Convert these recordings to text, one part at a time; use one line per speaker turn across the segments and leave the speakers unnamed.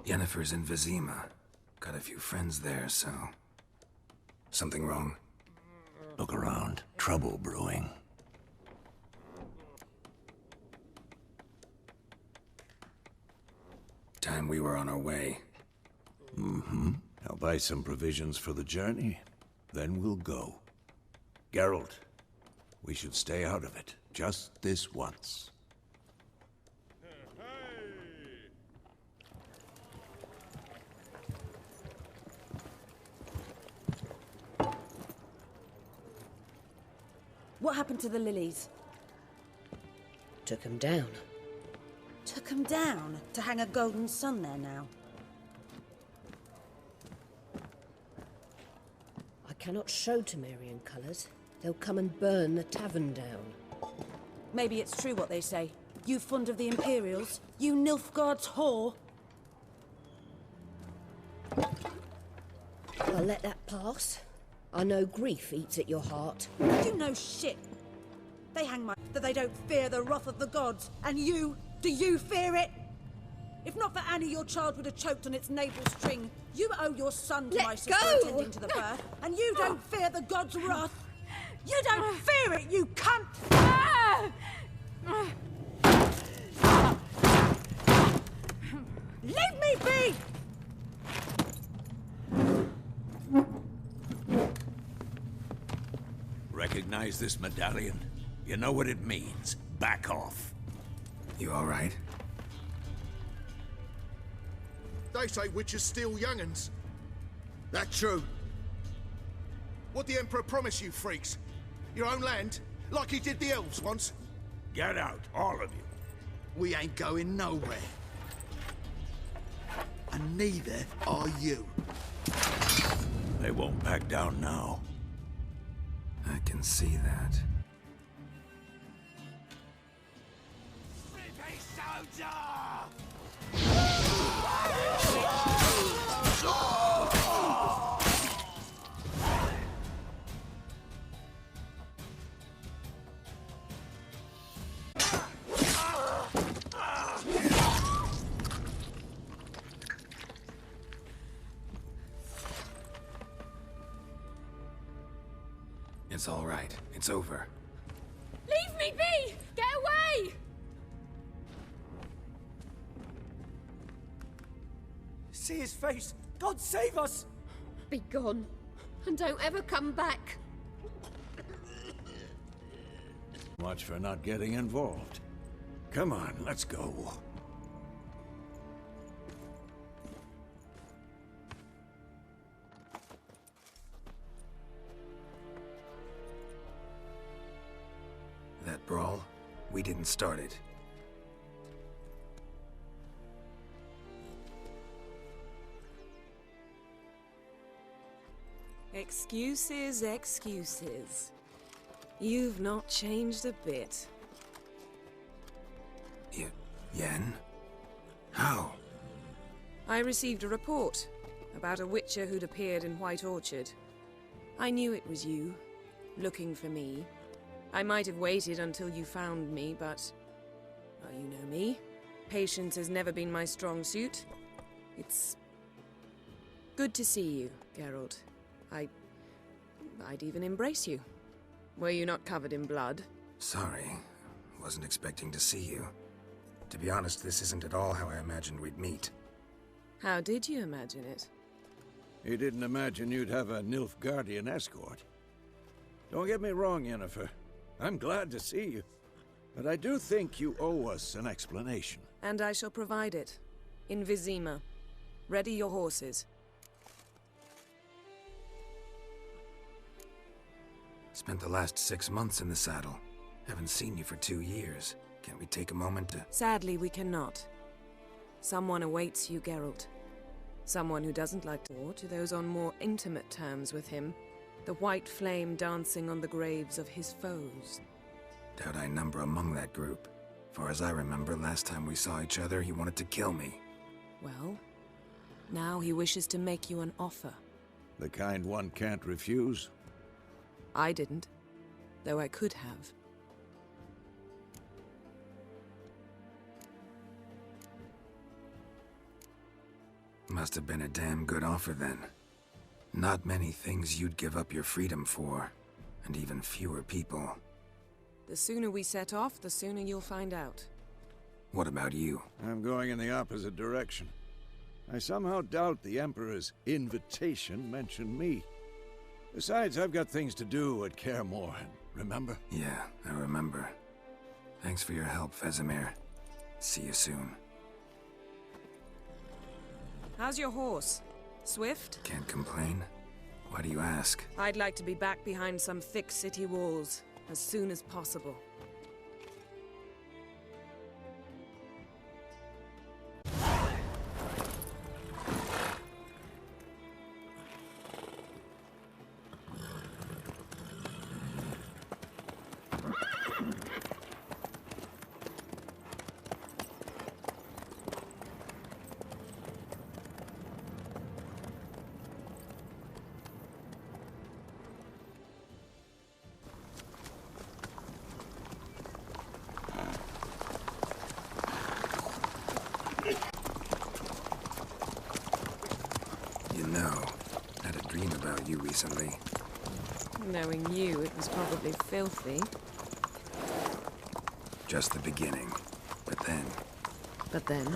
Yennefer's in Vizima. Got a few friends there, so... Something wrong?
Look around. Trouble brewing.
Time we were on our way.
Mm-hmm. I'll buy some provisions for the journey. Then we'll go. Geralt, we should stay out of it. Just this once.
What happened to the lilies?
Took him down.
Took them down to hang a golden sun there now.
I cannot show Temerian colours. They'll come and burn the tavern down.
Maybe it's true what they say. You fond of the Imperials? You Nilfgaard's whore?
I'll let that pass. I know grief eats at your heart.
You know shit. They hang my that they don't fear the wrath of the gods. And you, do you fear it? If not for Annie, your child would have choked on its navel string. You owe your son to
Let
my sister
go!
attending to the birth. And you don't fear the gods' wrath. You don't fear it, you cunt! Leave me be!
Recognize this medallion? You know what it means. Back off.
You all right?
They say witches steal young'uns. That true? What the Emperor promise you, freaks? Your own land? Like he did the elves once?
Get out, all of you.
We ain't going nowhere. And neither are you.
They won't back down now.
I can see that. It's all right. It's over.
Leave me be! Get away!
See his face! God save us!
Be gone, and don't ever come back.
Much for not getting involved. Come on, let's go.
That brawl, we didn't start it.
Excuses, excuses. You've not changed a bit.
Yen? How?
I received a report about a witcher who'd appeared in White Orchard. I knew it was you, looking for me. I might have waited until you found me, but... well, you know me. Patience has never been my strong suit. It's... good to see you, Geralt. I'd even embrace you. Were you not covered in blood?
Sorry. Wasn't expecting to see you. To be honest, this isn't at all how I imagined we'd meet.
How did you imagine it?
You didn't imagine you'd have a Nilfgaardian escort. Don't get me wrong, Yennefer. I'm glad to see you. But I do think you owe us an explanation.
And I shall provide it. In Vizima. Ready your horses.
Spent the last 6 months in the saddle. Haven't seen you for 2 years. Can't we take a moment to...
Sadly, we cannot. Someone awaits you, Geralt. Someone who doesn't like to war to those on more intimate terms with him. The white flame dancing on the graves of his foes.
Doubt I number among that group. Far as I remember, last time we saw each other, he wanted to kill me.
Well, now he wishes to make you an offer.
The kind one can't refuse?
I didn't, though I could have.
Must have been a damn good offer then. Not many things you'd give up your freedom for, and even fewer people.
The sooner we set off, the sooner you'll find out.
What about you?
I'm going in the opposite direction. I somehow doubt the Emperor's invitation mentioned me. Besides, I've got things to do at Kaer Morhen, remember?
Yeah, I remember. Thanks for your help, Vesemir. See you soon.
How's your horse? Swift?
Can't complain. Why do you ask?
I'd like to be back behind some thick city walls as soon as possible.
You know, I had a dream about you recently.
Knowing you, it was probably filthy.
Just the beginning. But then...
But then...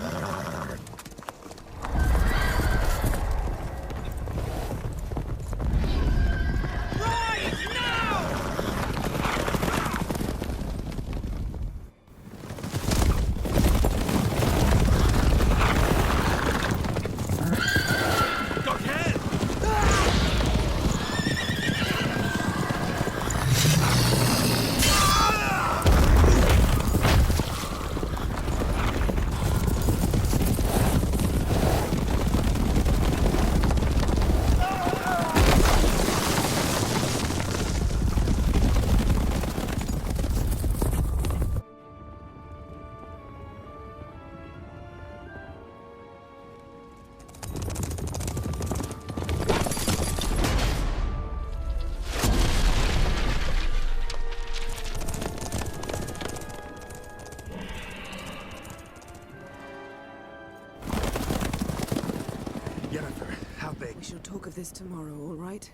Yennefer, how big?
We shall talk of this tomorrow, all right?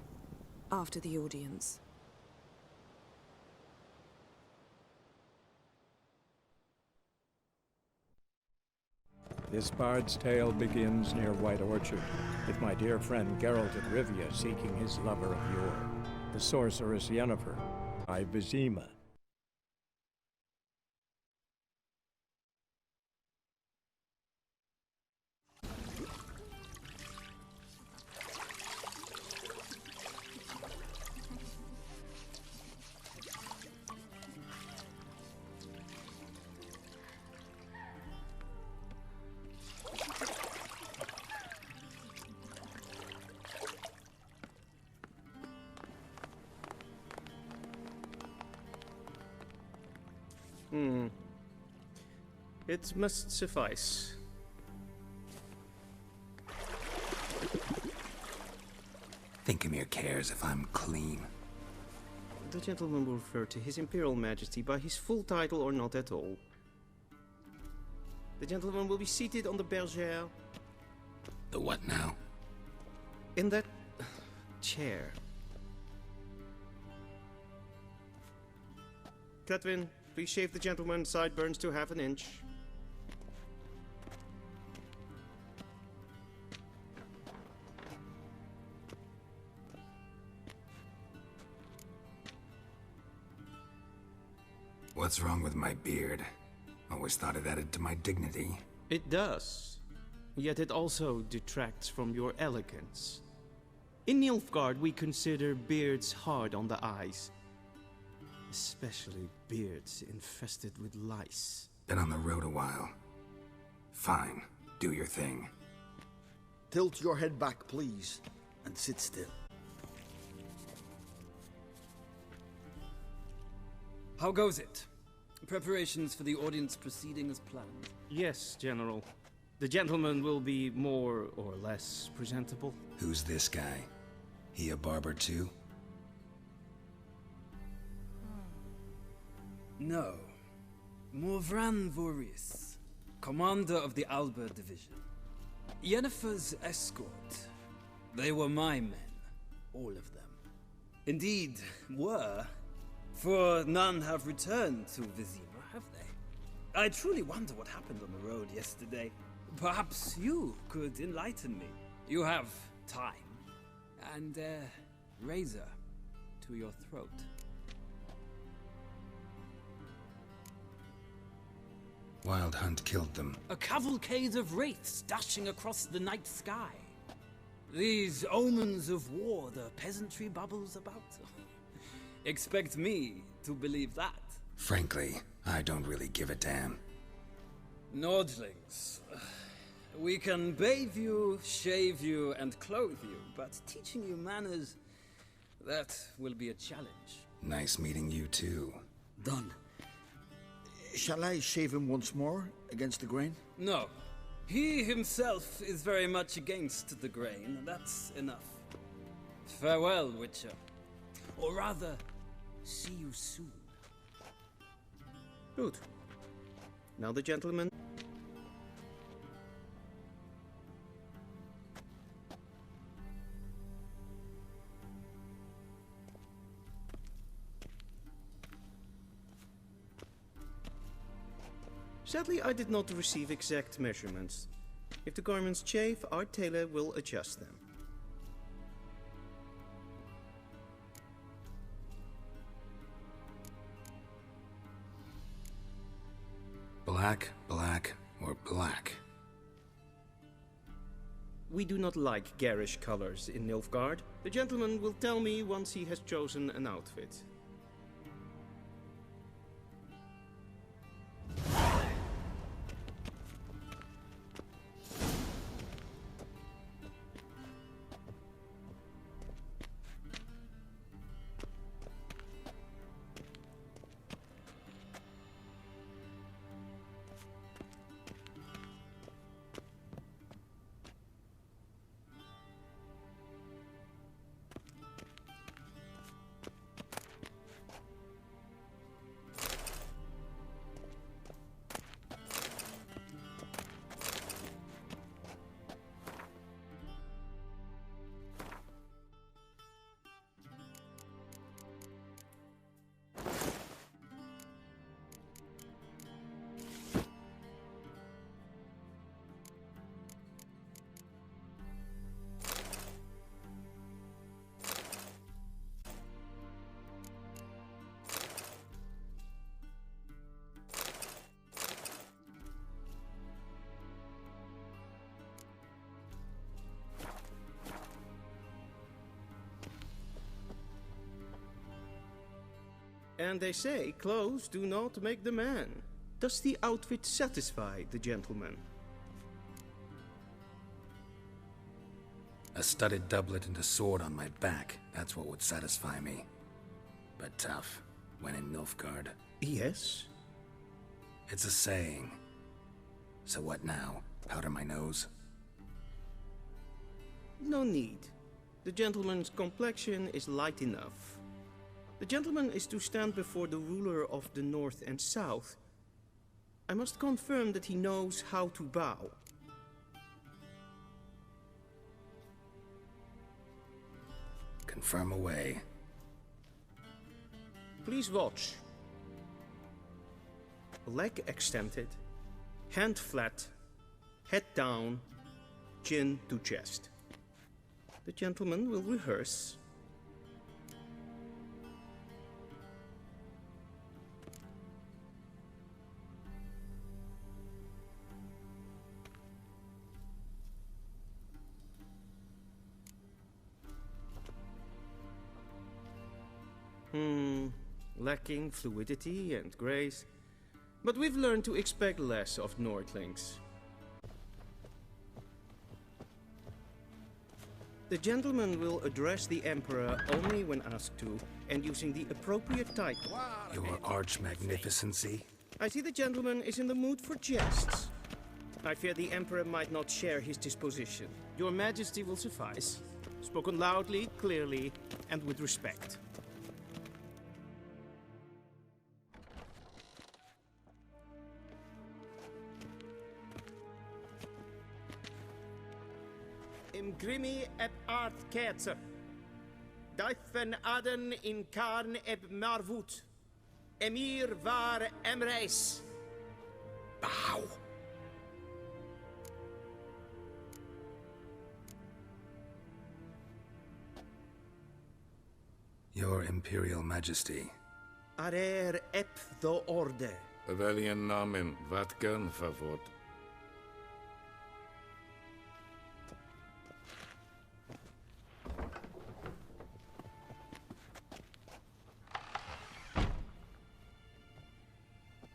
After the audience.
This bard's tale begins near White Orchard, with my dear friend Geralt of Rivia seeking his lover of yore, the sorceress Yennefer, by Vizima.
It must suffice.
Thinkemir cares if I'm clean.
The gentleman will refer to His Imperial Majesty by his full title or not at all. The gentleman will be seated on the bergère.
The what now?
In that chair. Cletwin, please shave the gentleman's sideburns to half an inch.
What's wrong with my beard? Always thought it added to my dignity.
It does. Yet it also detracts from your elegance. In Nilfgaard, we consider beards hard on the eyes. Especially beards infested with lice.
Been on the road a while. Fine, do your thing.
Tilt your head back, please, and sit still.
How goes it? Preparations for the audience proceeding as planned?
Yes, General. The gentleman will be more or less presentable.
Who's this guy? He a barber too?
No. Morvran Voris, commander of the Alba Division. Yennefer's escort. They were my men. All of them. Indeed, were. For none have returned to Vizima, have they? I truly wonder what happened on the road yesterday. Perhaps you could enlighten me. You have time. And a razor to your throat.
Wild Hunt killed them.
A cavalcade of wraiths dashing across the night sky. These omens of war the peasantry bubbles about. Expect me to believe that.
Frankly, I don't really give a damn.
Nordlings. We can bathe you, shave you, and clothe you, but teaching you manners, that will be a challenge.
Nice meeting you too.
Done. Shall I shave him once more, against the grain?
No. He himself is very much against the grain, and that's enough. Farewell, Witcher. Or rather, see you soon.
Good. Now the gentleman... Sadly, I did not receive exact measurements. If the garments chafe, our tailor will adjust them.
Black, black, or black?
We do not like garish colors in Nilfgaard. The gentleman will tell me once he has chosen an outfit. And they say clothes do not make the man. Does the outfit satisfy the gentleman?
A studded doublet and a sword on my back, that's what would satisfy me. But tough, when in Nilfgaard.
Yes.
It's a saying. So what now? Powder my nose?
No need. The gentleman's complexion is light enough. The gentleman is to stand before the ruler of the North and South. I must confirm that he knows how to bow.
Confirm away.
Please watch. Leg extended, hand flat, head down, chin to chest. The gentleman will rehearse. lacking fluidity and grace. But we've learned to expect less of Nordlings. The gentleman will address the Emperor only when asked to, and using the appropriate title.
Your Arch-Magnificency?
I see the gentleman is in the mood for jests. I fear the Emperor might not share his disposition. Your Majesty will suffice. Spoken loudly, clearly, and with respect. Im grimi eb art kerzer. Daifen aden in karn eb marvut. Emir var emreis.
Bow! Your Imperial Majesty.
Arer ep the orde.
Welchen Namen, wat gern favort?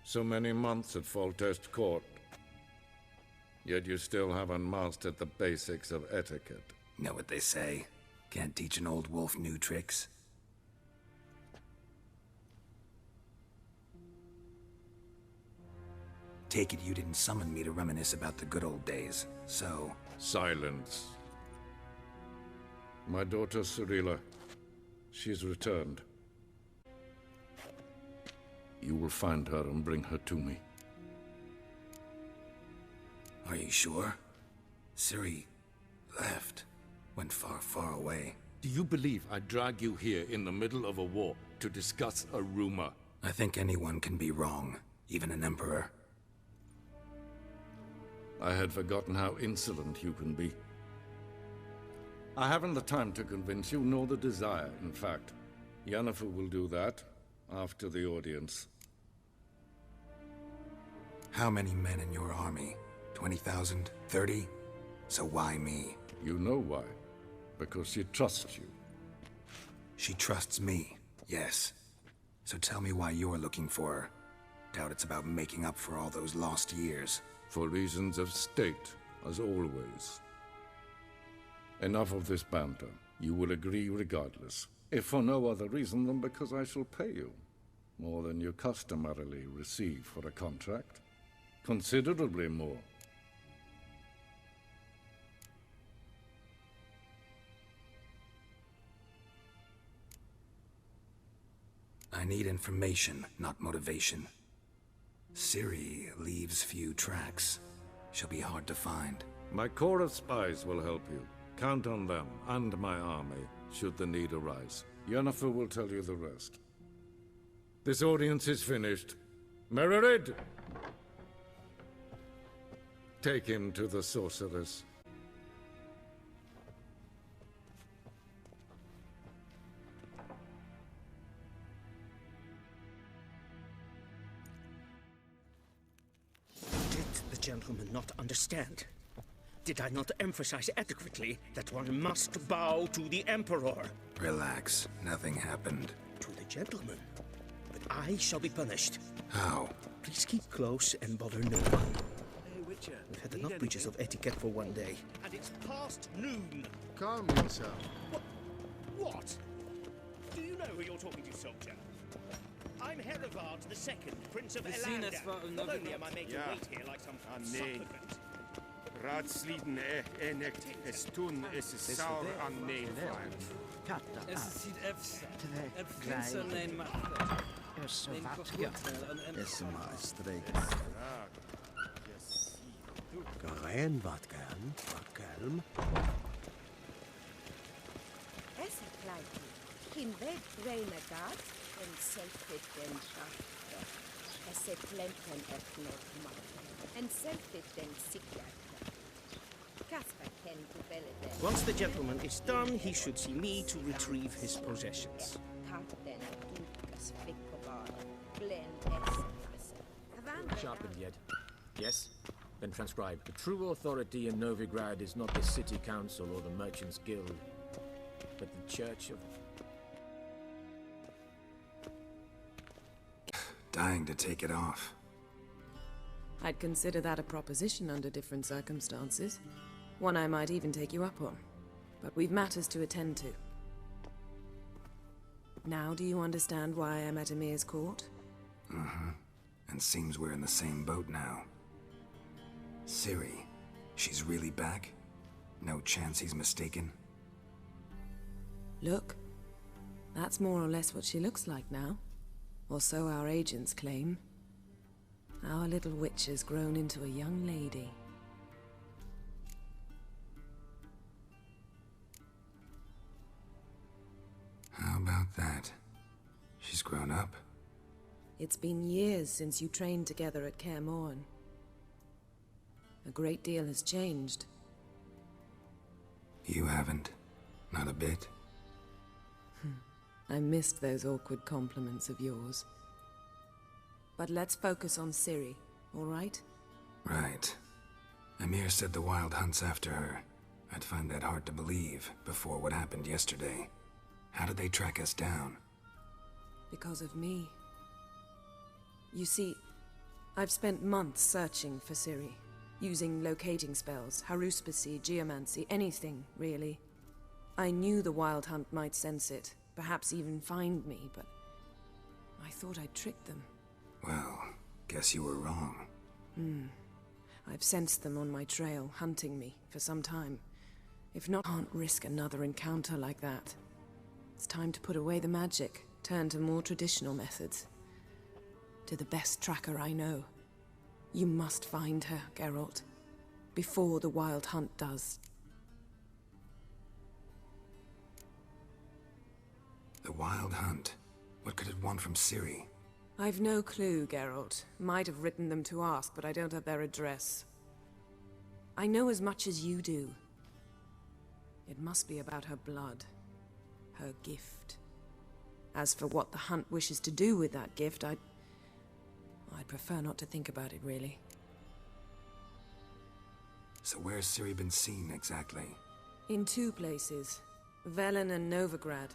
So many months at Foltest Court. Yet you still haven't mastered the basics of etiquette.
Know what they say? Can't teach an old wolf new tricks. Take it you didn't summon me to reminisce about the good old days, so...
Silence. My daughter Cyrilla. She's returned. You will find her and bring her to me.
Are you sure? Ciri left. Went far, far away.
Do you believe I drag you here in the middle of a war to discuss a rumor?
I think anyone can be wrong, even an emperor.
I had forgotten how insolent you can be. I haven't the time to convince you, nor the desire, in fact. Yennefer will do that after the audience.
How many men in your army? 20,000? 30? So why me?
You know why. Because she trusts you.
She trusts me, yes. So tell me why you're looking for her. Doubt it's about making up for all those lost years.
For reasons of state, as always. Enough of this banter. You will agree regardless. If for no other reason than because I shall pay you. More than you customarily receive for a contract. Considerably more.
I need information, not motivation. Ciri leaves few tracks. She'll be hard to find.
My corps of spies will help you. Count on them, and my army, should the need arise. Yennefer will tell you the rest. This audience is finished. Mererid! Take him to the sorceress.
Did the gentleman not understand? Did I not emphasize adequately that one must bow to the Emperor?
Relax. Nothing happened.
To the gentleman. But I shall be punished.
How?
Please keep close and bother no one. We've had enough breaches of etiquette for one day. And it's past noon.
Calm yourself.
What? Do you know who you're talking to, soldier? I'm Herivard II, Prince of Elander. Not only am I made to wait here like some supplicant.
Raadsliden enekt es tun is saur an neefvaart.
Es ziet even nein macht.
Es maar streken. Gerein wat gern, wat kelm.
Es kleid. In weg reine gat en selfit den schafte. Es se plenten eknot mat. En selfit den sikja.
Once the gentleman is done, he should see me to retrieve his possessions.
Sharpened yet? Yes? Then transcribe. The true authority in Novigrad is not the city council or the merchants' guild, but the church of...
dying to take it off.
I'd consider that a proposition under different circumstances. One I might even take you up on. But we've matters to attend to. Now do you understand why I'm at Emir's court?
Mm-hmm. And seems we're in the same boat now. Ciri, she's really back? No chance he's mistaken?
Look. That's more or less what she looks like now. Or so our agents claim. Our little witch has grown into a young lady.
How about that? She's grown up?
It's been years since you trained together at Kaer Morhen. A great deal has changed.
You haven't. Not a bit.
I missed those awkward compliments of yours. But let's focus on Ciri, all right?
Right. Emir said the Wild Hunt's after her. I'd find that hard to believe before what happened yesterday. How did they track us down?
Because of me. You see, I've spent months searching for Ciri, using locating spells, haruspicy, geomancy, anything, really. I knew the Wild Hunt might sense it, perhaps even find me, but I thought I'd tricked them.
Well, guess you were wrong.
I've sensed them on my trail, hunting me, for some time. If not, I can't risk another encounter like that. It's time to put away the magic, turn to more traditional methods. To the best tracker I know. You must find her, Geralt. Before the Wild Hunt does.
The Wild Hunt? What could it want from Ciri?
I've no clue, Geralt. Might have written them to ask, but I don't have their address. I know as much as you do. It must be about her blood. Her gift. As for what the Hunt wishes to do with that gift, I'd prefer not to think about it, really.
So where's Ciri been seen, exactly?
In two places. Velen and Novigrad.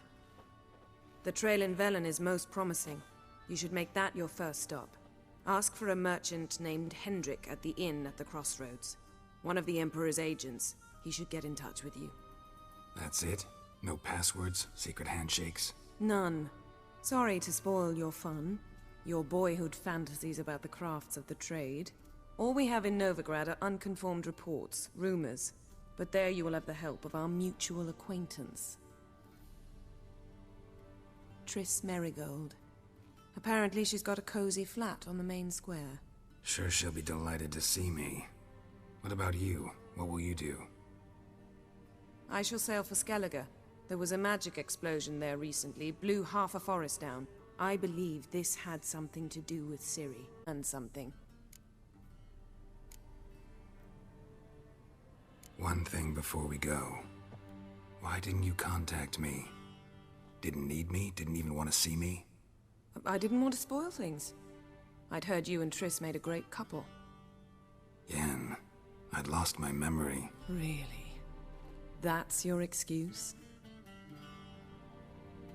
The trail in Velen is most promising. You should make that your first stop. Ask for a merchant named Hendrik at the inn at the crossroads. One of the Emperor's agents. He should get in touch with you.
That's it? No passwords, secret handshakes?
None. Sorry to spoil your fun. Your boyhood fantasies about the crafts of the trade. All we have in Novigrad are unconfirmed reports, rumors. But there you will have the help of our mutual acquaintance. Triss Merigold. Apparently she's got a cozy flat on the main square.
Sure she'll be delighted to see me. What about you? What will you do?
I shall sail for Skellige. There was a magic explosion there recently, blew half a forest down. I believe this had something to do with Ciri, and something.
One thing before we go. Why didn't you contact me? Didn't need me? Didn't even want to see me?
I didn't want to spoil things. I'd heard you and Triss made a great couple.
Yen, I'd lost my memory.
Really? That's your excuse?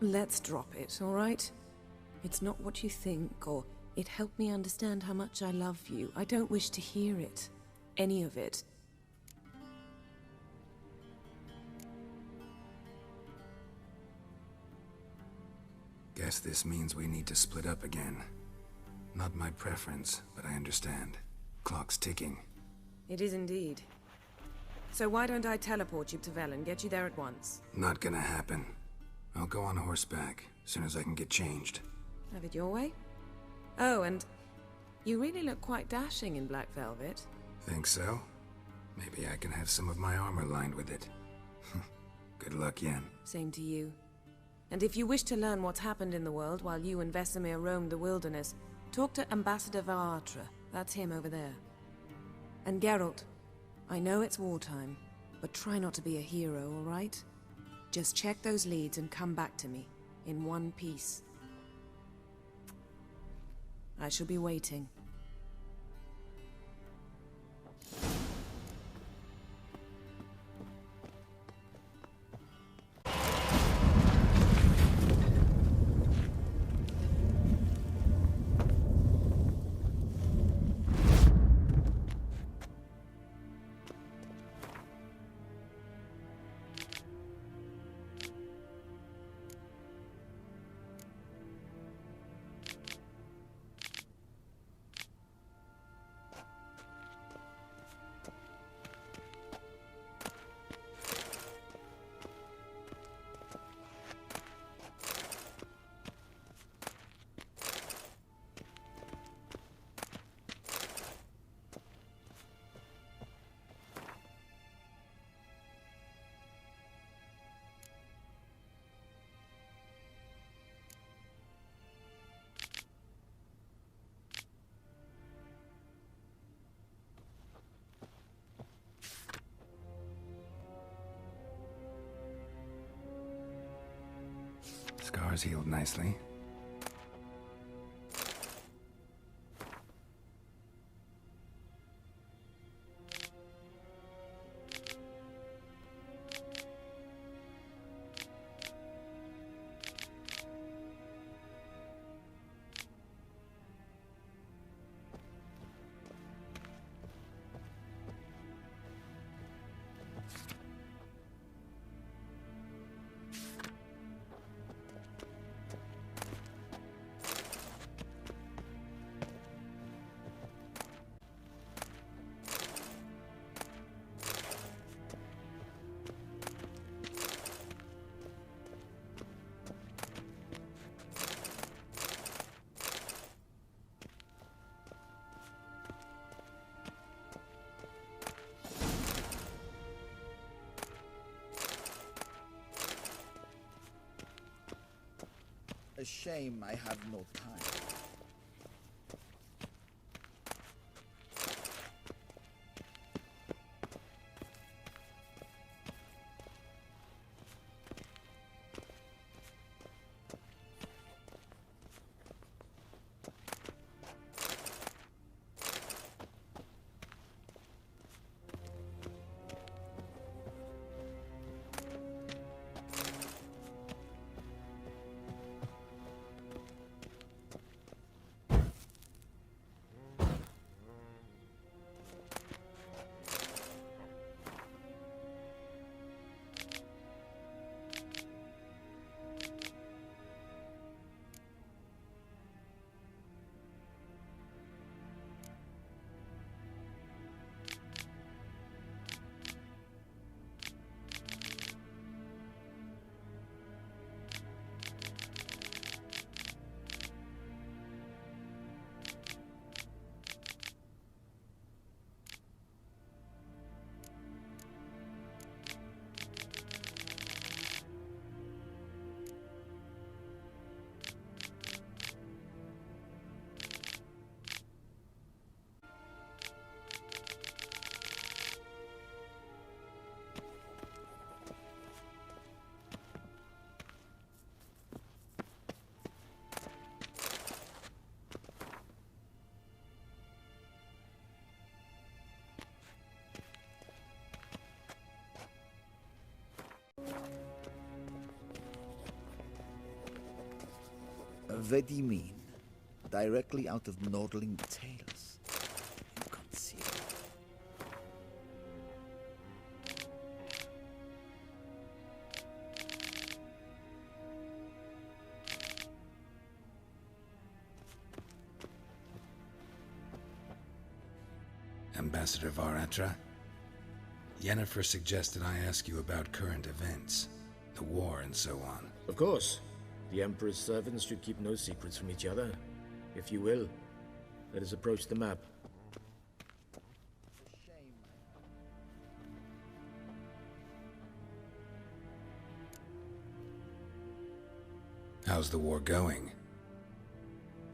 Let's drop it, all right? It's not what you think, or it helped me understand how much I love you. I don't wish to hear it. Any of it.
Guess this means we need to split up again. Not my preference, but I understand. Clock's ticking.
It is indeed. So why don't I teleport you to Velen, get you there at once?
Not gonna happen. I'll go on horseback, as soon as I can get changed.
Have it your way? Oh, and you really look quite dashing in black velvet.
Think so? Maybe I can have some of my armor lined with it. Good luck, Yen.
Same to you. And if you wish to learn what's happened in the world while you and Vesemir roamed the wilderness, talk to Ambassador Varatra. That's him over there. And Geralt, I know it's wartime, but try not to be a hero, all right? Just check those leads and come back to me, in one piece. I shall be waiting.
Scar's healed nicely.
A shame I have no time. What do you mean? Directly out of Nordling tales. Inconceivable.
Ambassador Varatra, Yennefer suggested I ask you about current events, the war and so on.
Of course. The Emperor's servants should keep no secrets from each other. If you will, let us approach the map.
How's the war going?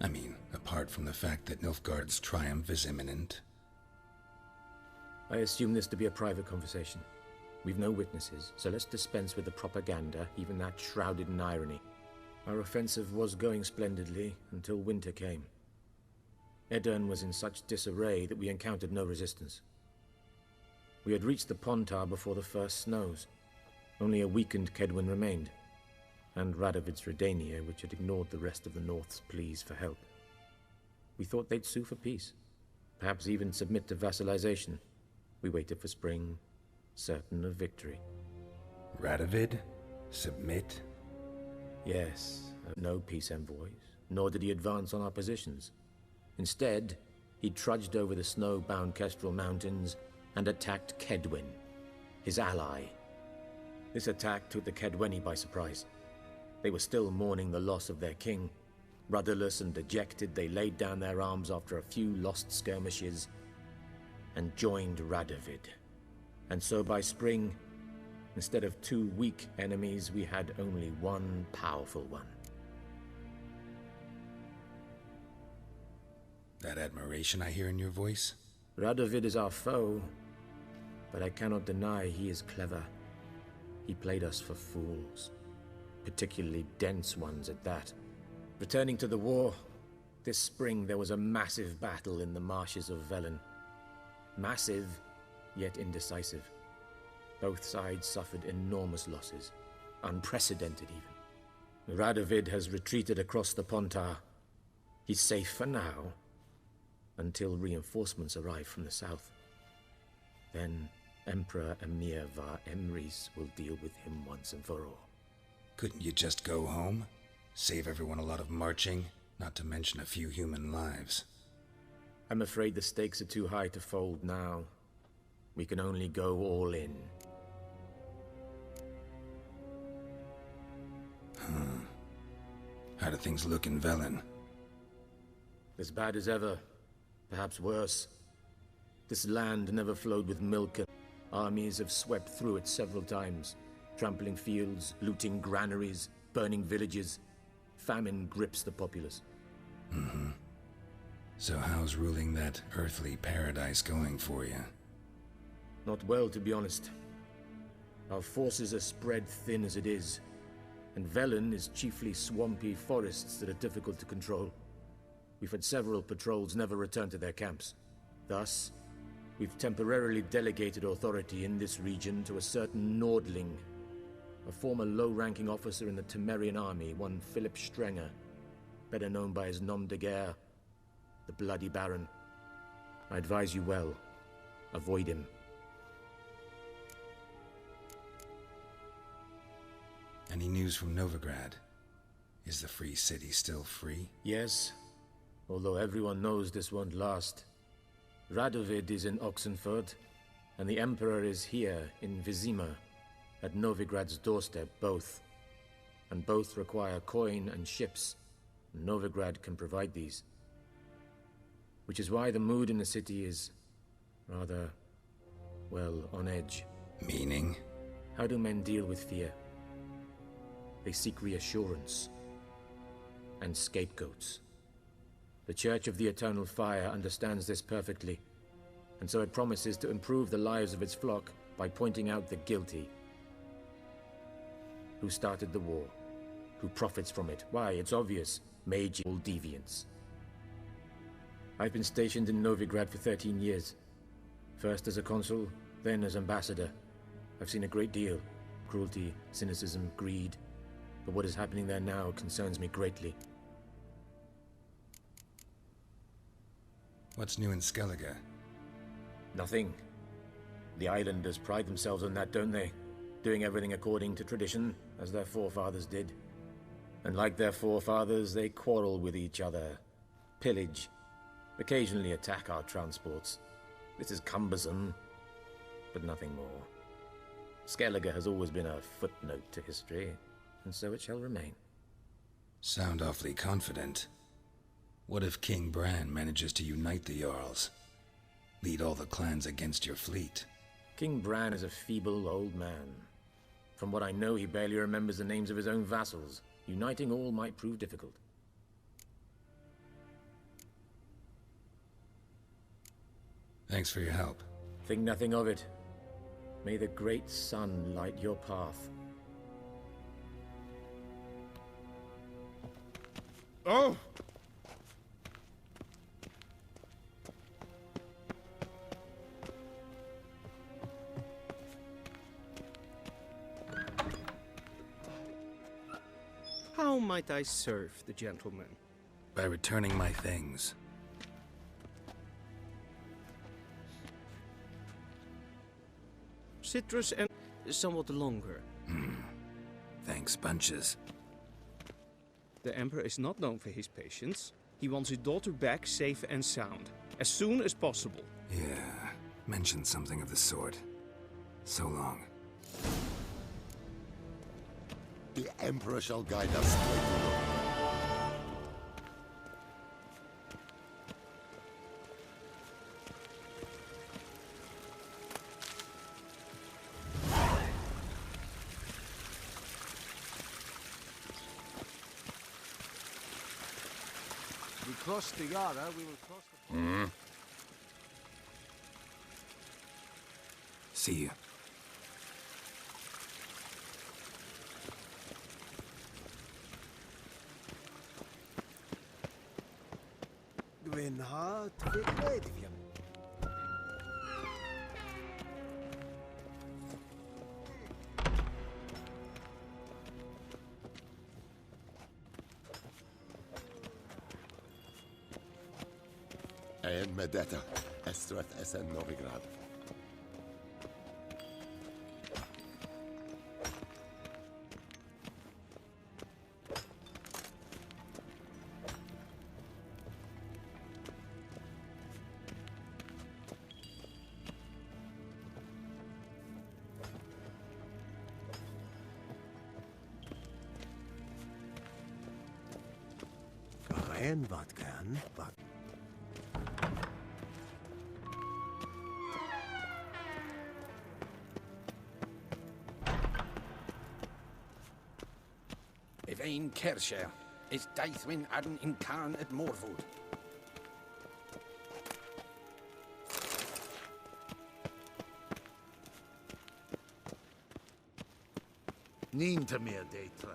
I mean, apart from the fact that Nilfgaard's triumph is imminent.
I assume this to be a private conversation. We've no witnesses, so let's dispense with the propaganda, even that shrouded in irony. Our offensive was going splendidly until winter came. Edirn was in such disarray that we encountered no resistance. We had reached the Pontar before the first snows. Only a weakened Kedwin remained, and Radovid's Redania, which had ignored the rest of the North's pleas for help. We thought they'd sue for peace, perhaps even submit to vassalization. We waited for spring, certain of victory.
Radovid? Submit?
Yes, no peace envoys, nor did he advance on our positions. Instead, he trudged over the snow-bound Kestrel Mountains and attacked Kedwen, his ally. This attack took the Kedweni by surprise. They were still mourning the loss of their king. Rudderless and dejected, they laid down their arms after a few lost skirmishes and joined Radovid. And so by spring, instead of two weak enemies, we had only one powerful one.
That admiration I hear in your voice?
Radovid is our foe, but I cannot deny he is clever. He played us for fools, particularly dense ones at that. Returning to the war, this spring there was a massive battle in the marshes of Velen. Massive, yet indecisive. Both sides suffered enormous losses, unprecedented even. Radovid has retreated across the Pontar. He's safe for now, until reinforcements arrive from the south. Then Emperor Emir var Emrys will deal with him once and for all.
Couldn't you just go home? Save everyone a lot of marching, not to mention a few human lives.
I'm afraid the stakes are too high to fold now. We can only go all in.
How do things look in Velen?
As bad as ever, perhaps worse. This land never flowed with milk, and armies have swept through it several times, trampling fields, looting granaries, burning villages. Famine grips the populace.
So how's ruling that earthly paradise going for you?
Not well, to be honest. Our forces are spread thin as it is, and Velen is chiefly swampy forests that are difficult to control. We've had several patrols never return to their camps. Thus, we've temporarily delegated authority in this region to a certain Nordling, a former low-ranking officer in the Temerian army, one Philip Strenger, better known by his nom de guerre, the Bloody Baron. I advise you well. Avoid him.
Any news from Novigrad? Is the free city still free?
Yes, although everyone knows this won't last. Radovid is in Oxenford, and the Emperor is here in Vizima, at Novigrad's doorstep, both. And both require coin and ships. Novigrad can provide these. Which is why the mood in the city is rather, well, on edge.
Meaning?
How do men deal with fear? They seek reassurance and scapegoats. The Church of the Eternal Fire understands this perfectly, and so it promises to improve the lives of its flock by pointing out the guilty. Who started the war? Who profits from it? Why, it's obvious. Magical deviants. I've been stationed in Novigrad for 13 years. First as a consul, then as ambassador. I've seen a great deal. Cruelty, cynicism, greed. But what is happening there now concerns me greatly.
What's new in Skellige?
Nothing. The islanders pride themselves on that, don't they? Doing everything according to tradition, as their forefathers did. And like their forefathers, they quarrel with each other, pillage, occasionally attack our transports. This is cumbersome, but nothing more. Skellige has always been a footnote to history, and so it shall remain.
Sound awfully confident. What if King Bran manages to unite the Jarls? Lead all the clans against your fleet?
King Bran is a feeble old man. From what I know, he barely remembers the names of his own vassals. Uniting all might prove difficult.
Thanks for your help.
Think nothing of it. May the great sun light your path.
Oh!
How might I serve the gentleman?
By returning my things.
Citrus and somewhat longer.
Thanks, bunches.
The Emperor is not known for his patience. He wants his daughter back safe and sound, as soon as possible.
Yeah, mentioned something of the sort. So long.
The Emperor shall guide us straight to the... We cross the Yara, we will cross the...
See you.
hart wyklejtwiem.
En med detta, Estrat SN Novigrad.
En wat kan, wat...
If ein Kersher is Deithwin Adden in Khan at Morwood.
Niet meer detra.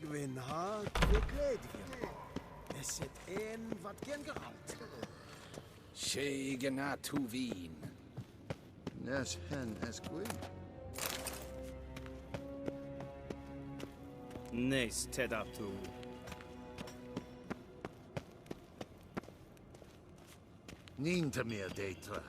Gwyn hart wyklejtwiem. Es zit een wat gen Geralt.
Shegena Tuveen.
Nes hen esquin.
Nes Tedaptu.
Niet meer detra.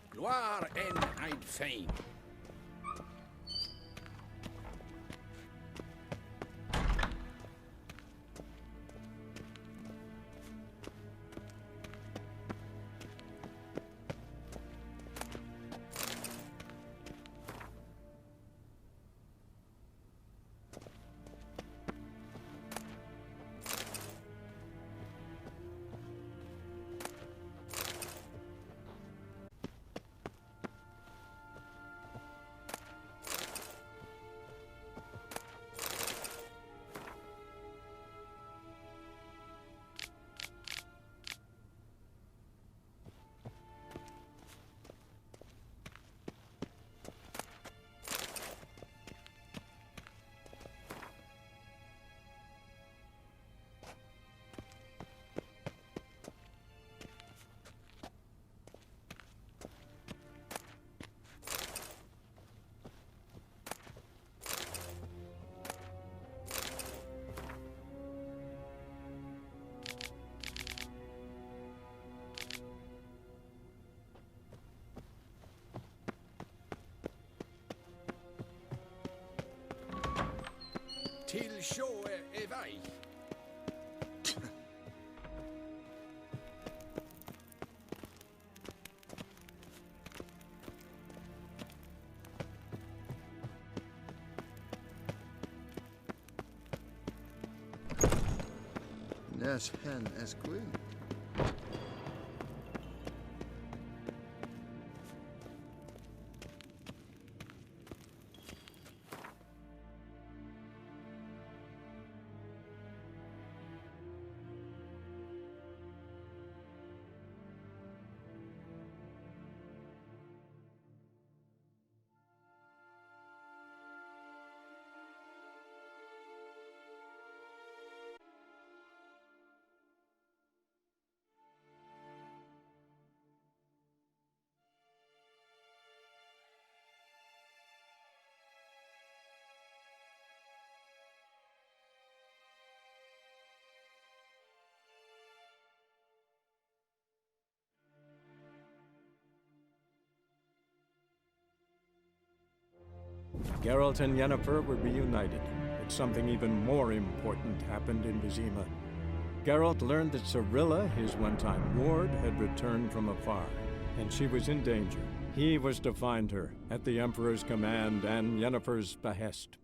Gloire en Eid Fame. Till show evai.
Nes hen esquin.
Geralt and Yennefer were reunited, but something even more important happened in Vizima. Geralt learned that Cirilla, his one-time ward, had returned from afar, and she was in danger. He was to find her, at the Emperor's command and Yennefer's behest.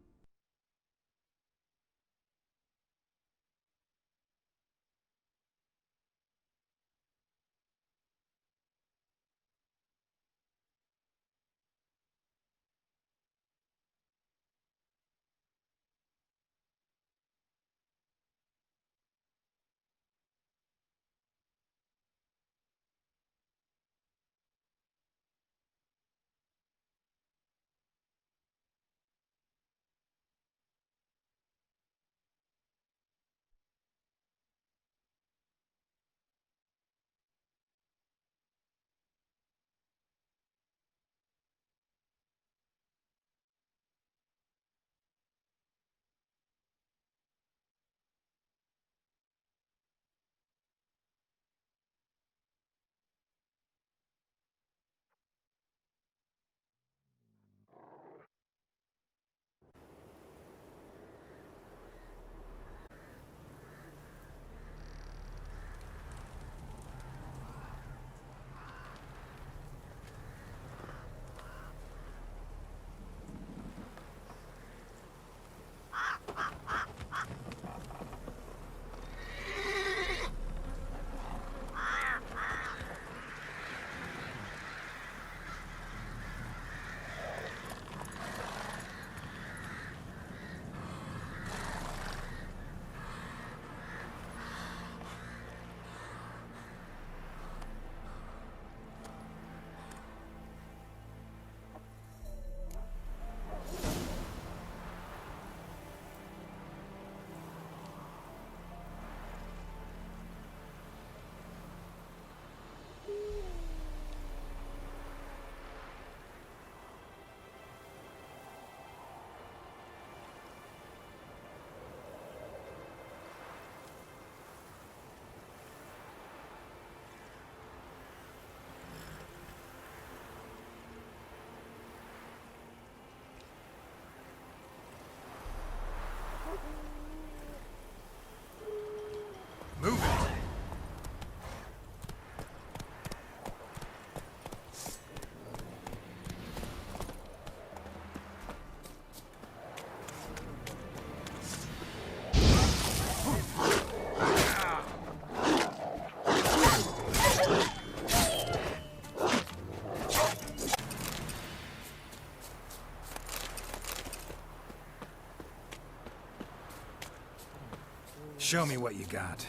Show me what you got.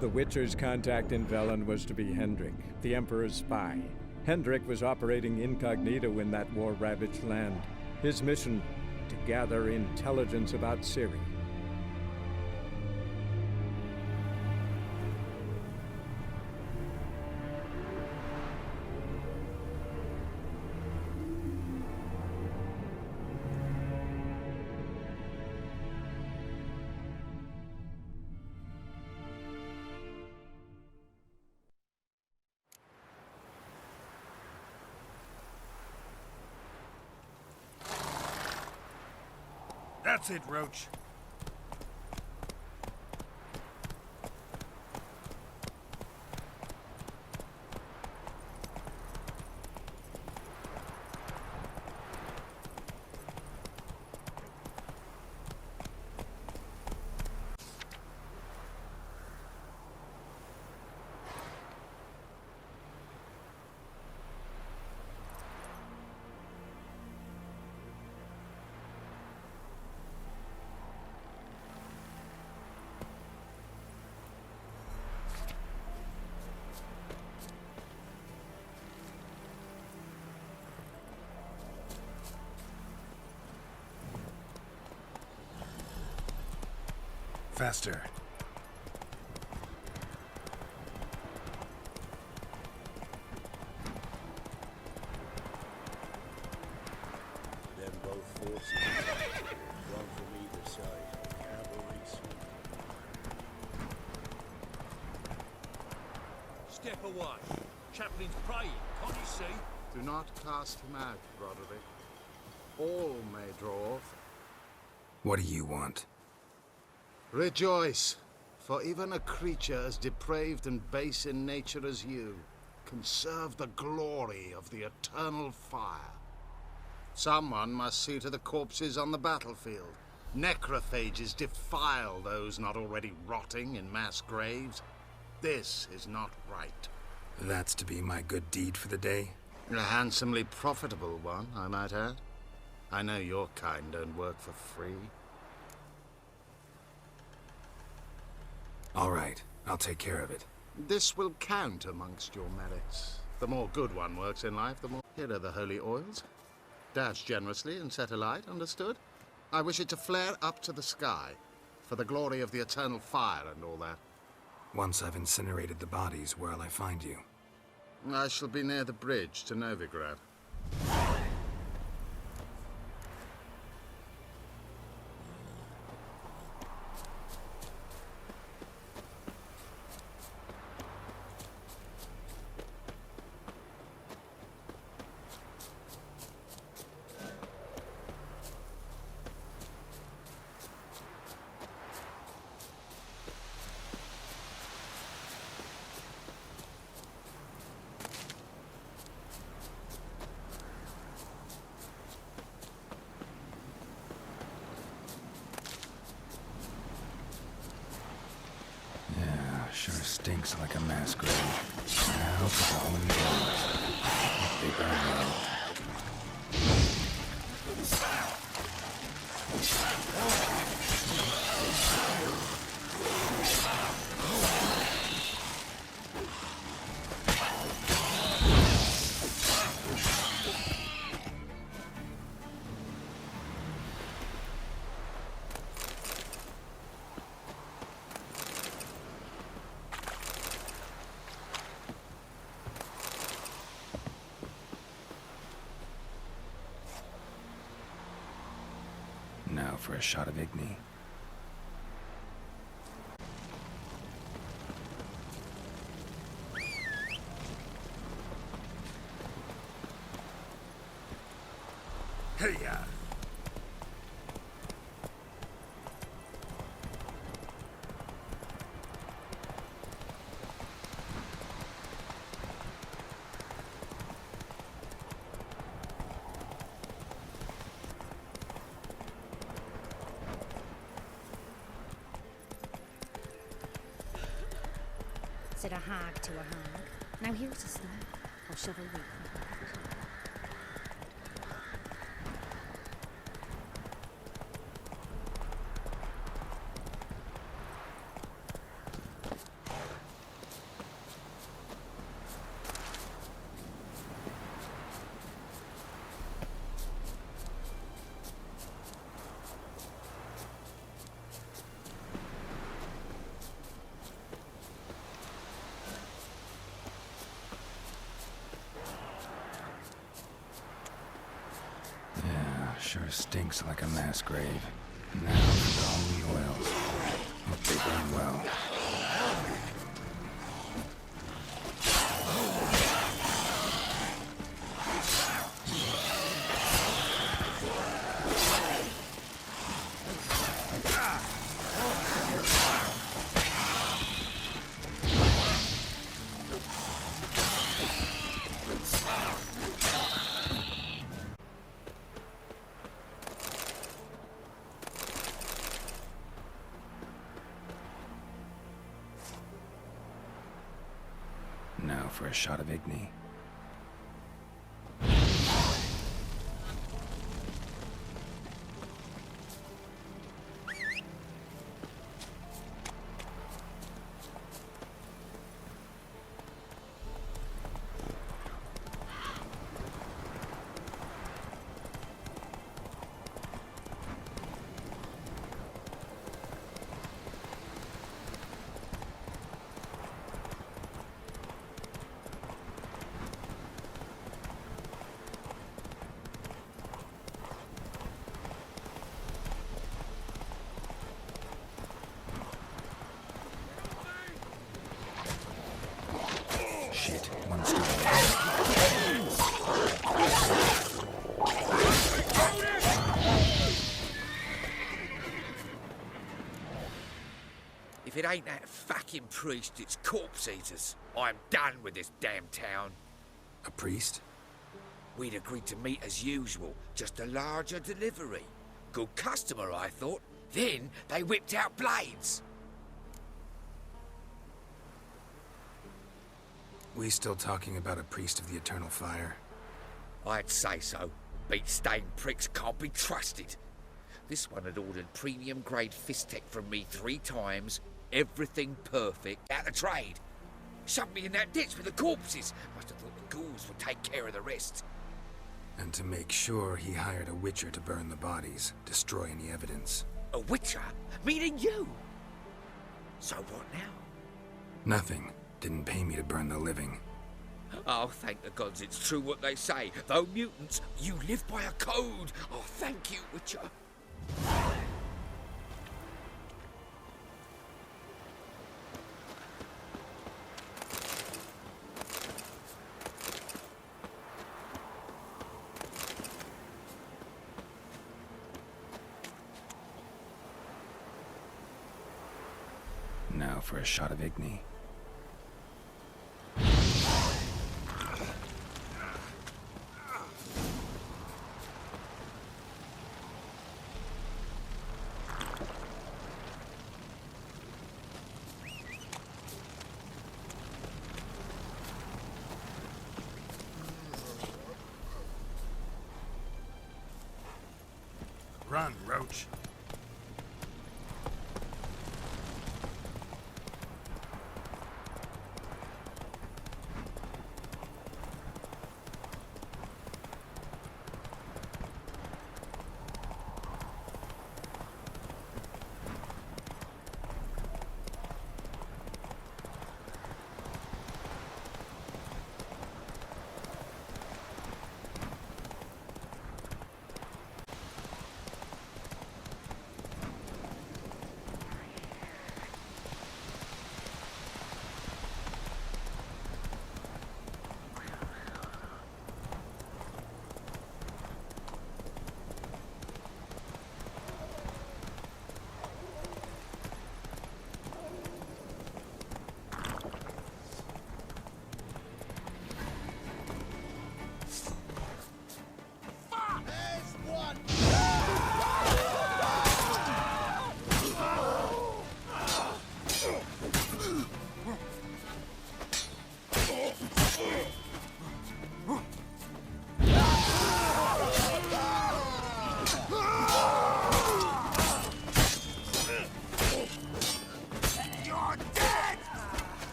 The Witcher's contact in Velen was to be Hendrik, the Emperor's spy. Hendrik was operating incognito in that war-ravaged land. His mission, to gather intelligence about Ciri.
That's it, Roach. Faster.
Then both forces, one from either side, cavalry sweep.
Step away. Chaplain's praying, can't you see?
Do not cast him out, Broderick. All may draw off.
What do you want?
Rejoice, for even a creature as depraved and base in nature as you can serve the glory of the eternal fire. Someone must see to the corpses on the battlefield. Necrophages defile those not already rotting in mass graves. This is not right.
That's to be my good deed for the day?
A handsomely profitable one, I might add. I know your kind don't work for free.
All right, I'll take care of it.
This will count amongst your merits. The more good one works in life, the more... Here are the holy oils. Dash generously and set alight, understood? I wish it to flare up to the sky, for the glory of the eternal fire and all that.
Once I've incinerated the bodies, where'll I find you?
I shall be near the bridge to Novigrad.
Sure stinks like a mass grave. Now for the holy gods. They burn well. Now for a shot of Igni. Hey-ya!
Said a hag to a hag. Now here's a snack. I'll shove a week.
Sure stinks like a mass grave. Now for the holy oils. Hope they burn well. Now for a shot of Igni. Shit, one step.
If it ain't that fucking priest, it's corpse eaters. I'm done with this damn town.
A priest?
We'd agreed to meet as usual, just a larger delivery. Good customer, I thought. Then they whipped out blades.
We still talking about a priest of the eternal fire?
I'd say so. Beat-stained pricks can't be trusted. This one had ordered premium-grade fist-tech from me 3 times. Everything perfect. Out of trade. Shoved me in that ditch with the corpses. Must have thought the ghouls would take care of the rest.
And to make sure, he hired a witcher to burn the bodies, destroy any evidence.
A witcher? Meaning you? So what now?
Nothing. Didn't pay me to burn the living.
Oh, thank the gods it's true what they say. Though mutants, you live by a code. Oh, thank you, Witcher.
Now for a shot of Igni.
Run, Roach.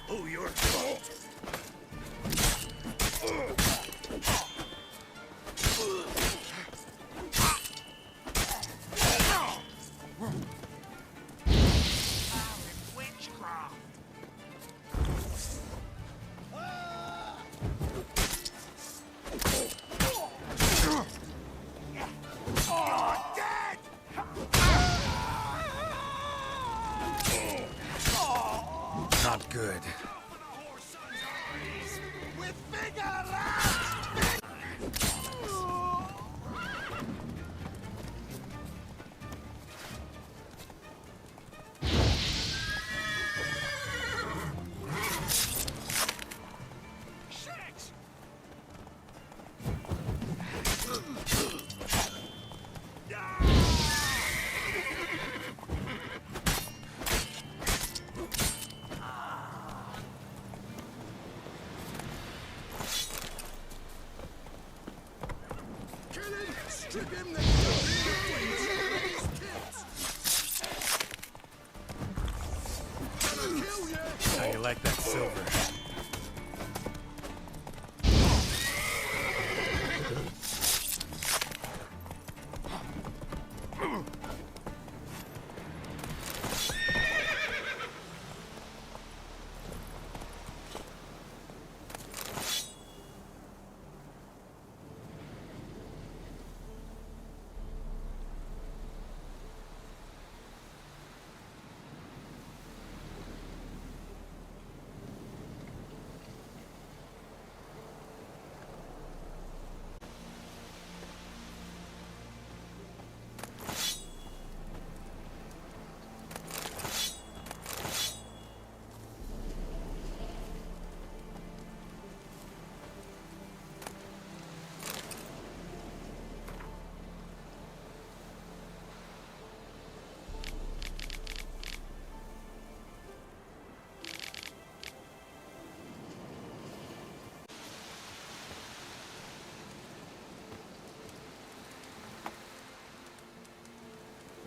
Oh, your fault. Witchcraft. You're dead.
Not good.
With vigor, lads! Shit!
Kill him! Strip him the his Gonna kill you!
How you like that silver?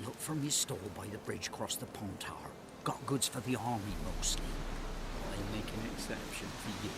Look from your stall by the bridge across the pond tower. Got goods for the army mostly. I'll make an exception for you.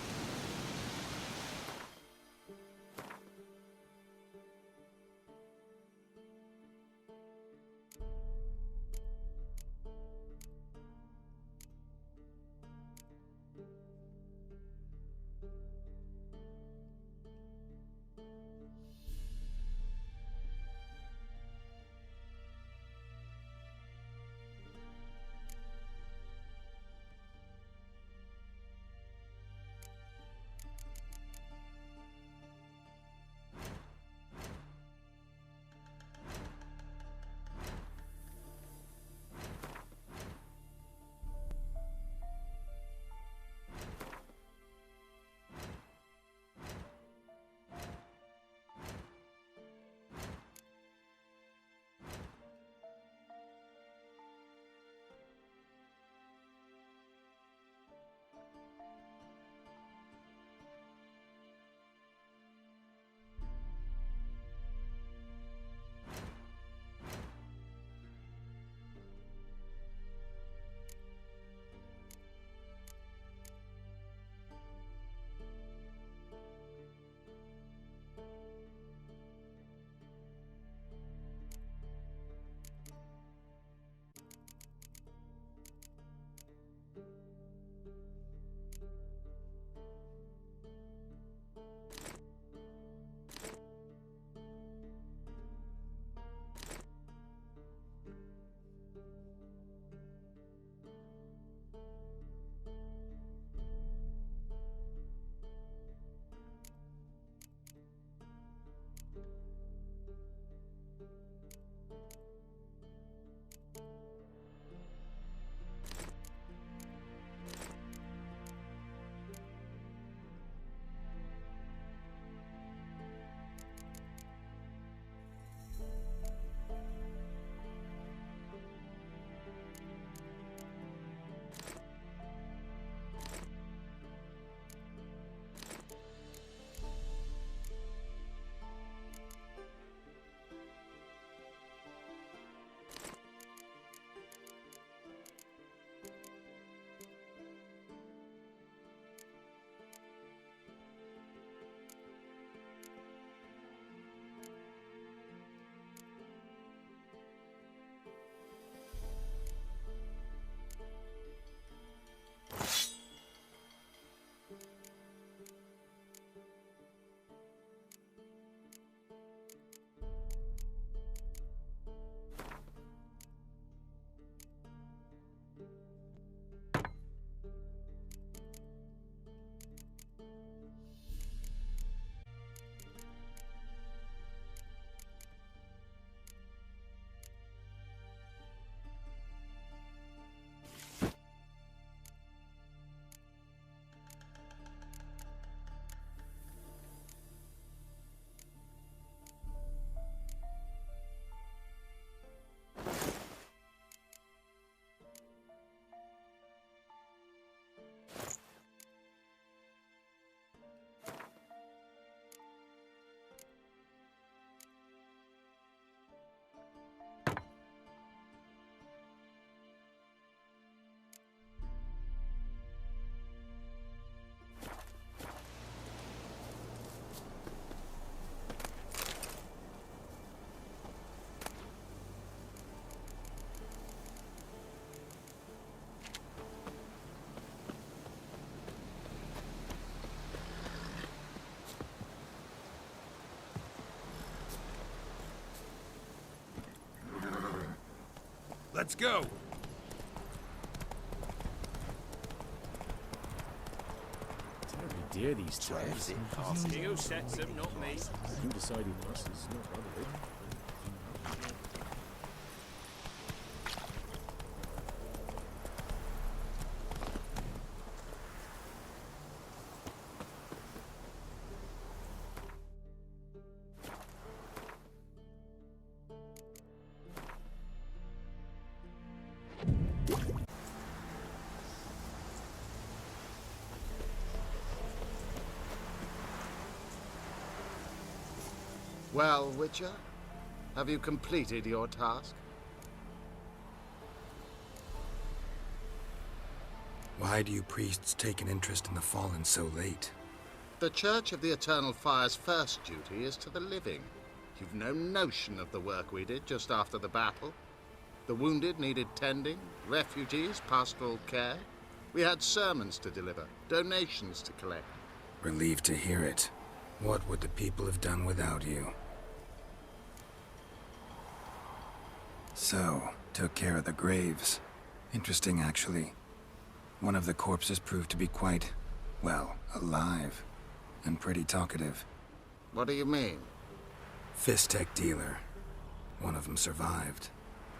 Let's go!
Terribly dear, these tires.
Who sets them, not me.
You decide who must, it's not Rutherford.
Well, Witcher, have you completed your task?
Why do you priests take an interest in the fallen so late?
The Church of the Eternal Fire's first duty is to the living. You've no notion of the work we did just after the battle. The wounded needed tending, refugees, pastoral care. We had sermons to deliver, donations to collect.
Relieved to hear it. What would the people have done without you? So, took care of the graves. Interesting, actually. One of the corpses proved to be quite, well, alive. And pretty talkative.
What do you mean?
Fist-tech dealer. One of them survived.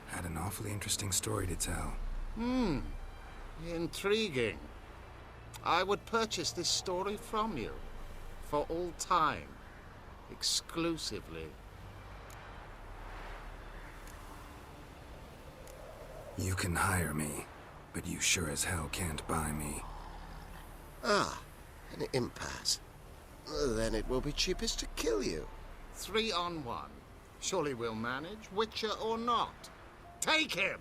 Had an awfully interesting story to tell.
Intriguing. I would purchase this story from you. For all time. Exclusively.
You can hire me, but you sure as hell can't buy me.
Ah, an impasse. Then it will be cheapest to kill you.
3 on 1. Surely we'll manage, Witcher or not. Take him!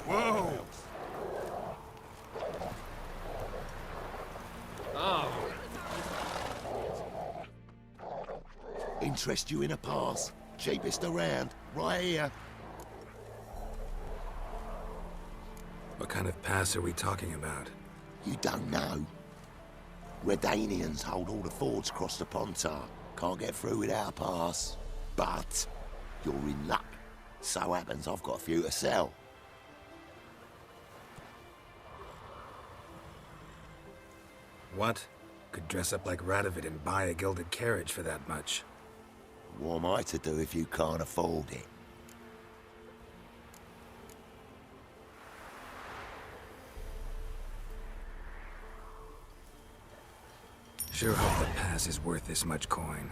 Whoa!
Interest you in a pass? Cheapest around, right here.
What kind of pass are we talking about?
You don't know. Redanians hold all the fords across the Pontar. Can't get through without a pass. But you're in luck. So happens I've got a few to sell.
What? Could dress up like Radovid and buy a gilded carriage for that much.
What am I to do if you can't afford it?
Sure hope the pass is worth this much coin.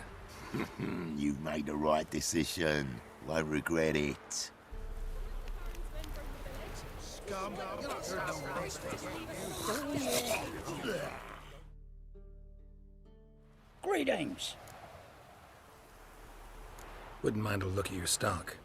You've made the right decision. Won't regret it.
Greetings.
Wouldn't mind a look at your stock.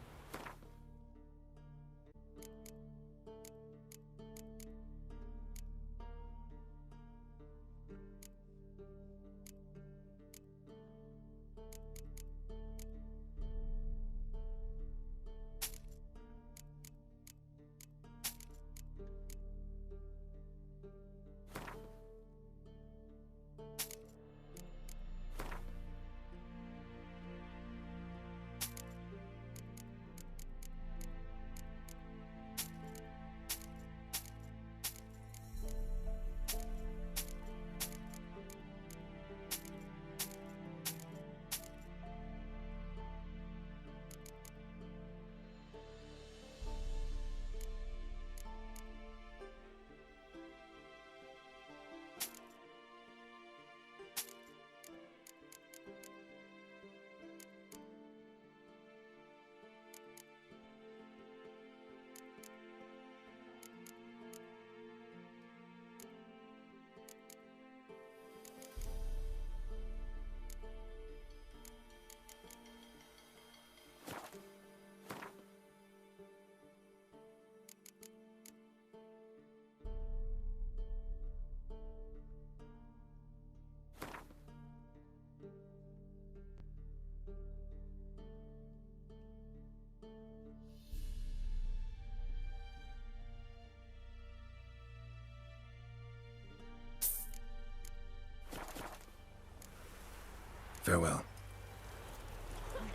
Farewell.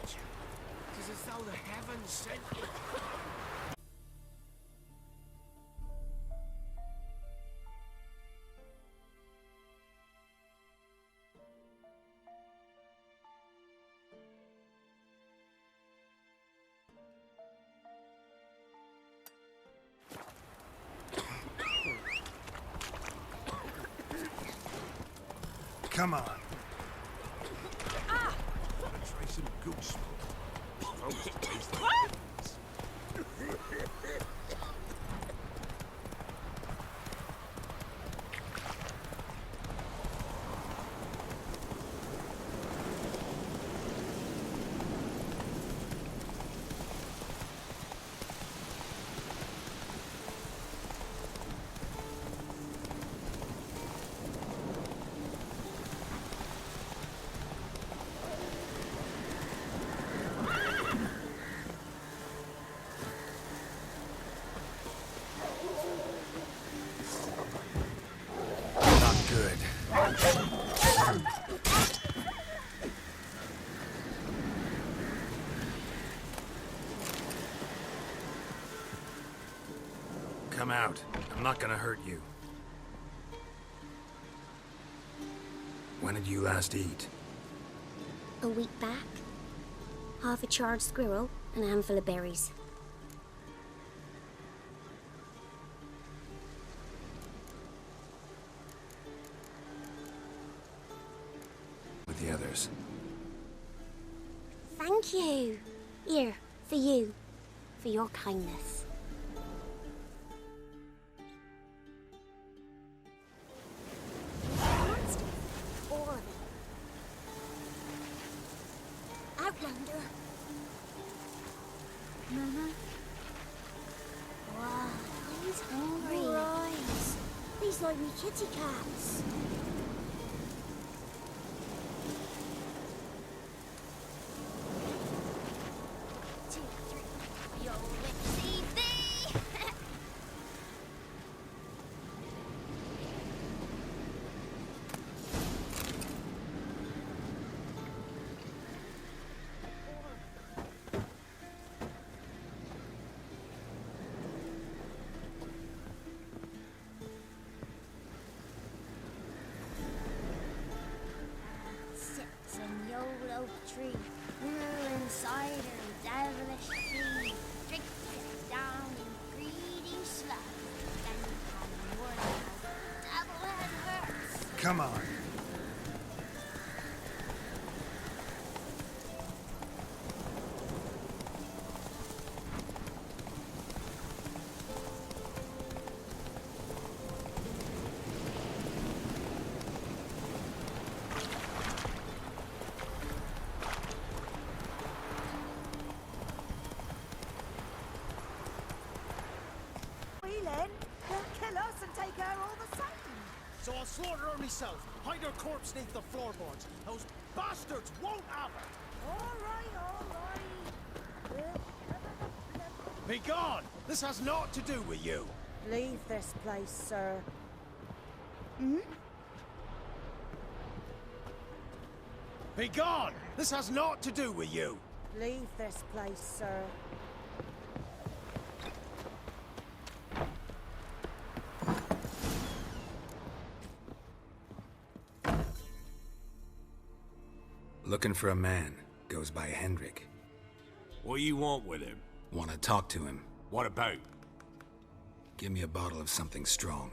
Tis as though the heavens sent you.
Come on.
Try some good smoke. Supposed to taste like
Come out. I'm not gonna hurt you. When did you last eat?
A week back. Half a charred squirrel and a handful of berries.
With the others.
Thank you. Here, for you. For your kindness. All of it. Outlander. Mama. Wow, he's hungry. Your eyes. These like me kitty cats. Tree, brewing cider, devilish tea, drink it down in greedy slough, then you have more than double head hurts.
Come on.
They'll kill us and take her all the same.
So I'll slaughter her myself, hide her corpse neath the floorboards. Those bastards won't have her!
All right.
Be gone! This has naught to do with you!
Leave this place, sir. Hmm?
Be gone! This has naught to do with you!
Leave this place, sir.
Looking for a man. Goes by Hendrik.
What you want with him?
Want to talk to him.
What about?
Give me a bottle of something strong.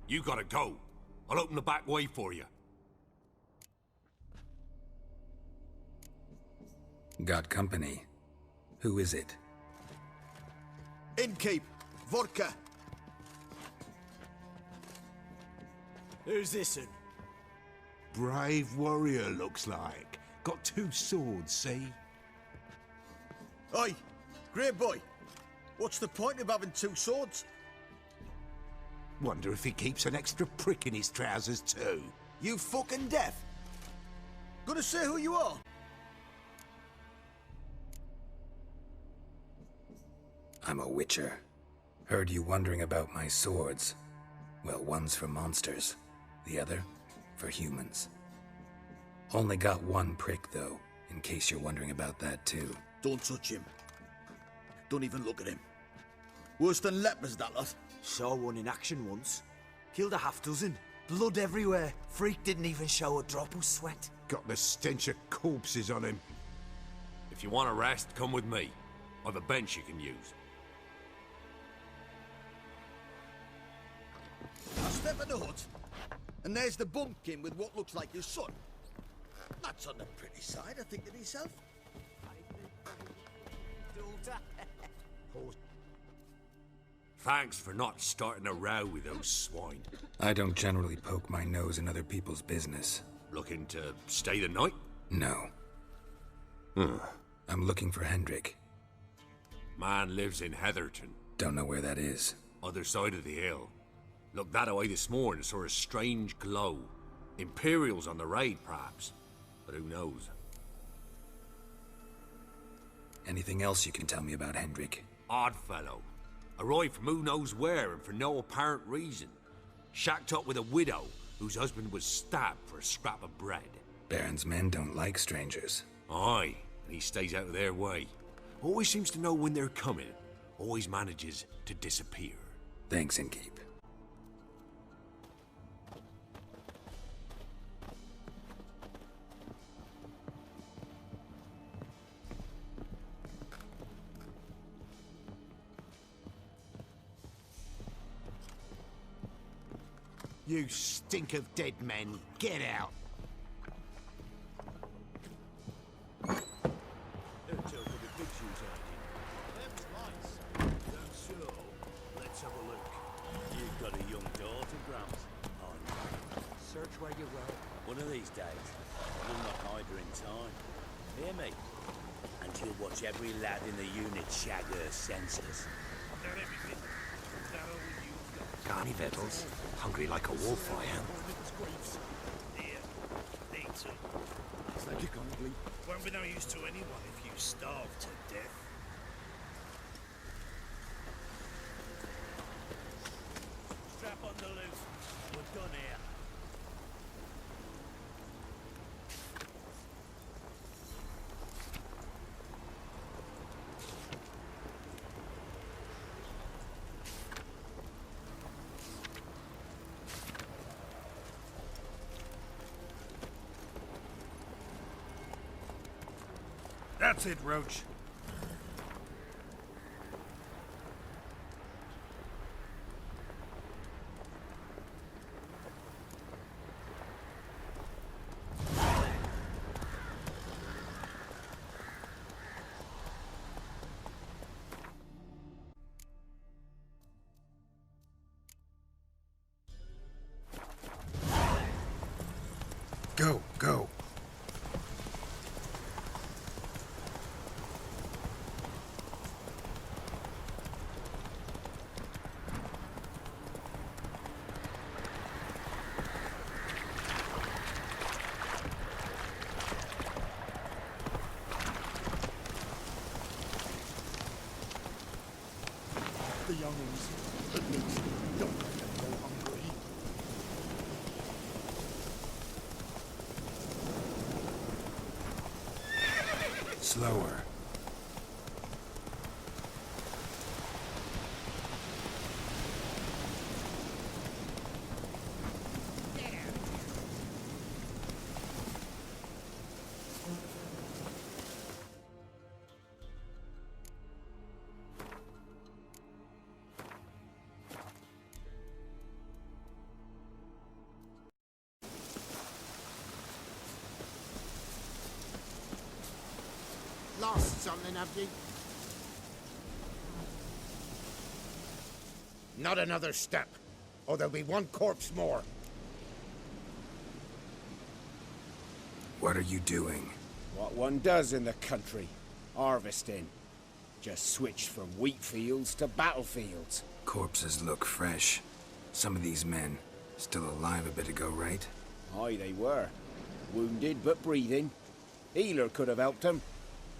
You gotta go. I'll open the back way for you.
Got company. Who is it?
Innkeep, vodka.
Who's this'n?
Brave warrior, looks like. Got 2 swords, see?
Oi, great boy. What's the point of having 2 swords?
Wonder if he keeps an extra prick in his trousers too.
You fucking deaf?
Gonna say who you are?
I'm a witcher. Heard you wondering about my swords. Well, one's for monsters, the other for humans. Only got one prick, though, in case you're wondering about that, too.
Don't touch him. Don't even look at him. Worse than lepers, that lot.
Saw one in action once. Killed a half dozen. Blood everywhere. Freak didn't even show a drop of sweat.
Got the stench of corpses on him.
If you want a rest, come with me. I've a bench you can use.
Now step in the hut, and there's the bumpkin with what looks like his son. That's on the pretty side, I think, of himself.
Thanks for not starting a row with those swine.
I don't generally poke my nose in other people's business.
Looking to stay the night?
No. I'm looking for Hendrik.
Man lives in Heatherton.
Don't know where that is.
Other side of the hill. Looked that away this morning, saw a strange glow. Imperials on the raid, perhaps. But who knows?
Anything else you can tell me about Hendrik?
Odd fellow. Arrived from who knows where and for no apparent reason. Shacked up with a widow whose husband was stabbed for a scrap of bread.
Baron's men don't like strangers.
Aye, and he stays out of their way. Always seems to know when they're coming. Always manages to disappear.
Thanks, Innkeep.
You stink of dead men. Get out.
Let's have a look. You've got a young daughter, Gramps.
Search where you will.
One of these days, you'll not hide her in time. Hear me? And you'll watch every lad in the unit shag her senses.
Not everything. Is that all you've got?
Got any victuals? Hungry like a wolf, I am.
Here, need to.
Thank you kindly.
Won't be no use to anyone if you starve to death. Strap on the loose. We're done here.
That's it, Roach.
Go, go.
The young'uns, at least, don't let them go hungry.
Slower.
Lost something, have you?
Not another step, or there'll be one corpse more.
What are you doing?
What one does in the country. Harvesting. Just switched from wheat fields to battlefields.
Corpses look fresh. Some of these men, still alive a bit ago, right?
Aye, they were. Wounded but breathing. Healer could have helped him,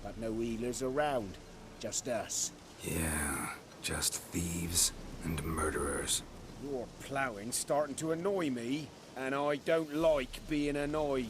but no healers around. Just us.
Yeah, just thieves and murderers.
Your ploughing's starting to annoy me, and I don't like being annoyed.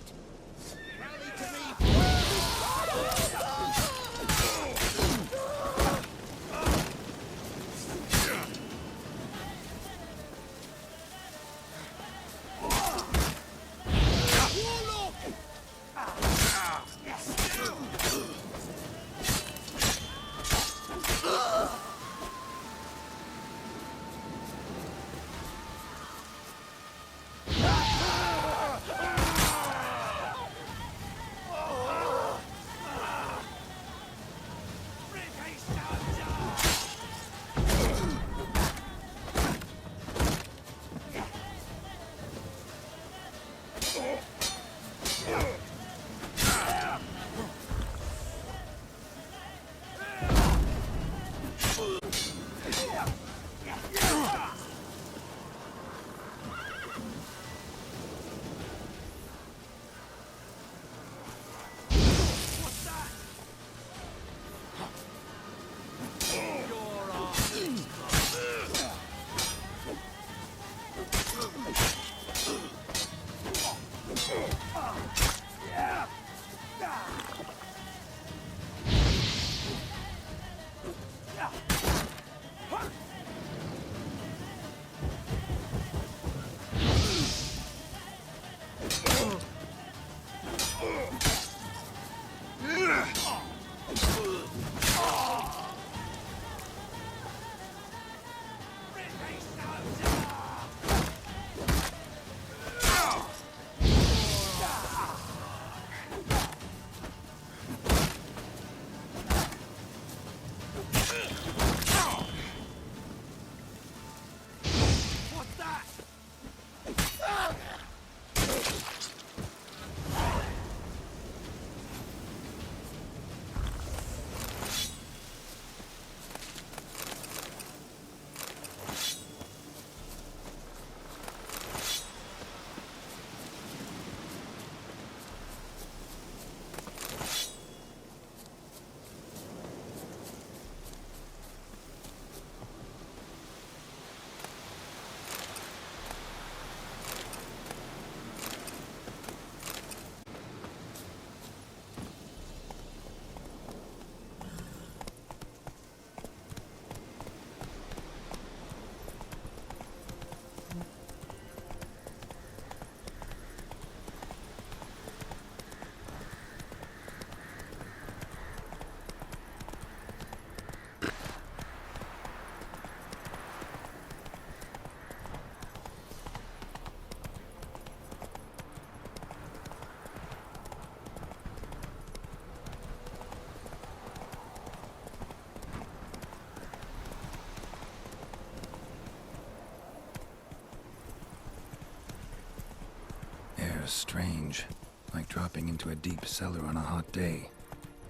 Air's strange, like dropping into a deep cellar on a hot day.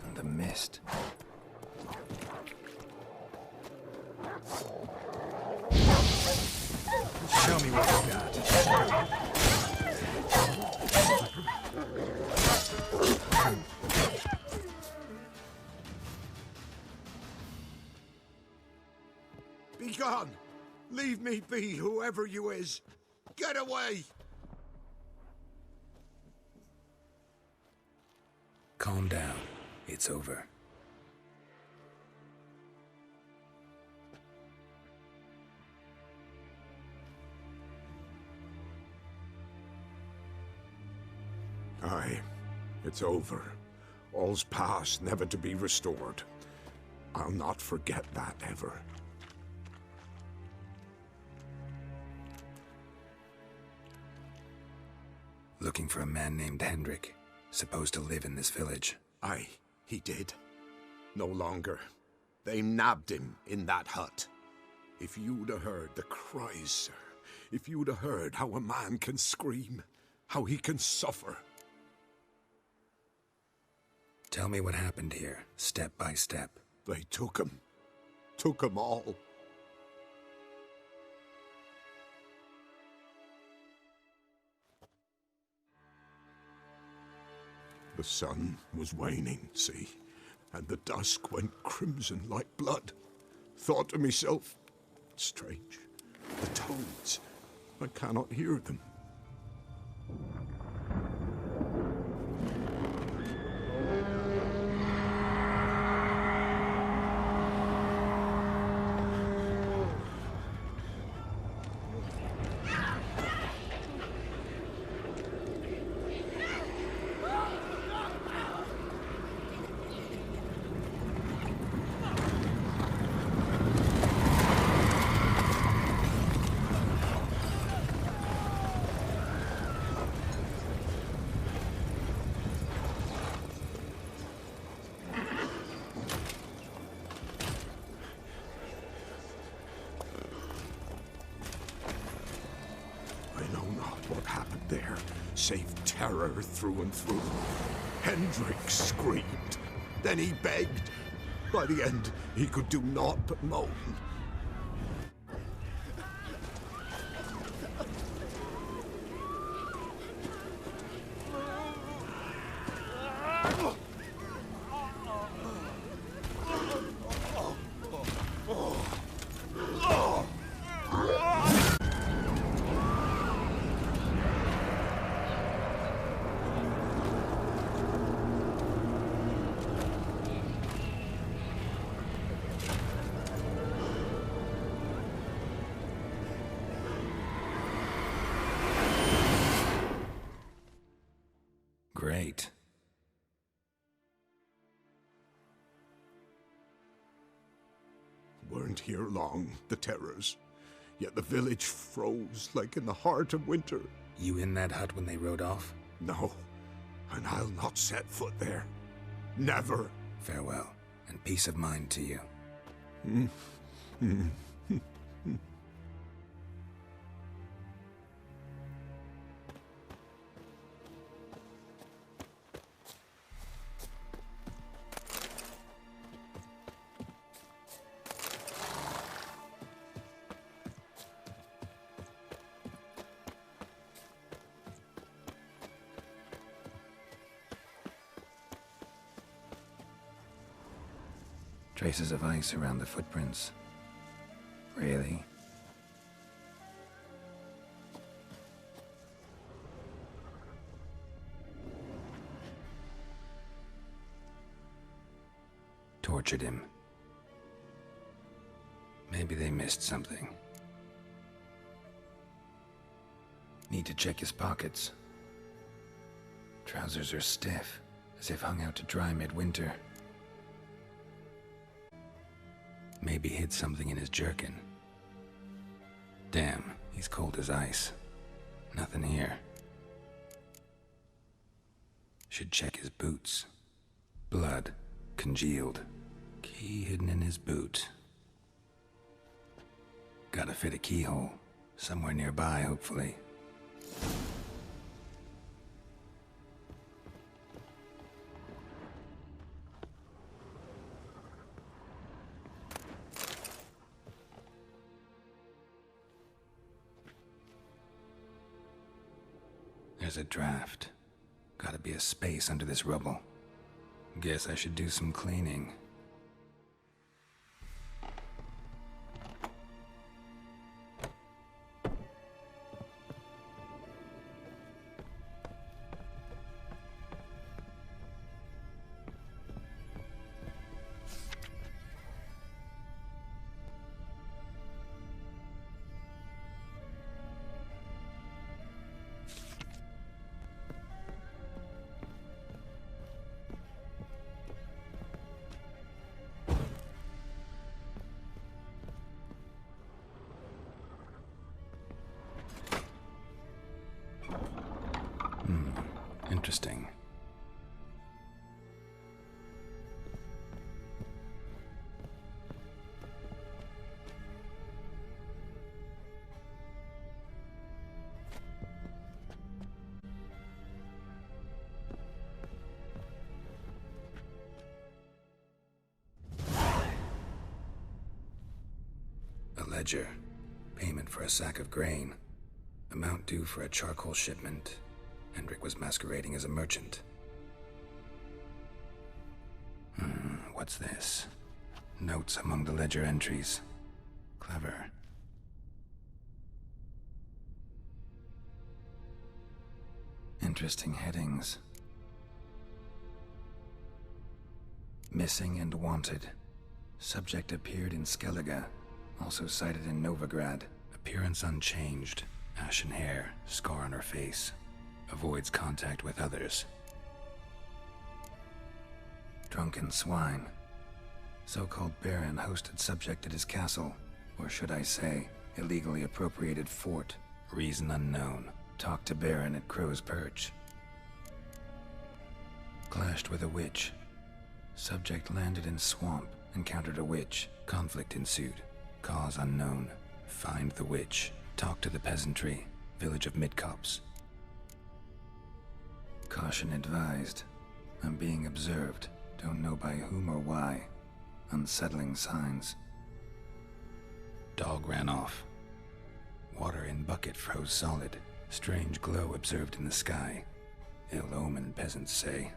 And the mist. Show me what you got.
Be gone! Leave me be, whoever you is! Get away!
Calm down. It's over.
Aye, it's over. All's past, never to be restored. I'll not forget that ever.
Looking for a man named Hendrik, supposed to live in this village.
Aye, he did. No longer. They nabbed him in that hut. If you'd have heard the cries, sir. If you'd have heard how a man can scream, how he can suffer.
Tell me what happened here, step by step.
They took him. Took him all. The sun was waning, see? And the dusk went crimson like blood. Thought to myself, strange, the toads, I cannot hear them. There, save terror through and through. Hendrik screamed. Then he begged. By the end, he could do naught but moan.
Great.
Weren't here long, the terrors. Yet the village froze like in the heart of winter.
You in that hut when they rode off?
No, and I'll not set foot there. Never.
Farewell, and peace of mind to you. Traces of ice around the footprints. Really? Tortured him. Maybe they missed something. Need to check his pockets. Trousers are stiff, as if hung out to dry midwinter. Maybe hid something in his jerkin. Damn, he's cold as ice. Nothing here. Should check his boots. Blood, congealed. Key hidden in his boot. Gotta fit a keyhole. Somewhere nearby, hopefully. There's a draft. Gotta be a space under this rubble. Guess I should do some cleaning. Interesting. A ledger. Payment for a sack of grain. Amount due for a charcoal shipment. Hendrik was masquerading as a merchant. What's this? Notes among the ledger entries. Clever. Interesting headings. Missing and wanted. Subject appeared in Skellige. Also cited in Novigrad. Appearance unchanged. Ashen hair, scar on her face. Avoids contact with others. Drunken swine. So-called Baron hosted subject at his castle. Or should I say, illegally appropriated fort. Reason unknown. Talked to Baron at Crow's Perch. Clashed with a witch. Subject landed in swamp, encountered a witch. Conflict ensued. Cause unknown. Find the witch. Talk to the peasantry. Village of Midcopse. Caution advised. I'm being observed. Don't know by whom or why. Unsettling signs. Dog ran off. Water in bucket froze solid. Strange glow observed in the sky. Ill omen, peasants say.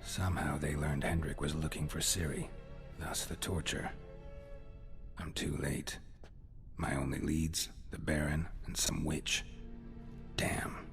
Somehow they learned Hendrik was looking for Ciri. Thus the torture. I'm too late. My only leads, the Baron and some witch. Damn.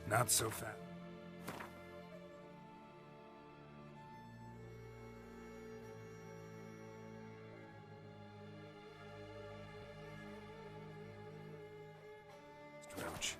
Not so fast. Stretch.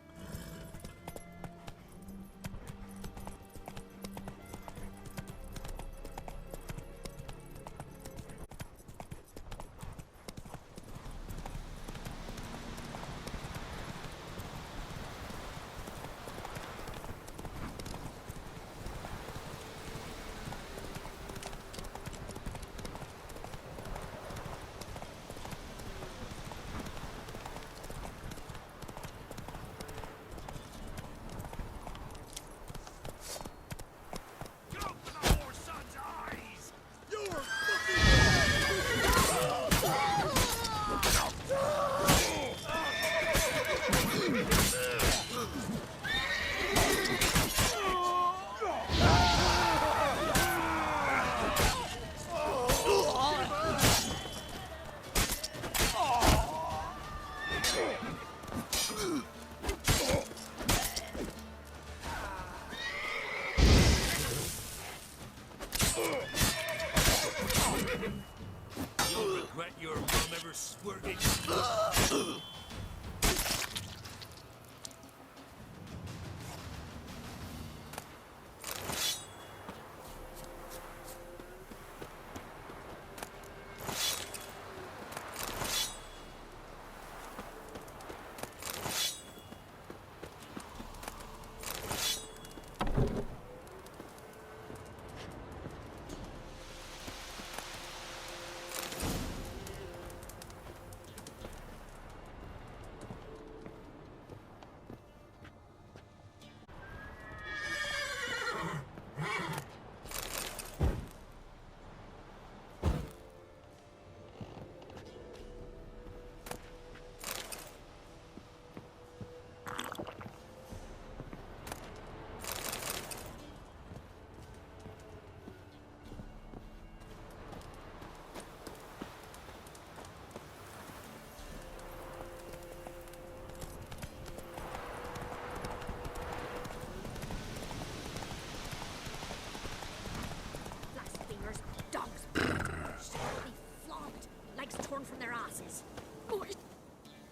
their asses. Oi.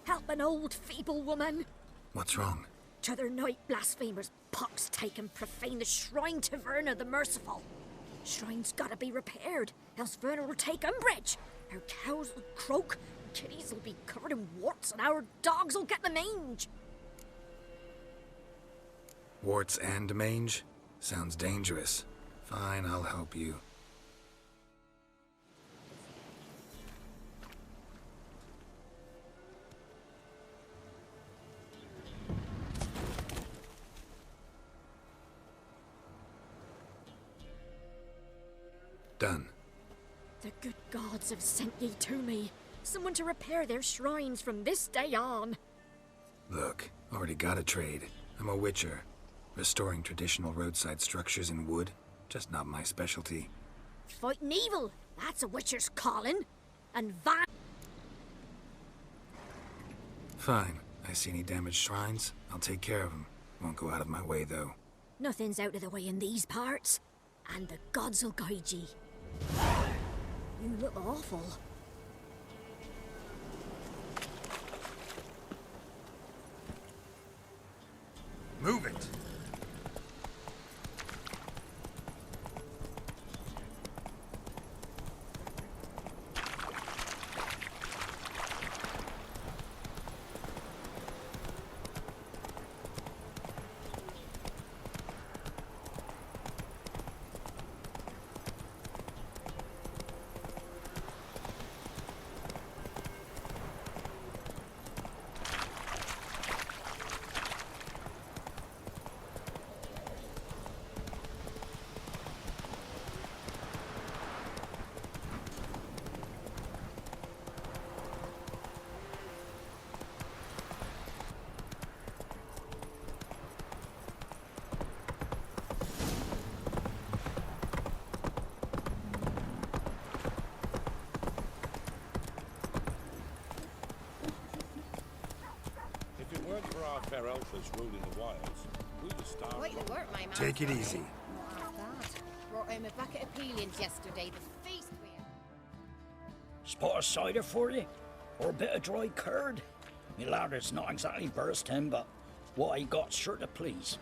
Help an old, feeble woman.
What's wrong?
T'other night blasphemers pox take and profane the shrine to Verna the Merciful. Shrine's gotta be repaired, else Verna will take umbrage. Our cows will croak, kitties will be covered in warts, and our dogs will get the mange.
Warts and mange? Sounds dangerous. Fine, I'll help you. Done.
The good gods have sent ye to me. Someone to repair their shrines from this day on.
Look, already got a trade. I'm a witcher. Restoring traditional roadside structures in wood, just not my specialty.
Fighting evil, that's a witcher's calling. And
Fine. I see any damaged shrines, I'll take care of them. Won't go out of my way, though.
nothing's out of the way in these parts. And the gods will guide ye. You look awful.
Move it!
Geralt ruling the wilds, we'd have starved.
Quite the work, my man.
Take it easy.
Brought home a bucket of peelings yesterday. The feast we had.
Spot of cider for you? Or a bit of dry curd? Me lad, it's not exactly burst him, but what I got sure to please.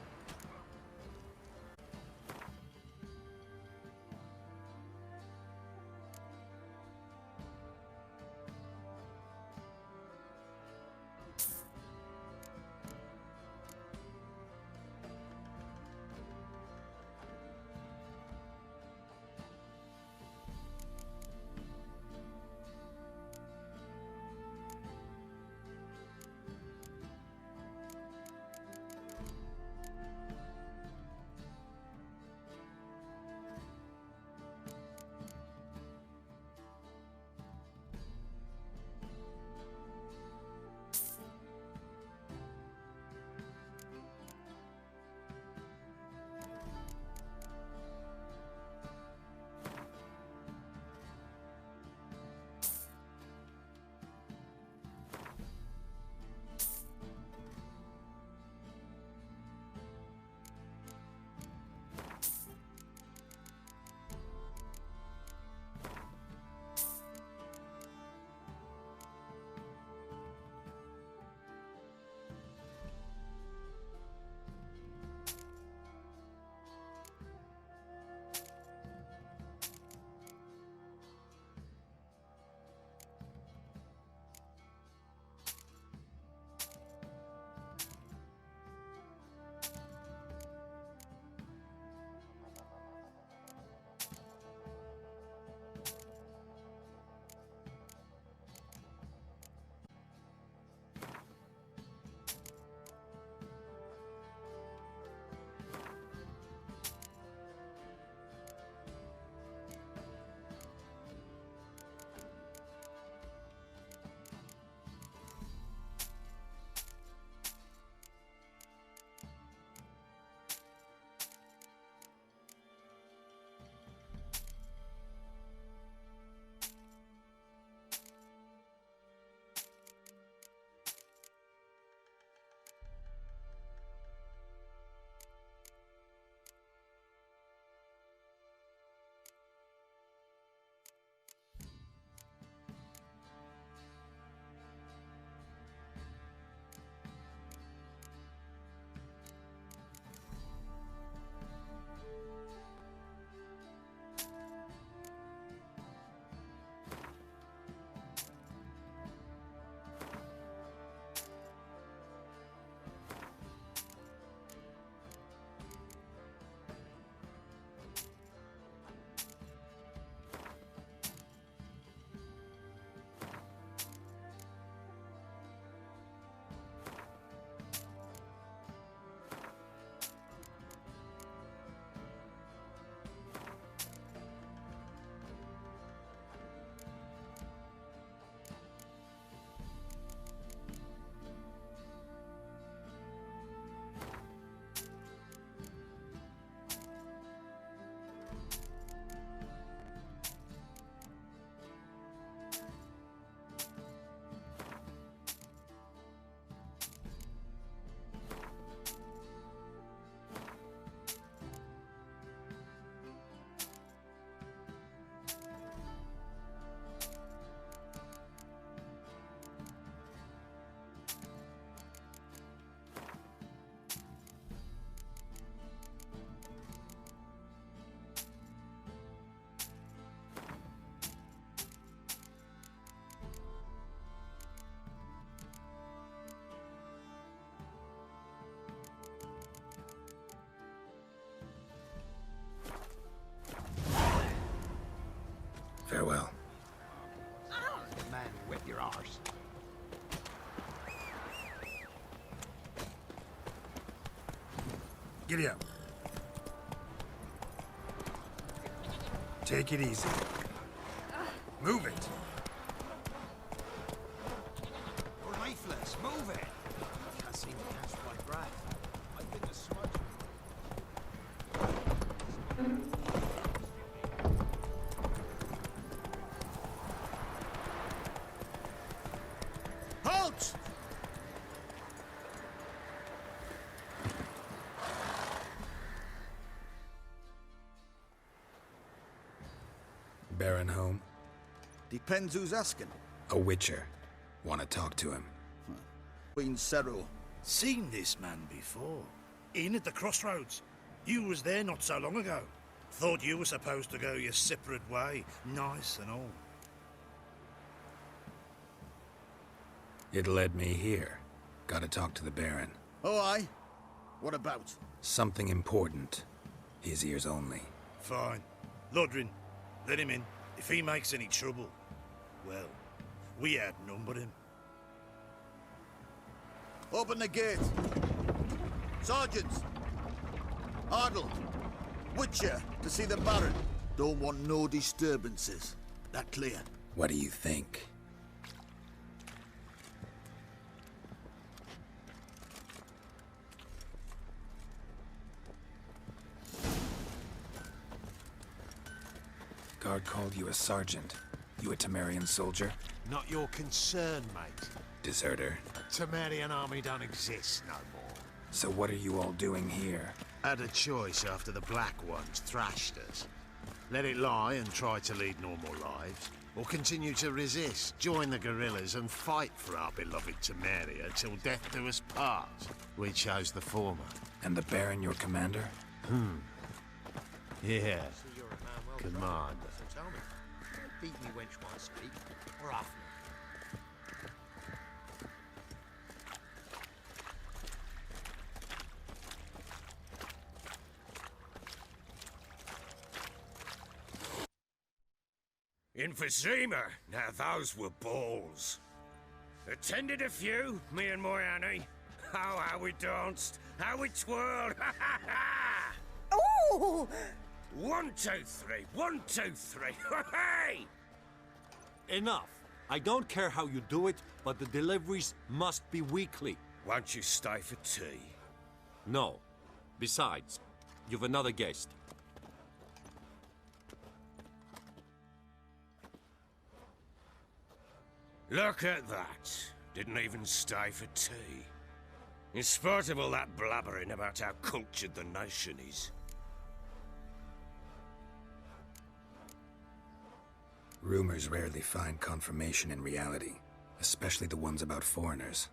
Giddy up. Take it easy. Move it.
Your leaflets, move it. Can't seem to catch my breath. I've been the smudge. Halt!
Baron home?
Depends who's asking.
A witcher. Want to talk to him.
Queen Cyril.
Seen this man before. In at the crossroads. You was there not so long ago. Thought you were supposed to go your separate way. Nice and all.
It led me here. Gotta talk to the Baron.
Oh, aye? What about?
Something important. His ears only.
Fine. Lodrin, let him in. If he makes any trouble, well, we outnumber him.
Open the gate. Sergeants! Ardle! Witcher, to see the Baron. Don't want no disturbances. That clear?
What do you think? Guard called you a sergeant. You a Temerian soldier?
Not your concern, mate.
Deserter.
Temerian army don't exist no more.
So what are you all doing here?
Had a choice after the Black Ones thrashed us. Let it lie and try to lead normal lives, or continue to resist, join the guerrillas and fight for our beloved Temeria till death do us part. We chose the former.
And the Baron your commander?
Yeah. Command.
So tell me, beat me wench won't speak, or off
Emphysema. Now those were balls. Attended a few, me and my Annie. Oh, how we danced, how we twirled.
Oh!
1, 2, 3. 1, 2, 3. Hey!
Enough. I don't care how you do it, but the deliveries must be weekly.
Won't you stay for tea?
No. Besides, you've another guest.
Look at that. Didn't even stay for tea. In spite of all that blabbering about how cultured the nation is.
Rumors rarely find confirmation in reality, especially the ones about foreigners.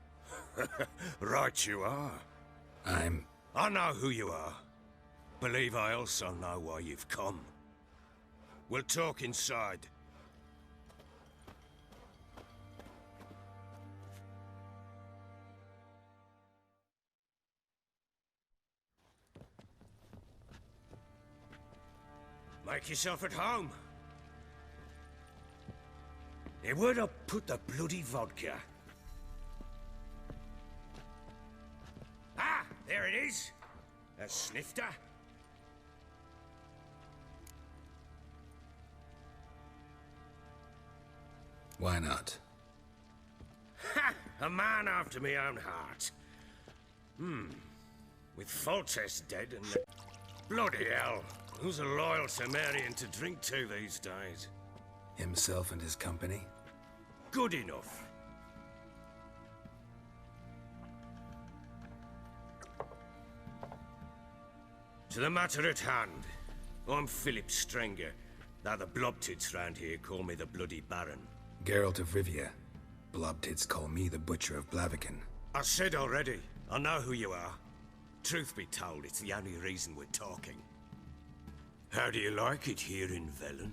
Right you are. I know who you are. Believe I also know why you've come. We'll talk inside. Make yourself at home. Hey, where'd I put the bloody vodka? Ah, there it is. A snifter.
Why not?
Ha! A man after my own heart. With Foltest dead and the... Bloody hell. Who's a loyal Temerian to drink to these days?
Himself and his company?
Good enough. To the matter at hand. I'm Philip Strenger, though the blobtits round here call me the Bloody Baron.
Geralt of Rivia. Blobtits call me the Butcher of Blaviken.
I said already, I know who you are. Truth be told, it's the only reason we're talking. How do you like it here in Velen?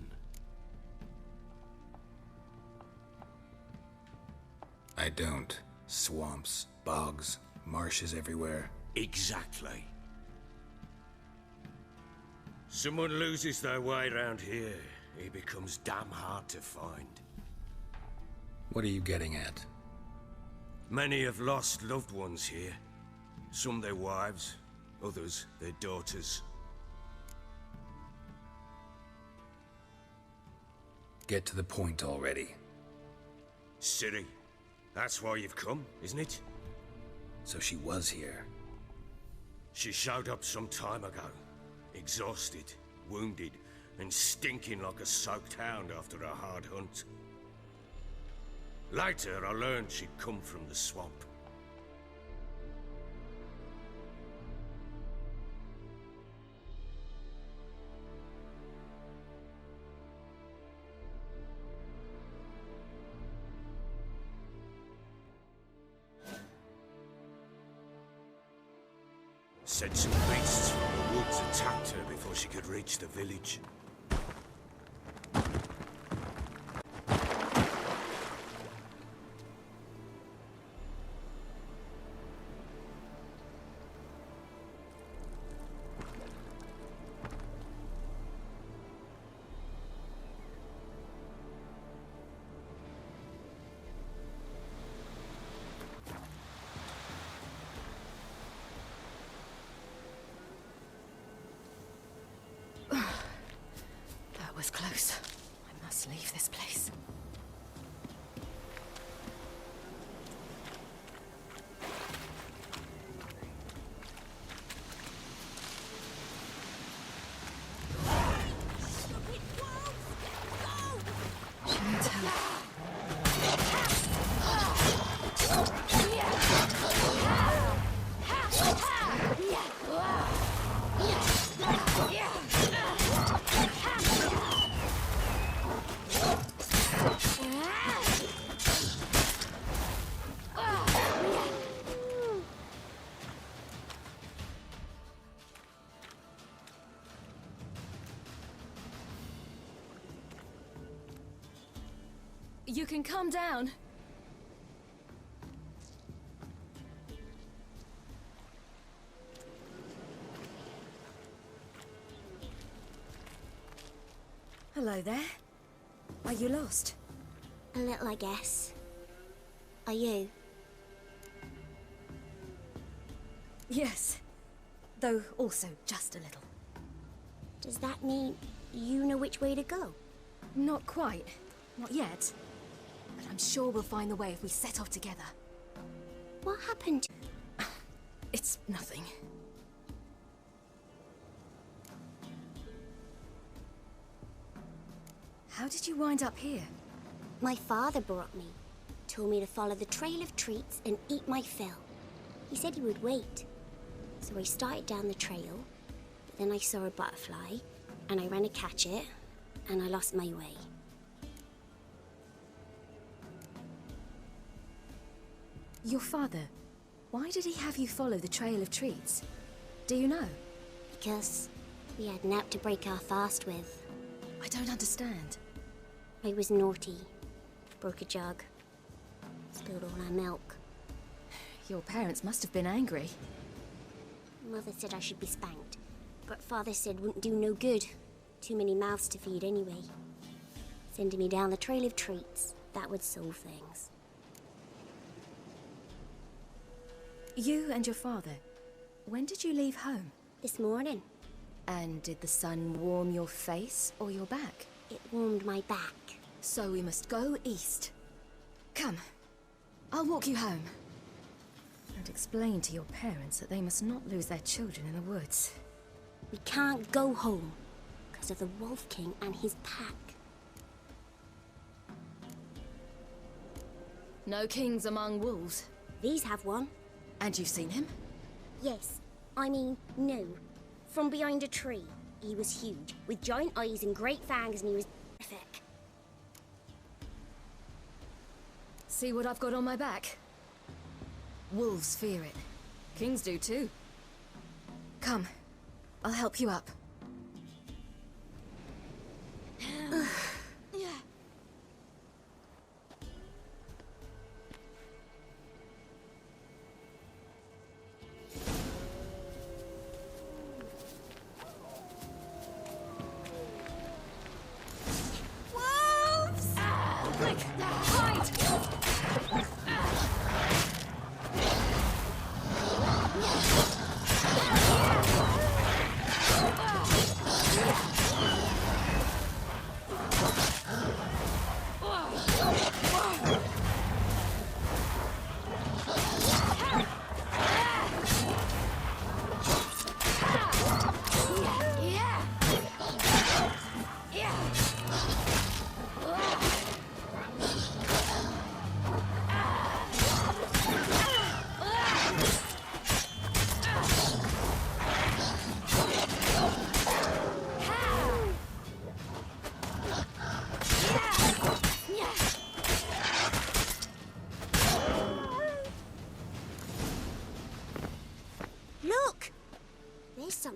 I don't. Swamps, bogs, marshes everywhere.
Exactly. Someone loses their way around here, he becomes damn hard to find.
What are you getting at?
Many have lost loved ones here. Some their wives, Others, their daughters.
Get to the point already.
Ciri, that's why you've come, isn't it?
So she was here.
She showed up some time ago. Exhausted, wounded, and stinking like a soaked hound after a hard hunt. Later, I learned she'd come from the swamp. Said some beasts from the woods attacked her before she could reach the village.
That was close. I must leave this place. She needs help. You can calm down. Hello there. Are you lost?
A little, I guess. Are you?
Yes. Though also just a little.
Does that mean you know which way to go?
Not quite. Not yet. But I'm sure we'll find the way if we set off together.
What happened?
It's nothing. How did you wind up here?
My father brought me. Told me to follow the trail of treats and eat my fill. He said he would wait. So I started down the trail, but then I saw a butterfly, and I ran to catch it, and I lost my way.
Your father, why did he have you follow the trail of treats? Do you know?
Because we had naught to break our fast with.
I don't understand.
I was naughty. Broke a jug. Spilled all our milk.
Your parents must have been angry.
Mother said I should be spanked, but Father said wouldn't do no good. Too many mouths to feed anyway. Sending me down the trail of treats, that would solve things.
You and your father, when did you leave home?
This morning.
And did the sun warm your face or your back?
It warmed my back.
So we must go east. Come, I'll walk you home. And explain to your parents that they must not lose their children in the woods.
We can't go home because of the Wolf King and his pack.
No kings among wolves.
These have one.
And you've seen him?
Yes. I mean, no. From behind a tree. He was huge, with giant eyes and great fangs, and he was terrific.
See what I've got on my back? Wolves fear it. Kings do too. Come, I'll help you up.
Hide!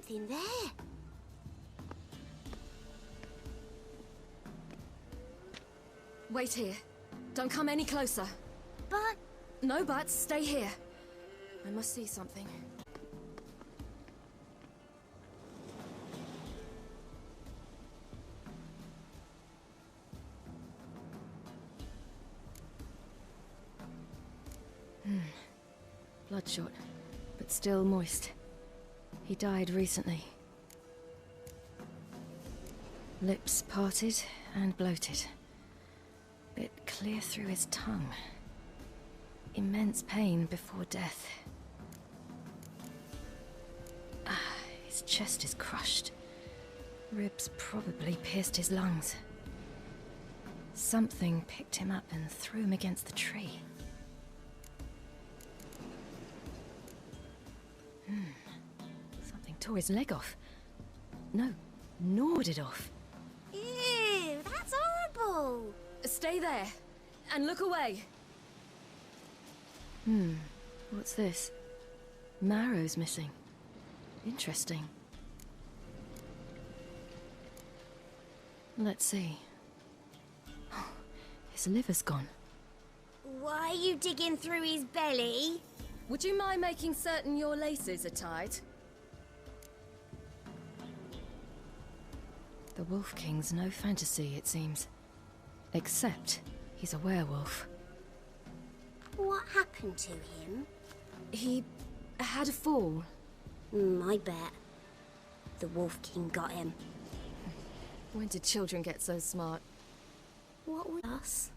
nothing there.
Wait here. Don't come any closer.
But...
No buts. Stay here. I must see something. Bloodshot, but still moist. He died recently. Lips parted and bloated. Bit clear through his tongue. Immense pain before death. His chest is crushed. Ribs probably pierced his lungs. Something picked him up and threw him against the tree. Something tore his leg off. No, gnawed it off.
Ew, that's horrible!
Stay there, and look away. What's this? Marrow's missing. Interesting. Let's see. His liver's gone.
Why are you digging through his belly?
Would you mind making certain your laces are tied? The Wolf King's no fantasy, it seems. Except he's a werewolf.
What happened to him?
He had a fall.
I bet. The Wolf King got him.
When did children get so smart?
What was us?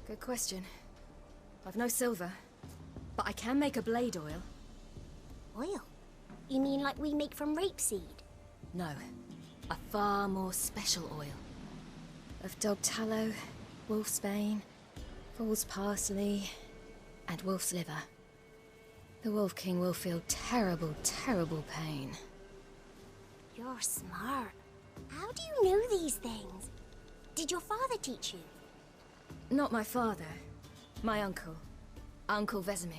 Good question. I've no silver, but I can make a blade oil.
Oil? You mean like we make from rapeseed?
No, a far more special oil. Of dog tallow, wolf's bane, fool's parsley, and wolf's liver. The Wolf King will feel terrible, terrible pain.
You're smart. How do you know these things? Did your father teach you?
Not my father. My uncle. Uncle Vesemir.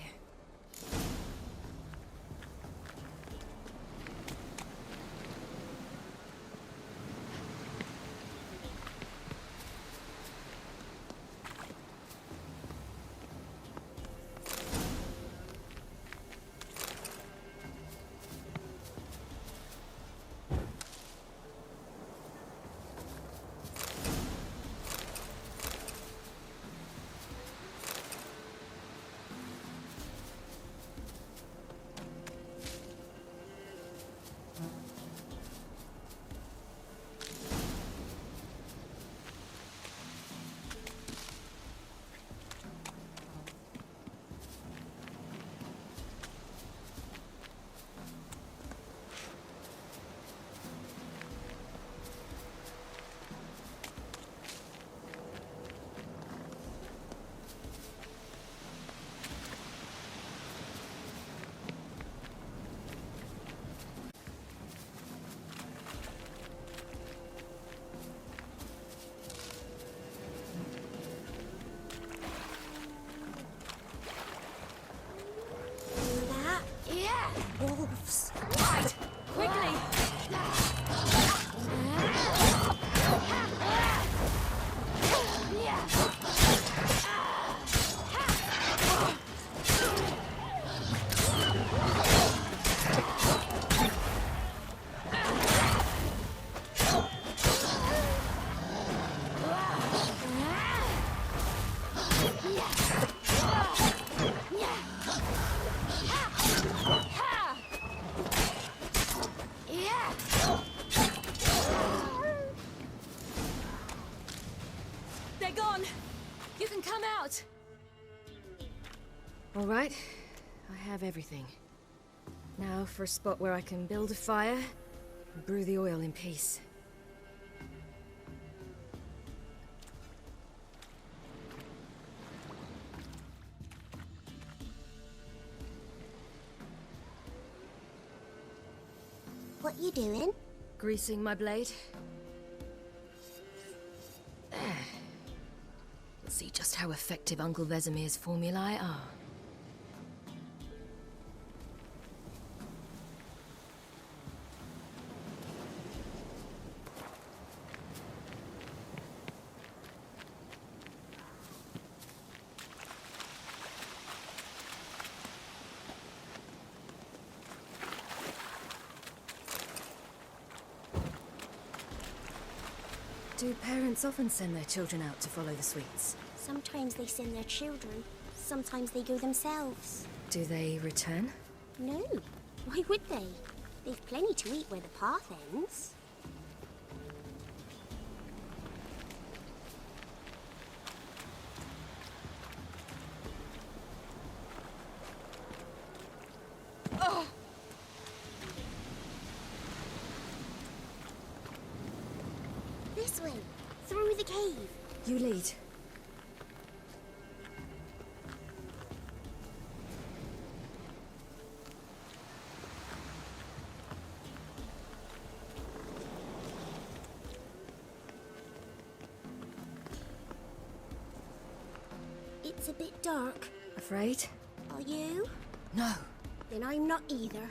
Wolves.
Right! Quickly! They're gone! You can come out! All right. I have everything. Now for a spot where I can build a fire and brew the oil in peace.
What you doing?
Greasing my blade. There. Let's see just how effective Uncle Vesemir's formulae are. Do parents often send their children out to follow the sweets?
Sometimes they send their children, sometimes they go themselves.
Do they return?
No. Why would they? They've plenty to eat where the path ends.
Oh!
This way, through the cave.
You lead.
It's a bit dark.
Afraid?
Are you?
No.
Then I'm not either.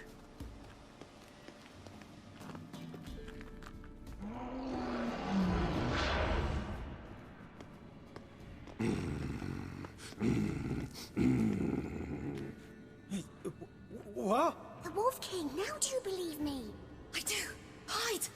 What?
The Wolf King, now do you believe me?
I do. Hide!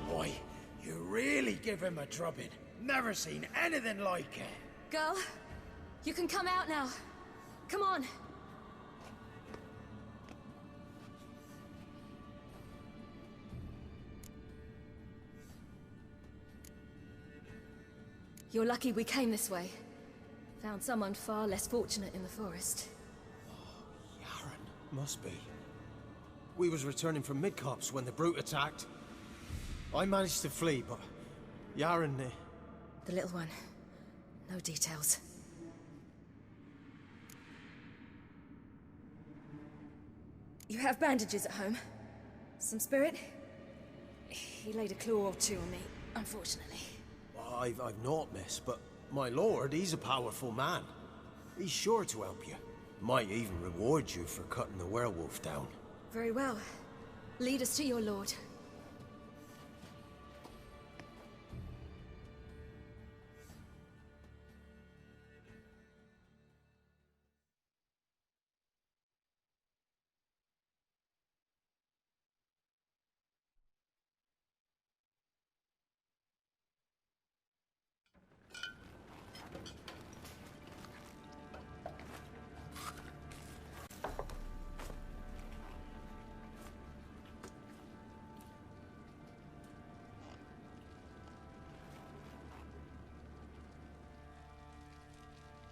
Boy, you really give him a drubbing. Never seen anything like it.
Girl, you can come out now. Come on. You're lucky we came this way. Found someone far less fortunate in the forest.
Must be. We was returning from Midcops when the brute attacked. I managed to flee, but Yaren...
The little one. No details. You have bandages at home? Some spirit? He laid a claw or two on me, unfortunately.
I've naught, miss, but my lord, he's a powerful man. He's sure to help you. Might even reward you for cutting the werewolf down.
Very well. Lead us to your lord.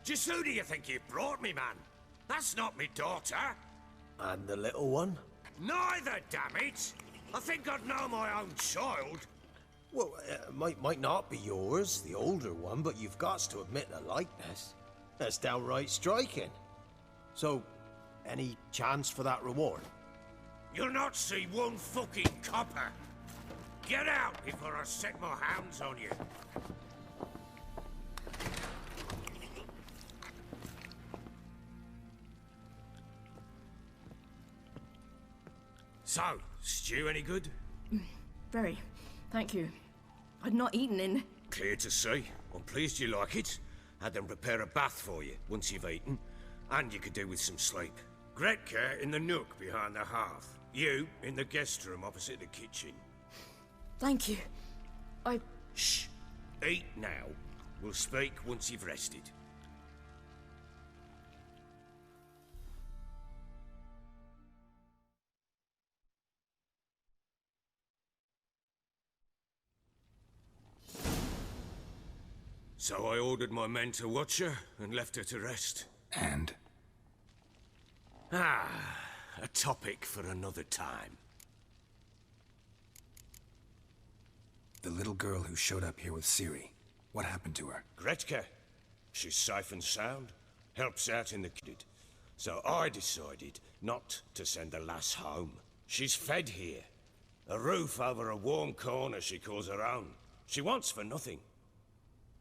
Just who do you think you brought me, man? That's not me daughter.
And the little one?
Neither, damn it! I think I'd know my own child.
Well, might not be yours, the older one, but you've got to admit the likeness. That's downright striking. So, any chance for that reward?
You'll not see one fucking copper. Get out before I set my hands on you. So, stew any good?
Very. Thank you. I'd not eaten in...
Clear to see. I'm pleased you like it. Had them prepare a bath for you once you've eaten. And you could do with some sleep. Gretka in the nook behind the hearth. You in the guest room opposite the kitchen.
Thank you.
Shh. Eat now. We'll speak once you've rested. So I ordered my men to watch her and left her to rest.
And?
A topic for another time.
The little girl who showed up here with Ciri. What happened to her?
Gretka. She's safe and sound. Helps out in the kid. So I decided not to send the lass home. She's fed here. A roof over a warm corner she calls her own. She wants for nothing.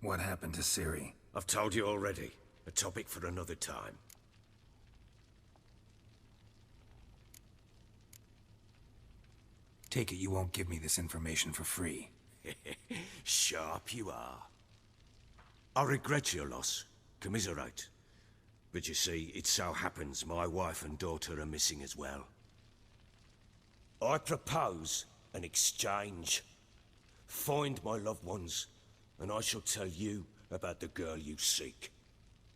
What happened to Ciri?
I've told you already. A topic for another time.
Take it you won't give me this information for free.
Sharp you are. I regret your loss. Commiserate. But you see, it so happens my wife and daughter are missing as well. I propose an exchange. Find my loved ones, and I shall tell you about the girl you seek.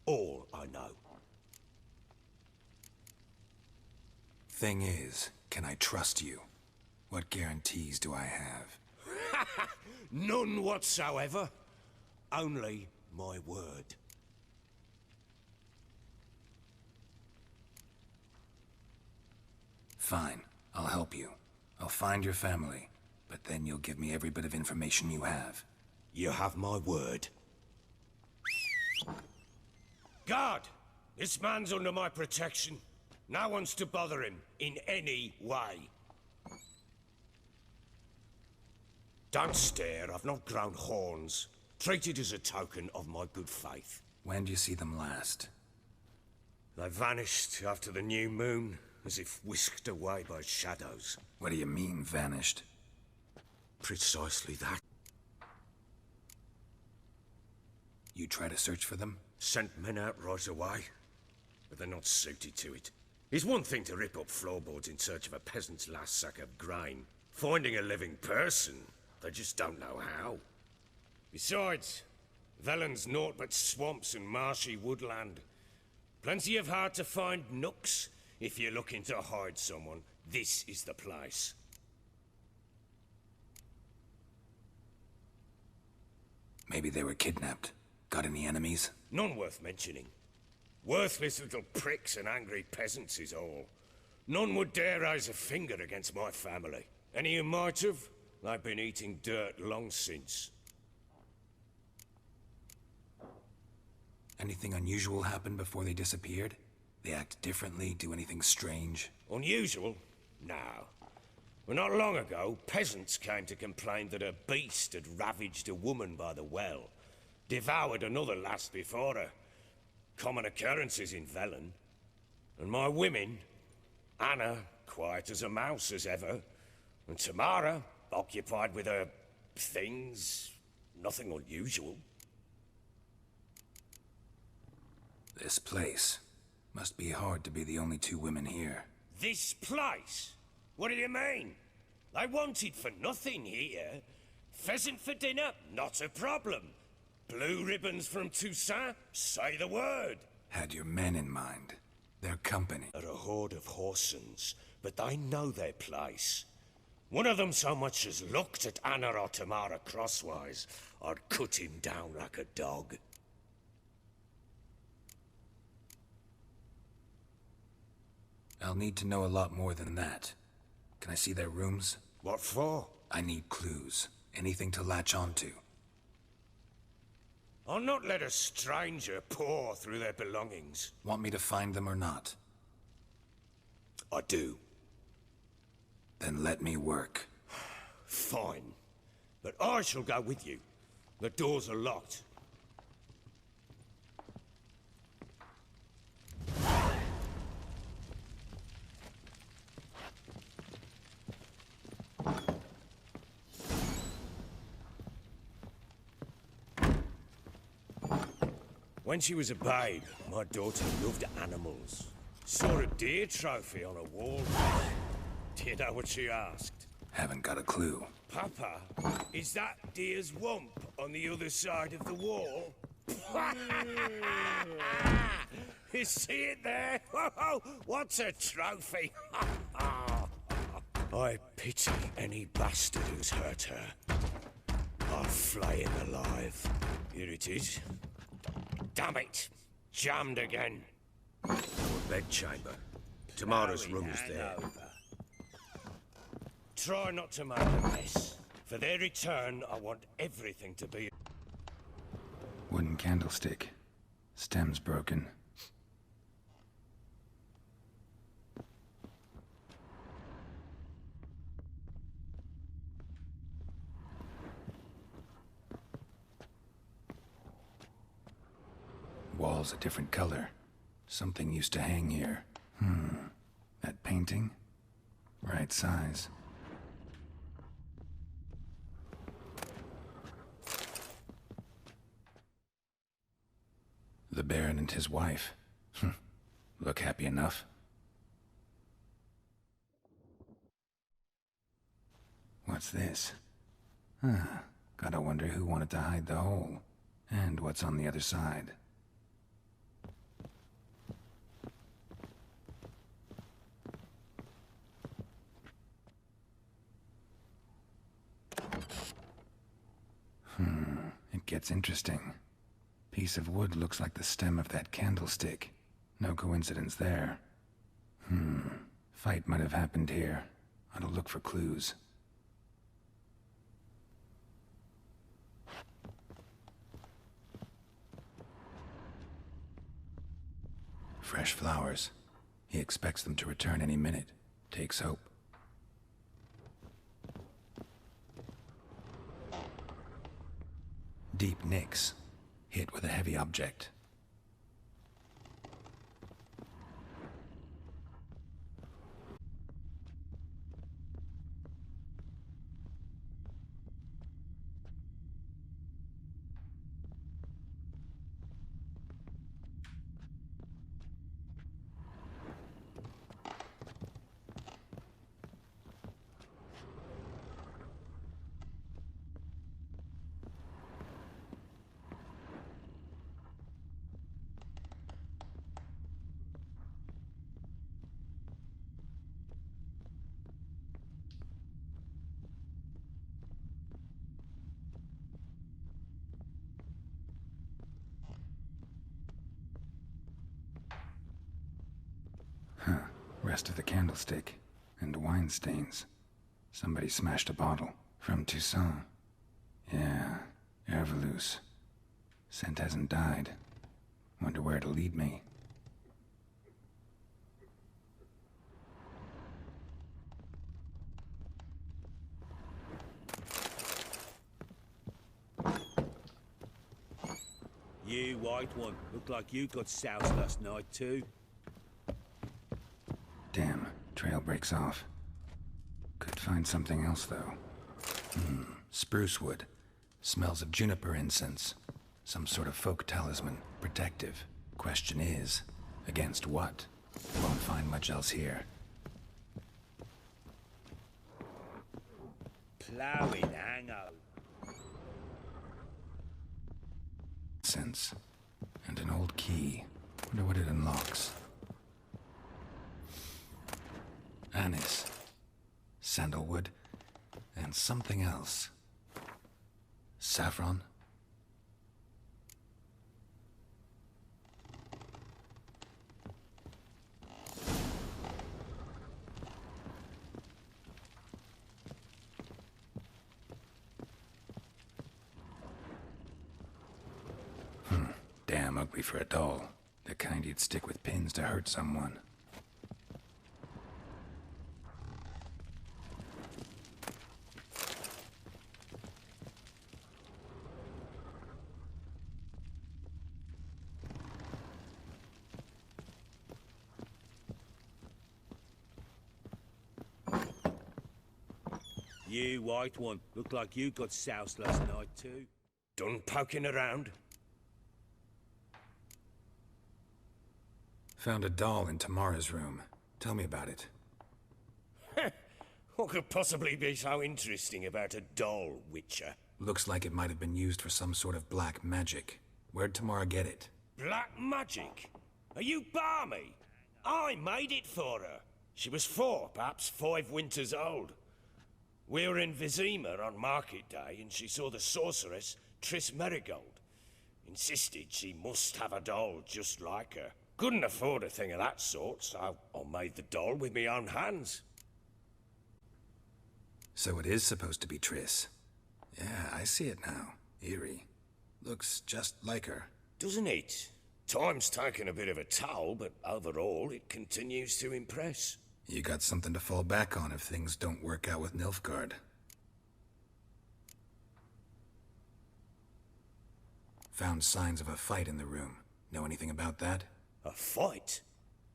All I know.
Thing is, can I trust you? What guarantees do I have?
None whatsoever. Only my word.
Fine, I'll help you. I'll find your family, but then you'll give me every bit of information you have.
You have my word. Guard! This man's under my protection. No one's to bother him in any way. Don't stare, I've not grown horns. Treat it as a token of my good faith.
When do you see them last?
They vanished after the new moon, as if whisked away by shadows.
What do you mean, vanished?
Precisely that.
You try to search for them?
Sent men out right away, but they're not suited to it. It's one thing to rip up floorboards in search of a peasant's last sack of grain. Finding a living person, they just don't know how. Besides, Velen's naught but swamps and marshy woodland. Plenty of hard-to-find nooks. If you're looking to hide someone, this is the place.
Maybe they were kidnapped. Got any enemies?
None worth mentioning. Worthless little pricks and angry peasants is all. None would dare raise a finger against my family. Any who might have, they've been eating dirt long since.
Anything unusual happen before they disappeared? They act differently, do anything strange?
Unusual? No. Well, not long ago, peasants came to complain that a beast had ravaged a woman by the well. Devoured another lass before her. Common occurrences in Velen. And my women, Anna, quiet as a mouse as ever, and Tamara, occupied with her things, nothing unusual.
This place. Must be hard to be the only two women here.
This place? What do you mean? They wanted for nothing here. Pheasant for dinner? Not a problem. Blue ribbons from Toussaint? Say the word.
Had your men in mind. Their company.
Are a horde of whoresons, but they know their place. One of them so much as looked at Anna or Tamara crosswise, I'd cut him down like a dog.
I'll need to know a lot more than that. Can I see their rooms?
What for?
I need clues. Anything to latch onto.
I'll not let a stranger pore through their belongings.
Want me to find them or not?
I do.
Then let me work.
Fine. But I shall go with you. The doors are locked. When she was a babe, my daughter loved animals. Saw a deer trophy on a wall. Do you know what she asked?
Haven't got a clue.
Papa, is that deer's wump on the other side of the wall? You see it there? What's a trophy? I pity any bastard who's hurt her. I'll flay him alive. Here it is. Damn it! Jammed again. Our bedchamber. Tamara's room is there. Try not to make a mess. For their return, I want everything to be...
Wooden candlestick. Stem's broken. wall's a different color. Something used to hang here. That painting? Right size. The Baron and his wife. Look happy enough. What's this? Gotta wonder who wanted to hide the hole. And what's on the other side. It gets interesting. Piece of wood looks like the stem of that candlestick. No coincidence there. Fight might have happened here. Ought to look for clues. Fresh flowers. He expects them to return any minute. Takes hope. Deep nicks. Hit with a heavy object. Rest of the candlestick. And wine stains. Somebody smashed a bottle. From Toussaint. Yeah, Herveloos. Scent hasn't died. Wonder where it'll lead me.
You, white one. Looked like you got soused last night, too.
Damn, trail breaks off. Could find something else, though. Spruce wood. Smells of juniper incense. Some sort of folk talisman. Protective. Question is, against what? Won't find much else here.
Ploughing hangover.
Incense. And an old key. Wonder what it unlocks. Anise, sandalwood, and something else. Saffron? Damn ugly for a doll. The kind you'd stick with pins to hurt someone.
You, white one. Looked like you got soused last night, too.
Done poking around?
Found a doll in Tamara's room. Tell me about it.
What could possibly be so interesting about a doll, Witcher?
Looks like it might have been used for some sort of black magic. Where'd Tamara get it?
Black magic? Are you balmy? I made it for her. She was 4, perhaps 5 winters old. We were in Vizima on market day, and she saw the sorceress, Triss Merigold. Insisted she must have a doll just like her. Couldn't afford a thing of that sort, so I made the doll with my own hands.
So it is supposed to be Triss. Yeah, I see it now. Eerie. Looks just like her.
Doesn't it? Time's taken a bit of a toll, but overall it continues to impress.
You got something to fall back on if things don't work out with Nilfgaard. Found signs of a fight in the room. Know anything about that?
A fight?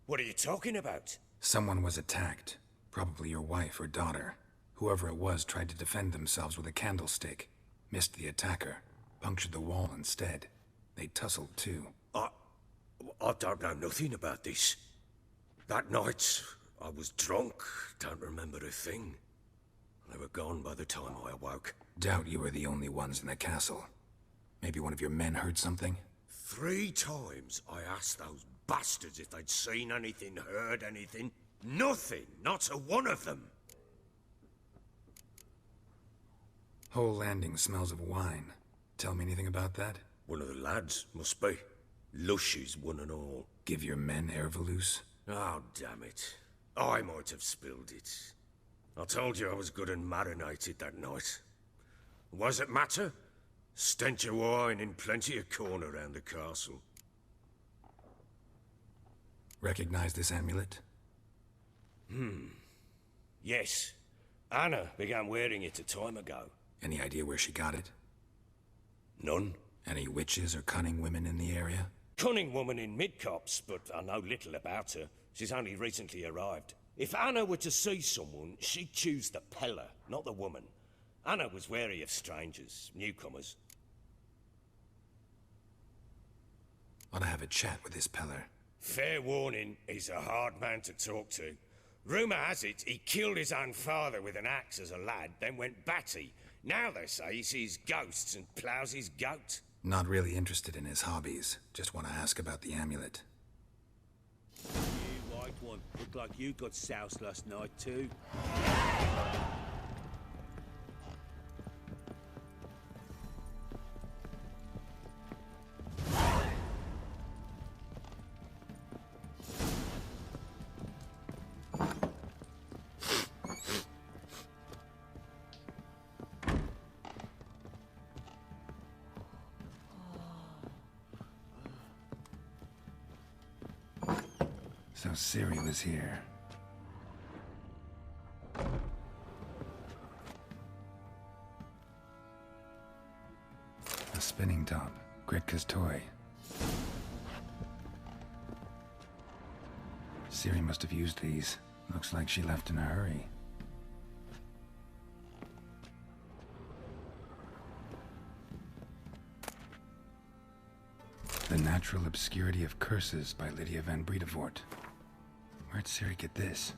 What are you talking about?
Someone was attacked. Probably your wife or daughter. Whoever it was tried to defend themselves with a candlestick. Missed the attacker. Punctured the wall instead. They tussled too.
I don't know nothing about this. That night, I was drunk, don't remember a thing. They were gone by the time I awoke.
Doubt you were the only ones in the castle. Maybe one of your men heard something?
3 times I asked those bastards if they'd seen anything, heard anything. Nothing, not a one of them.
Whole landing smells of wine. Tell me anything about that?
One of the lads, must be. Lushes, one and all.
Give your men Ervalus?
Oh, damn it. I might have spilled it. I told you I was good and marinated that night. What does it matter? Stench of wine in plenty of corn around the castle.
Recognize this amulet?
Yes. Anna began wearing it a time ago.
Any idea where she got it?
None.
Any witches or cunning women in the area?
Cunning woman in Midcops, but I know little about her. She's only recently arrived. If Anna were to see someone, she'd choose the peller, not the woman. Anna was wary of strangers, newcomers.
Ought to have a chat with this peller.
Fair warning, he's a hard man to talk to. Rumour has it he killed his own father with an axe as a lad, then went batty. Now they say he sees ghosts and ploughs his goat.
Not really interested in his hobbies. Just want to ask about the amulet.
You white one. Looked like you got soused last night too.
So Ciri was here. A spinning top. Gretka's toy. Ciri must have used these. Looks like she left in a hurry. The Natural Obscurity of Curses by Lydia van Bredevoort. Where'd Ciri get this?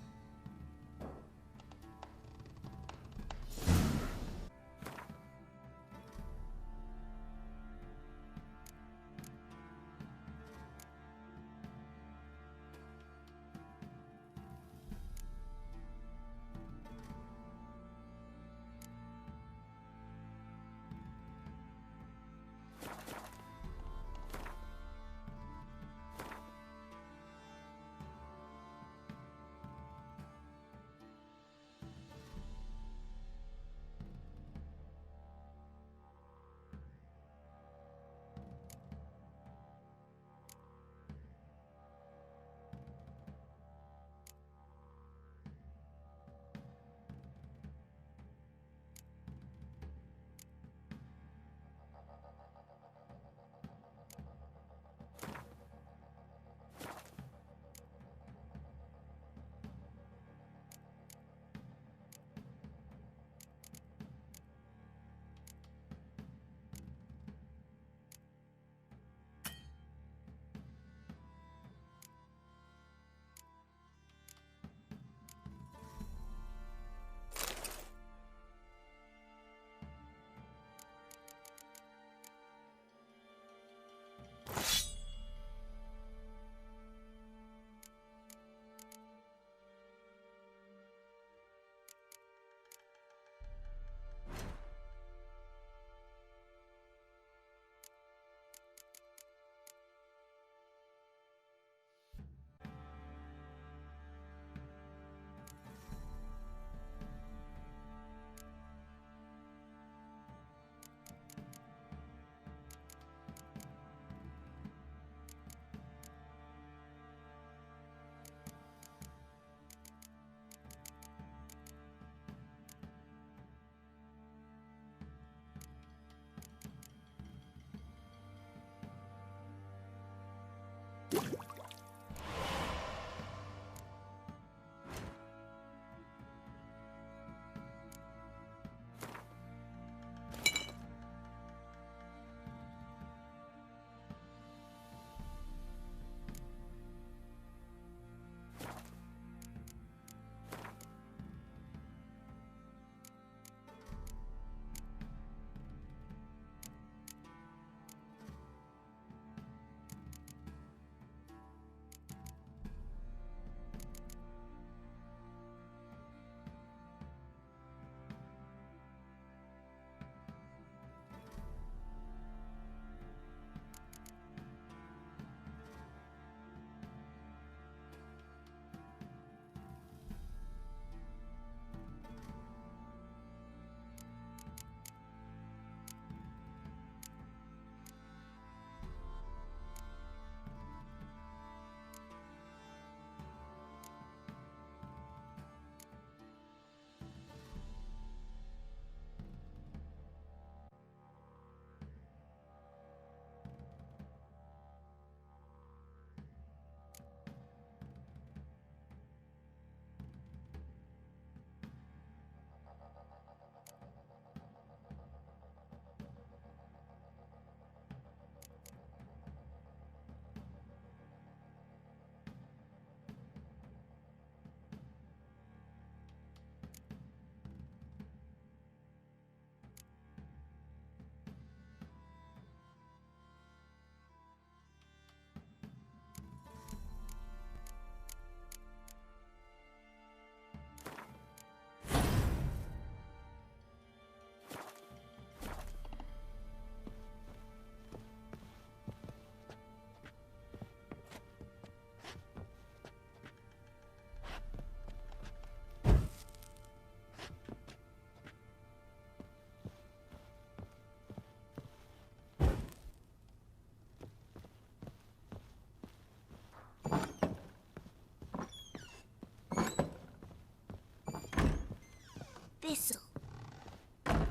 Thistle.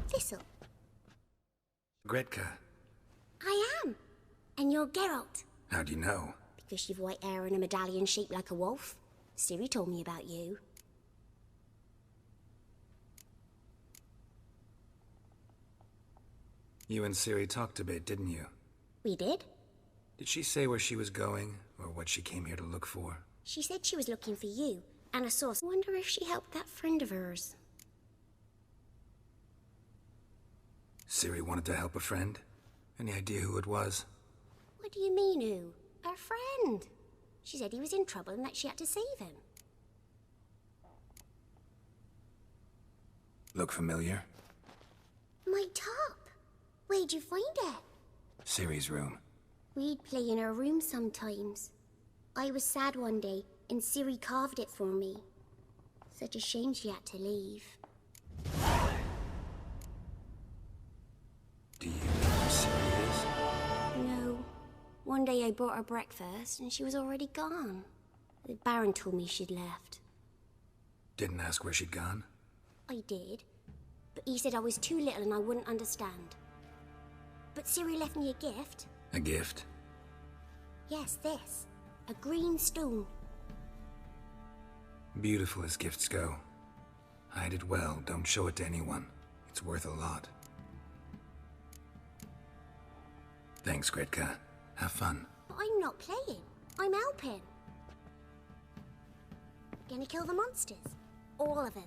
Thistle.
Gretka,
I am. And you're Geralt.
how do you know?
Because you've white hair and a medallion shaped like a wolf. Ciri told me about you.
You and Ciri talked a bit, didn't you?
We did?
Did she say where she was going, or what she came here to look for?
She said she was looking for you, and a source. Wonder if she helped that friend of hers.
Ciri wanted to help a friend? Any idea who it was?
What do you mean, who? Her friend. She said he was in trouble and that she had to save him.
Look familiar?
My top. Where'd you find it?
Ciri's room.
We'd play in her room sometimes. I was sad one day, and Ciri carved it for me. Such a shame she had to leave.
Do you know who Ciri is?
No. One day I brought her breakfast, and she was already gone. The Baron told me she'd left.
Didn't ask where she'd gone?
I did, but he said I was too little and I wouldn't understand. But Ciri left me a gift.
A gift?
Yes, this. A green stone.
Beautiful as gifts go. Hide it well, don't show it to anyone. It's worth a lot. Thanks, Gretka. Have fun.
I'm not playing. I'm helping. Gonna kill the monsters. All of them.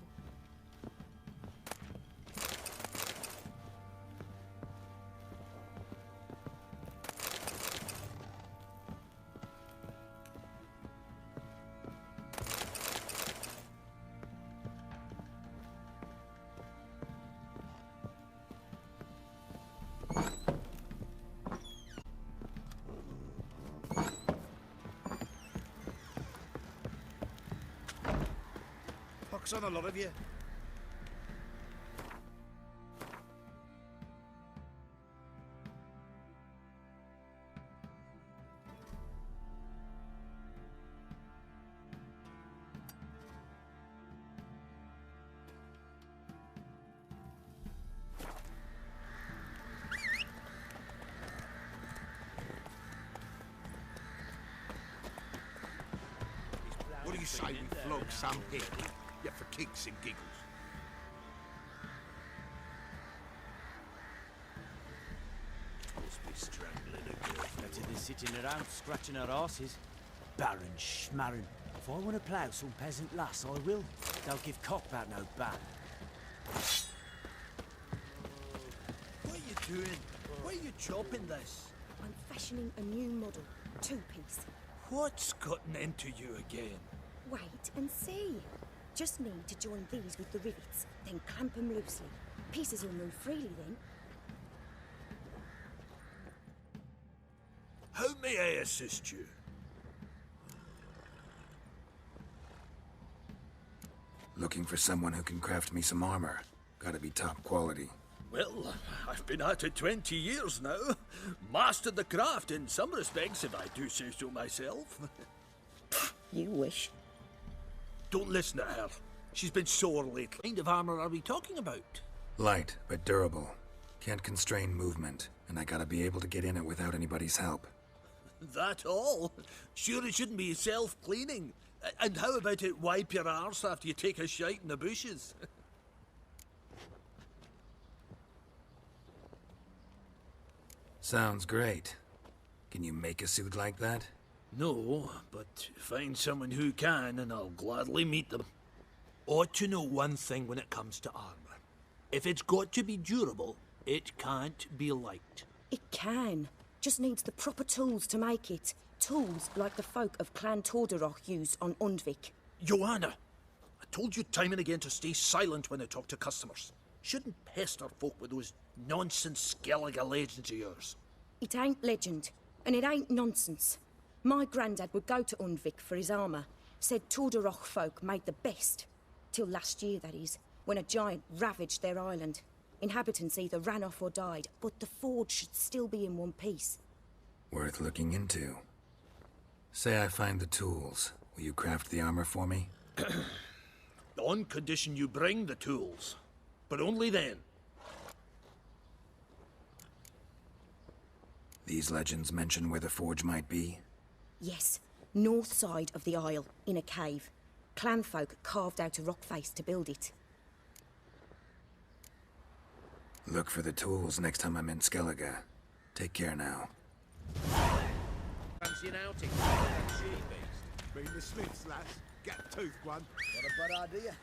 Pox on a lot of you.
What do you say we flog some pig? Yeah, for kicks and giggles.
Must be strangling a girl.
Better than sitting around scratching our asses. Baron schmarren. If I want to plough some peasant lass, I will. Don't give cock about no ban.
What are you doing? Why are you chopping this?
I'm fashioning a new model. Two-piece.
What's gotten into you again?
Wait and see. Just need to join these with the rivets, then clamp them loosely. Pieces will move freely then.
How may I assist you?
Looking for someone who can craft me some armor. Gotta be top quality.
Well, I've been at it 20 years now. Mastered the craft in some respects, if I do say so myself.
You wish.
Don't listen to her. She's been sore lately. What kind of armor are we talking about?
Light, but durable. Can't constrain movement, and I gotta be able to get in it without anybody's help.
That all? Sure it shouldn't be self-cleaning. And how about it wipe your arse after you take a shite in the bushes?
Sounds great. Can you make a suit like that?
No, but find someone who can and I'll gladly meet them. Ought to know one thing when it comes to armor. If it's got to be durable, it can't be light.
It can. Just needs the proper tools to make it. Tools like the folk of Clan Tordaroch used on Undvik.
Joanna, I told you time and again to stay silent when I talk to customers. Shouldn't pester folk with those nonsense Skellige legends of yours.
It ain't legend, and it ain't nonsense. My granddad would go to Undvik for his armour. Said Tordaroch folk made the best. Till last year, that is, when a giant ravaged their island. Inhabitants either ran off or died, but the forge should still be in one piece.
Worth looking into. Say I find the tools. Will you craft the armor for me?
On condition you bring the tools. but only then.
These legends mention where the forge might be?
Yes, north side of the Isle, in a cave. Clanfolk carved out a rock face to build it.
Look for the tools next time I'm in Skellige. Take care now.
Fancy an outing?
Been the Smiths, lass. Get toothed one.
What a bad idea.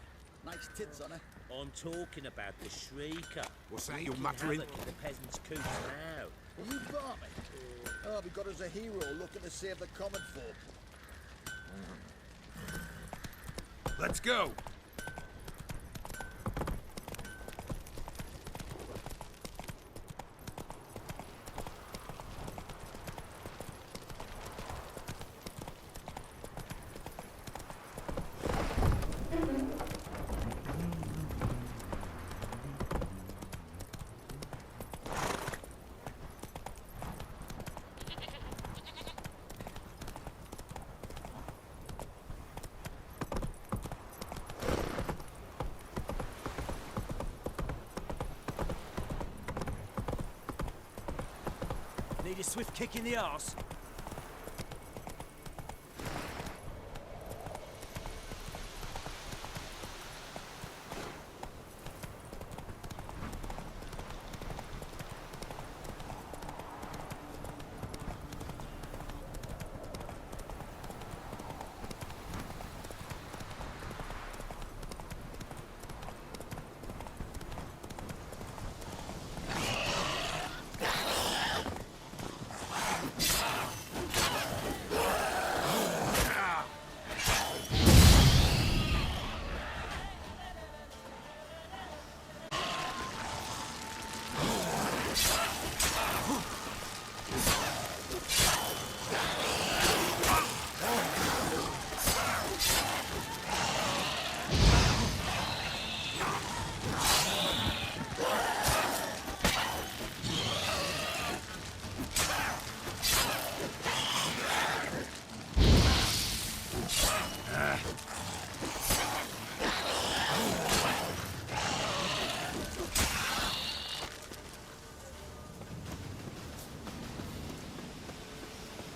Nice tits on her.
I'm talking about the Shrieker.
What's that
Wreaking
you're muttering?
havoc in the peasants' coops now.
Are you barmy? Oh, we got us a hero looking to save the common folk.
Let's go!
Need a swift kick in the arse.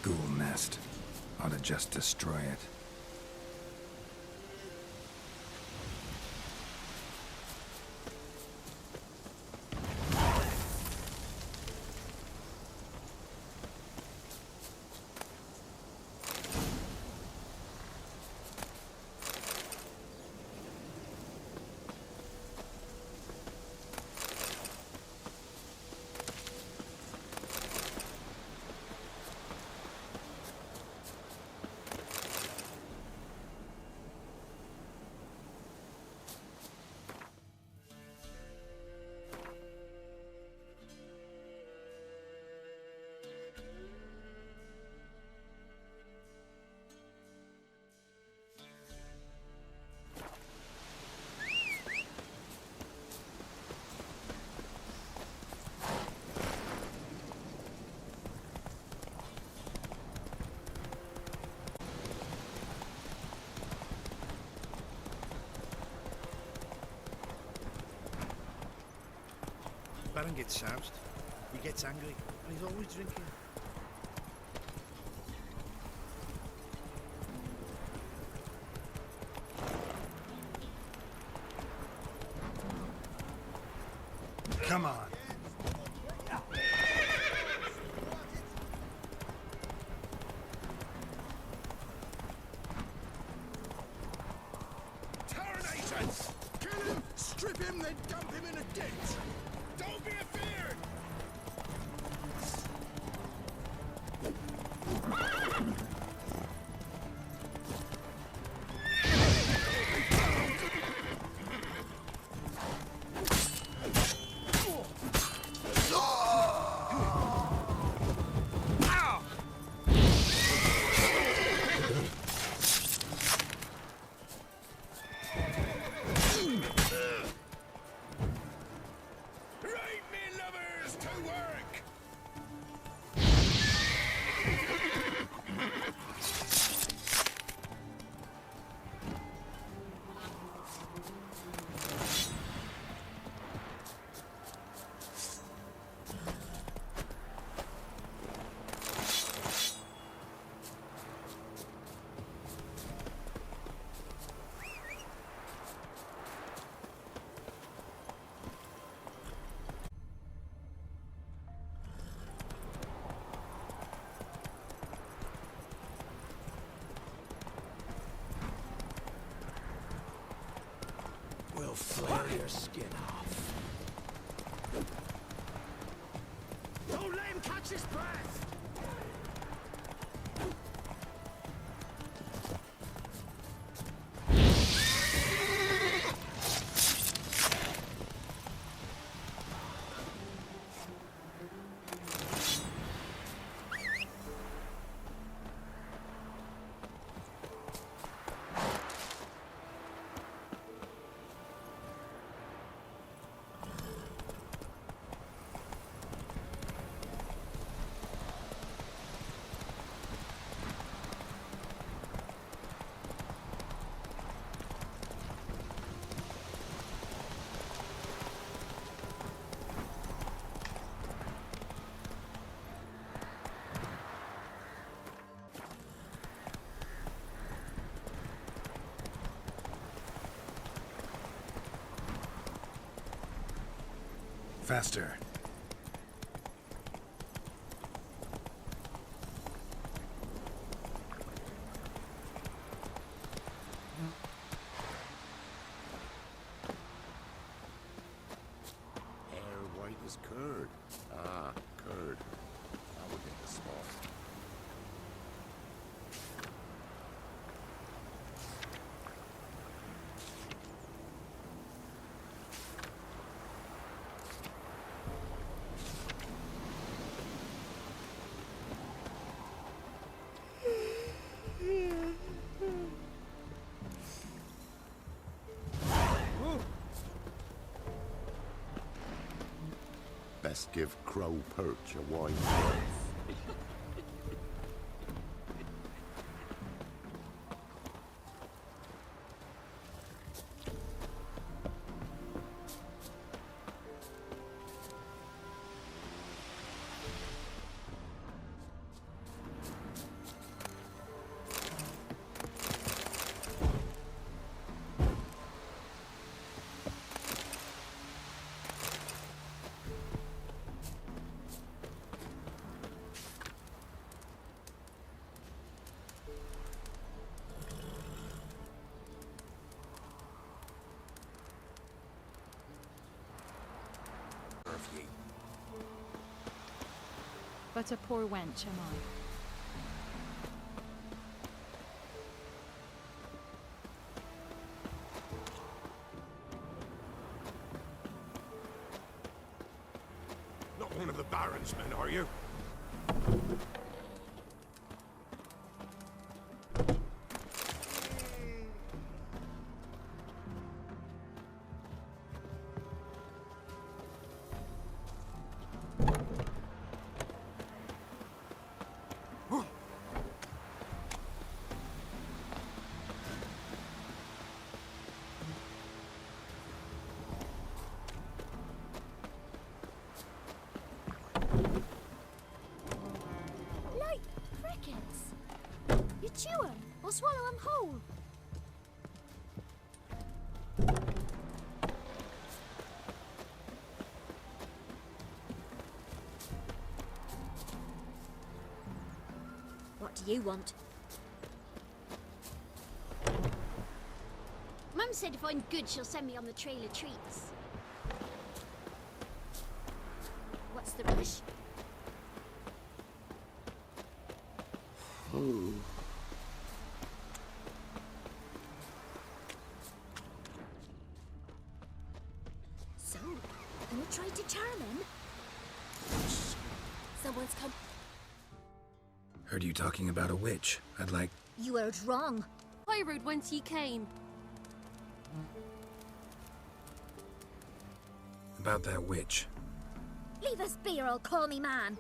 Ghoul nest. Ought to just destroy it.
Baron gets soused, he gets angry, and he's always drinking.
Come on.
Taranators! Kill him, strip him, then dump him in a ditch! Don't be afeared! Right, me lovers!
flare your skin off.
Don't let him catch his breath!
Faster.
Hair white as curd. Ah, curd. That would make a spot. Best give Crow Perch a wide berth.
But a poor wench am I.
Not one of the Baron's men, are you?
You chew 'em, or swallow 'em whole.
What do you want?
Mum said if I'm good, she'll send me on the trail of treats. What's the rush?
Oh.
So, gonna try to charm him? Someone's come.
Heard you talking about a witch. I'd like...
You heard wrong.
I rode whence ye came.
About that witch.
Leave us be or I'll call me man.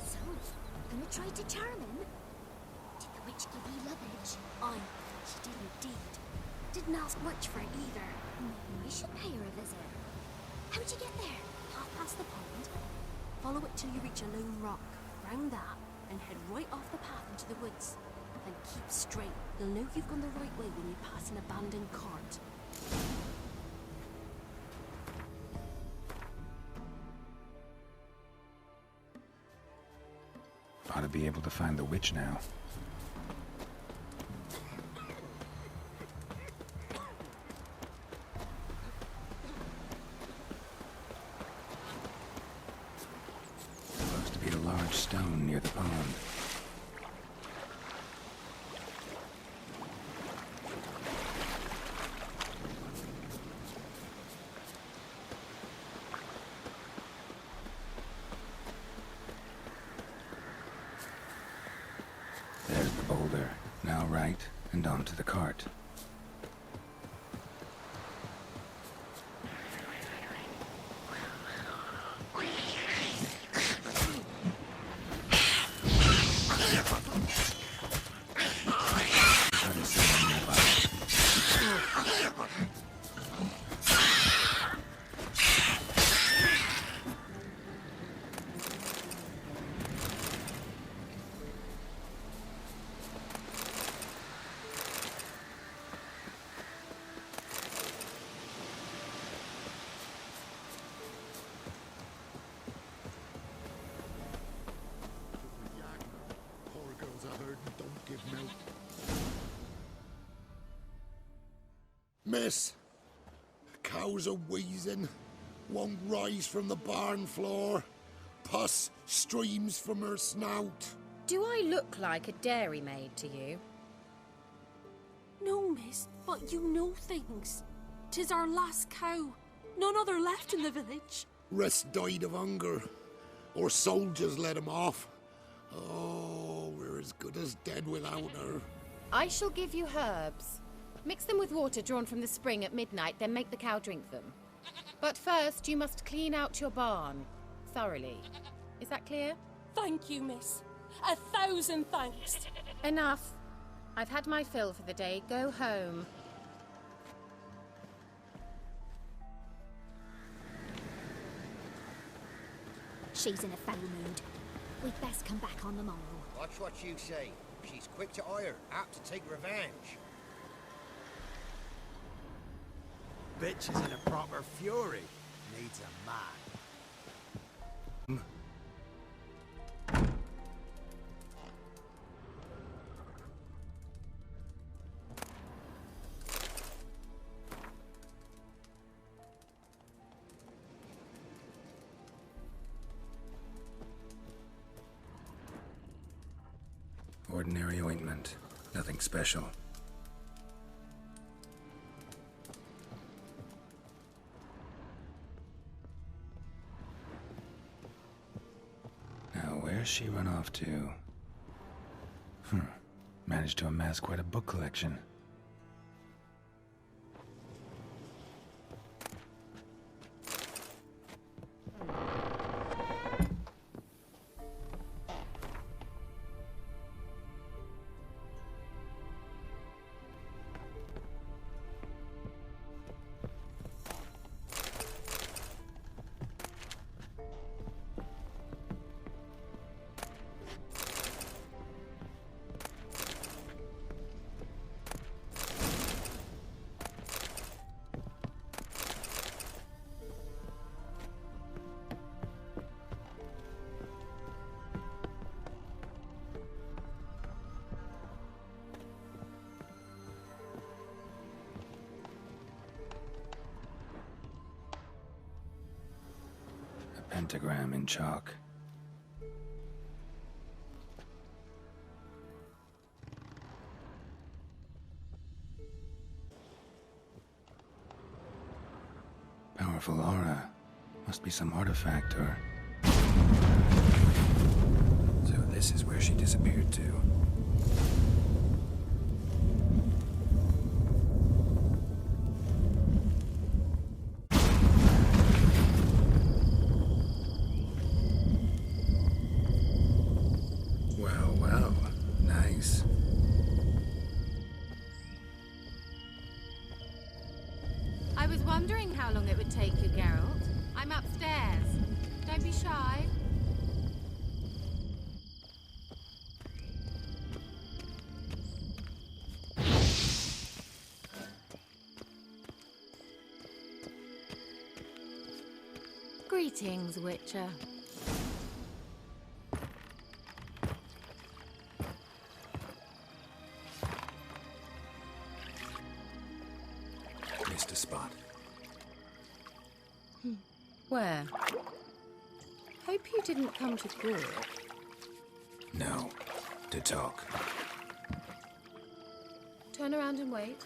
So, gonna try to charm him? Did the witch give you luggage?
Aye, she did indeed. Didn't ask much for it either.
I should pay her a visit. How'd you get there?
Half past the pond. Follow it till you reach a lone rock. Round that, and head right off the path into the woods. Then keep straight. You'll know you've gone the right way when you pass an abandoned cart.
Ought to be able to find the witch now. Supposed to be a large stone near the pond. There's the boulder. Now right, and onto the cart.
Miss, cows are wheezing, won't rise from the barn floor, pus streams from her snout.
Do I look like a dairymaid to you?
No, miss, but you know things. 'Tis our last cow. None other left in the village.
Rest died of hunger, or soldiers let him off. Oh, we're as good as dead without her.
I shall give you herbs. Mix them with water drawn from the spring at midnight, then make the cow drink them. But first, you must clean out your barn thoroughly. Is that clear?
Thank you, miss. 1,000 thanks.
Enough. I've had my fill for the day. Go home.
She's in a foul mood. We'd best come back on the morrow.
Watch what you say. She's quick to ire, apt to take revenge.
Bitch is in a proper fury. Needs a man.
Ordinary ointment. Nothing special. Now, where's she run off to? Managed to amass quite a book collection. Pentagram in chalk. Powerful aura. Must be some artifact or... So this is where she disappeared to. Well, nice.
I was wondering how long it would take you, Geralt. I'm upstairs. Don't be shy. Greetings, Witcher.
to spot.
Where? Hope you didn't come to Gore.
No, to talk.
Turn around and wait.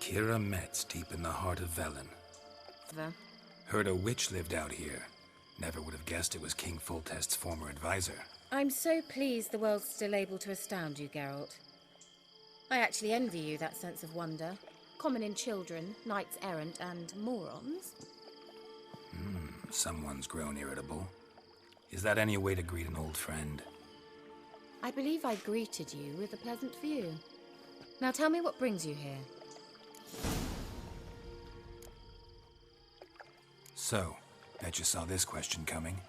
Kira Metz, deep in the heart of Velen. Heard a witch lived out here. Never would have guessed it was King Foltest's former advisor.
I'm so pleased the world's still able to astound you, Geralt. I actually envy you that sense of wonder. Common in children, knights errant, and morons.
Someone's grown irritable. Is that any way to greet an old friend?
I believe I greeted you with a pleasant view. Now tell me what brings you here.
So, bet you saw this question coming.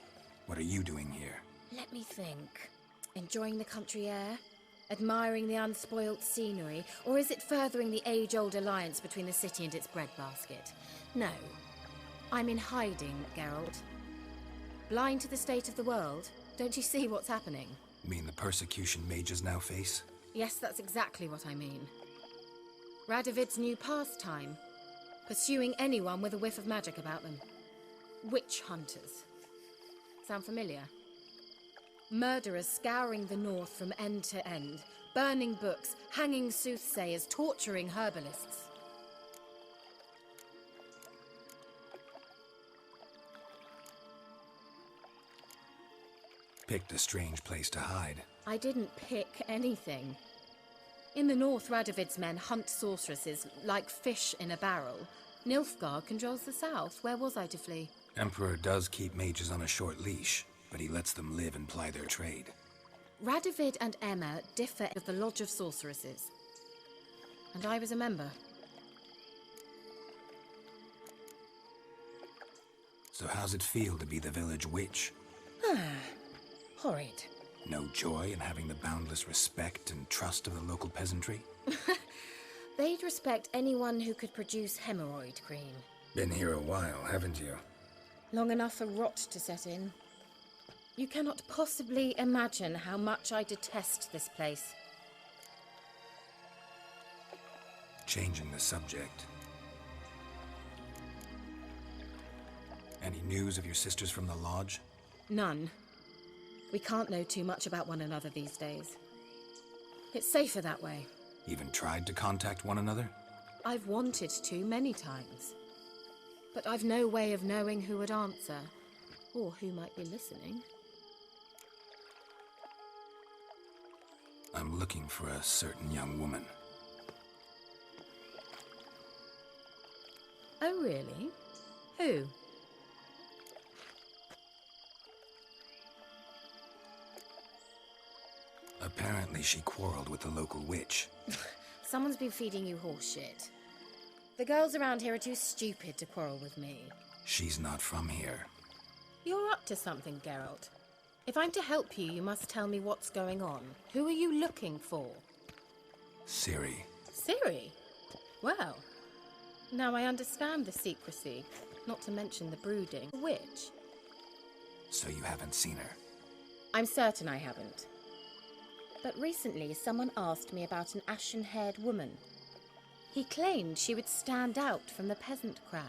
What are you doing here?
Let me think. Enjoying the country air? Admiring the unspoilt scenery? Or is it furthering the age-old alliance between the city and its breadbasket? No. I'm in hiding, Geralt. Blind to the state of the world? Don't you see what's happening?
Mean the persecution mages now face?
Yes, that's exactly what I mean. Radovid's new pastime. Pursuing anyone with a whiff of magic about them. Witch hunters. Sound familiar? Murderers scouring the north from end to end, burning books, hanging soothsayers, torturing herbalists.
Picked a strange place to hide.
I didn't pick anything. In the north, Radovid's men hunt sorceresses like fish in a barrel. Nilfgaard controls the south. Where was I to flee?
Emperor does keep mages on a short leash, but he lets them live and ply their trade.
Radovid and Emma differ of the Lodge of Sorceresses. And I was a member.
So how's it feel to be the village witch?
Horrid.
No joy in having the boundless respect and trust of the local peasantry?
They'd respect anyone who could produce hemorrhoid cream.
Been here a while, haven't you?
Long enough for rot to set in. You cannot possibly imagine how much I detest this place.
Changing the subject. Any news of your sisters from the lodge?
None. We can't know too much about one another these days. It's safer that way.
Even tried to contact one another?
I've wanted to many times. But I've no way of knowing who would answer, or who might be listening.
I'm looking for a certain young woman.
Oh, really? Who?
Apparently she quarreled with the local witch.
Someone's been feeding you horseshit. The girls around here are too stupid to quarrel with me.
She's not from here.
You're up to something, Geralt. If I'm to help you, you must tell me what's going on. Who are you looking for?
Ciri.
Ciri? Well, now I understand the secrecy, not to mention the brooding. Witch?
So you haven't seen her?
I'm certain I haven't. But recently, someone asked me about an ashen-haired woman. He claimed she would stand out from the peasant crowd.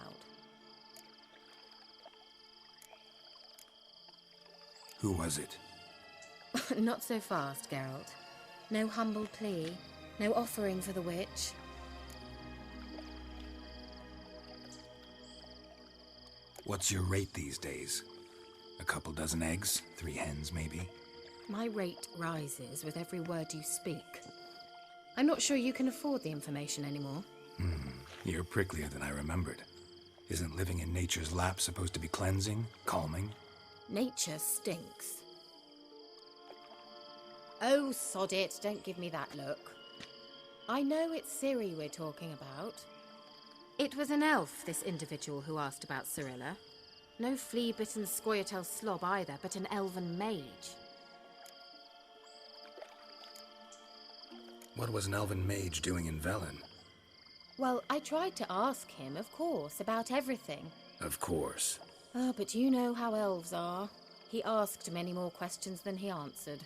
Who was it?
Not so fast, Geralt. No humble plea, no offering for the witch.
What's your rate these days? A couple dozen eggs? 3 hens, maybe?
My rate rises with every word you speak. I'm not sure you can afford the information anymore.
You're pricklier than I remembered. Isn't living in nature's lap supposed to be cleansing, calming?
Nature stinks. Oh, sod it, don't give me that look. I know it's Ciri we're talking about. It was an elf, this individual who asked about Cirilla. No flea-bitten Scoia'tael slob either, but an elven mage.
What was an elven mage doing in Velen?
Well, I tried to ask him, of course, about everything.
Of course.
Oh, but you know how elves are. He asked many more questions than he answered.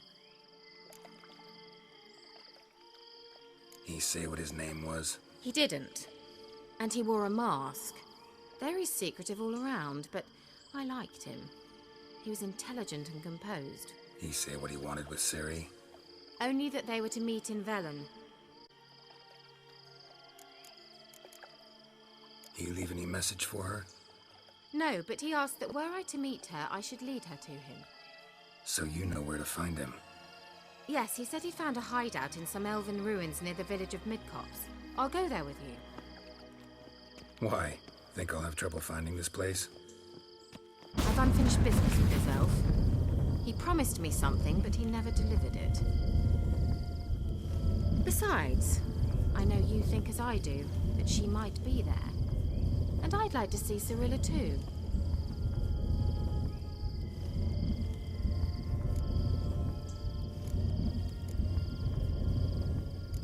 He say what his name was?
He didn't. And he wore a mask. Very secretive all around, but I liked him. He was intelligent and composed.
He say what he wanted with Ciri?
Only that they were to meet in Velen.
You leave any message for her?
No, but he asked that were I to meet her, I should lead her to him.
So you know where to find him?
Yes, he said he found a hideout in some elven ruins near the village of Midcopse. I'll go there with you.
Why? Think I'll have trouble finding this place?
I've unfinished business with this elf. He promised me something, but he never delivered it. Besides, I know you think as I do, that she might be there. And I'd like to see Cirilla too.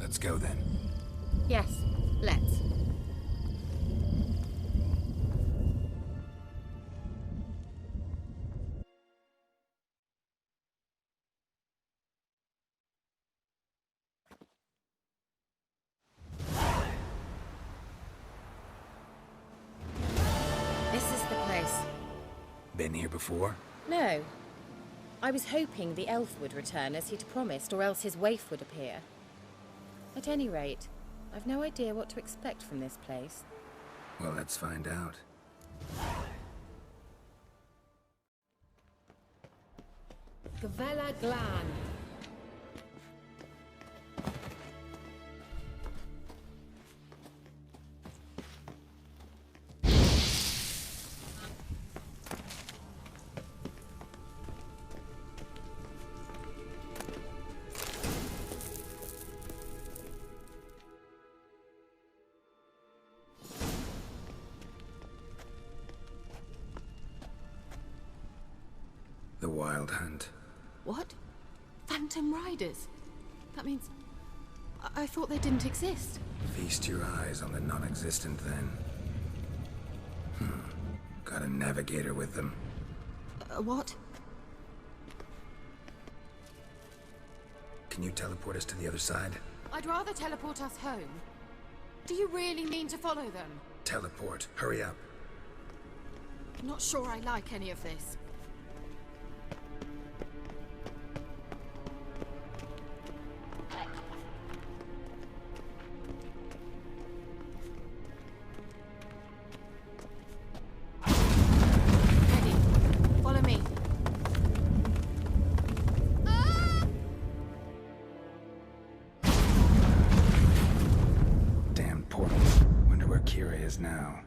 Let's go then.
Yes, let's. This is the place.
Been here before?
No. I was hoping the elf would return as he'd promised, or else his waif would appear. At any rate, I've no idea what to expect from this place.
Well, let's find out.
Gavella Glan.
The Wild Hunt.
What? Phantom Riders? That means... I thought they didn't exist.
Feast your eyes on the non-existent then. Got a navigator with them.
What?
Can you teleport us to the other side?
I'd rather teleport us home. Do you really mean to follow them?
Teleport. Hurry up.
Not sure I like any of this.
Now.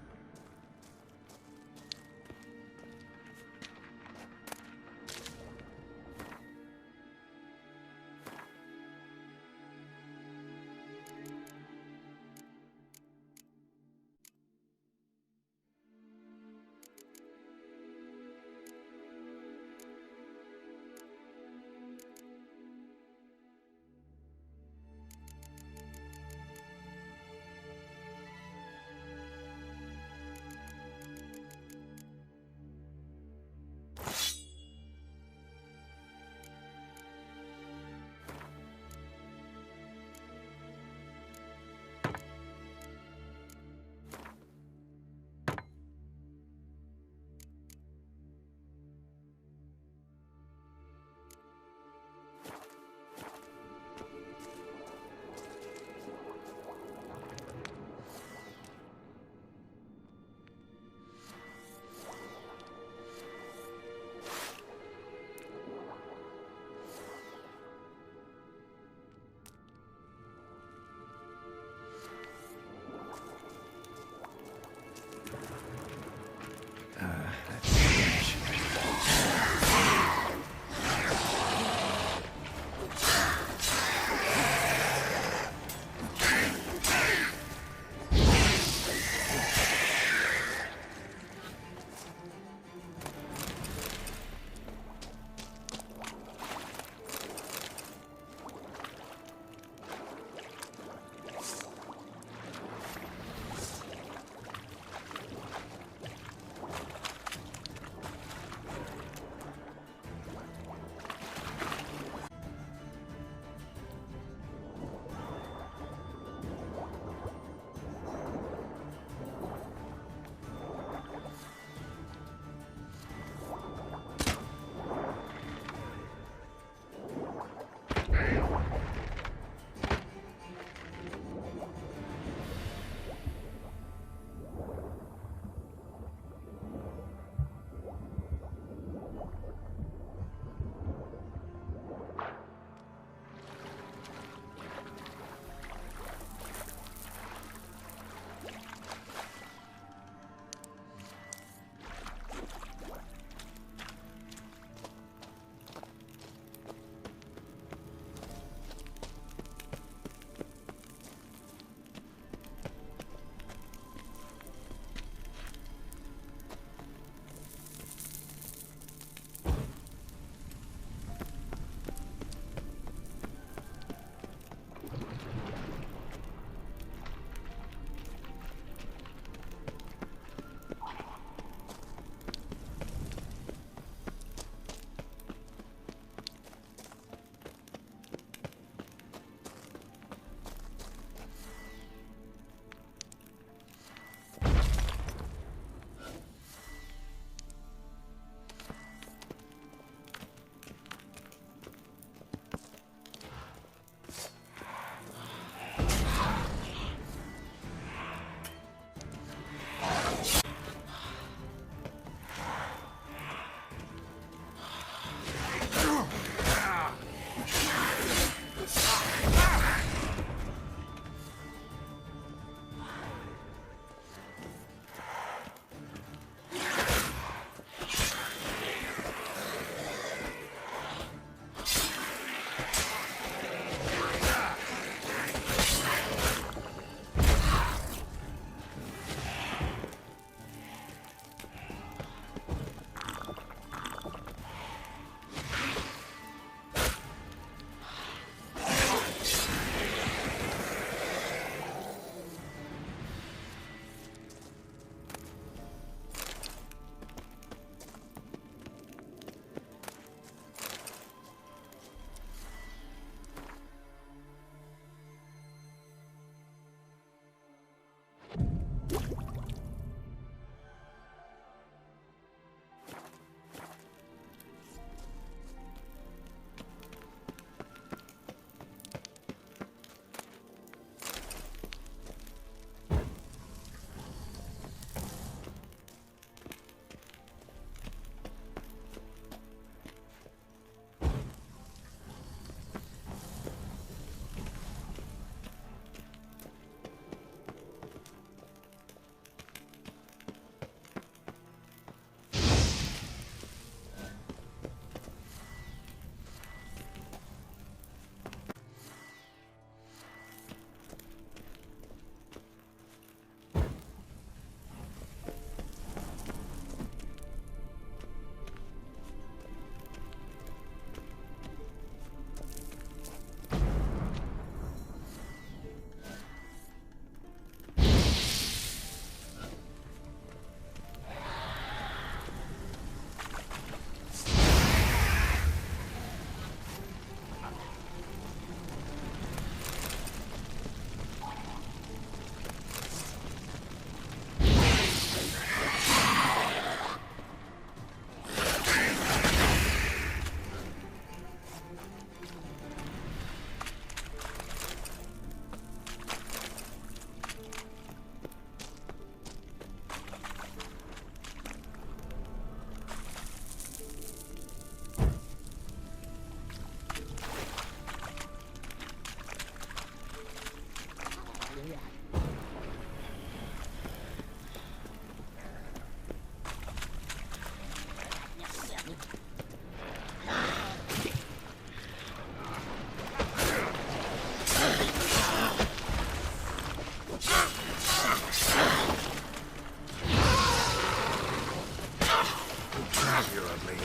Figuratively.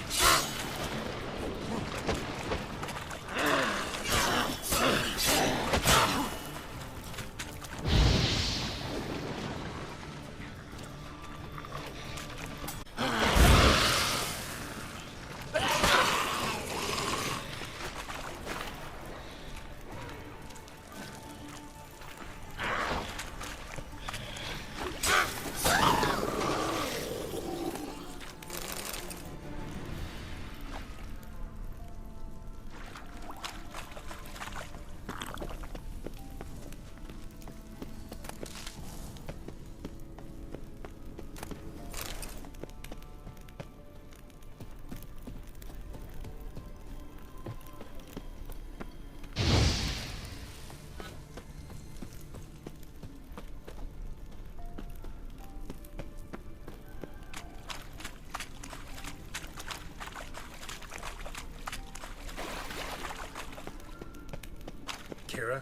Kira?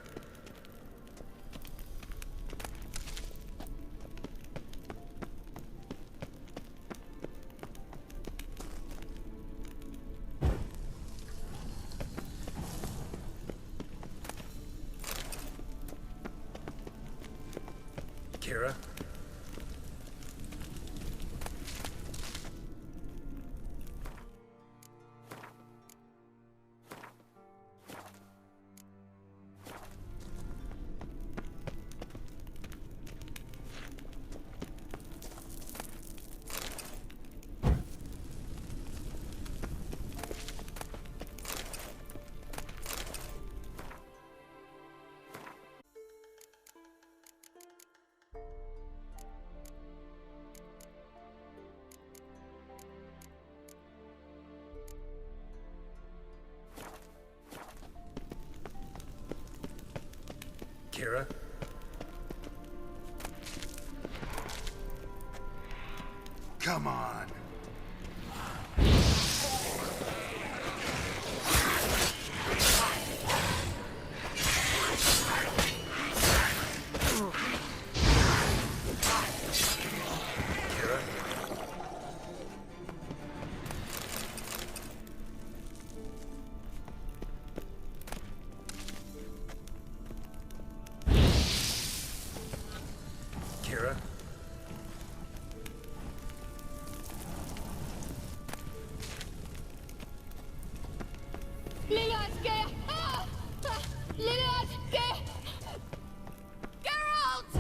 Kira? Kira?
Come on.
Kira?
Geralt!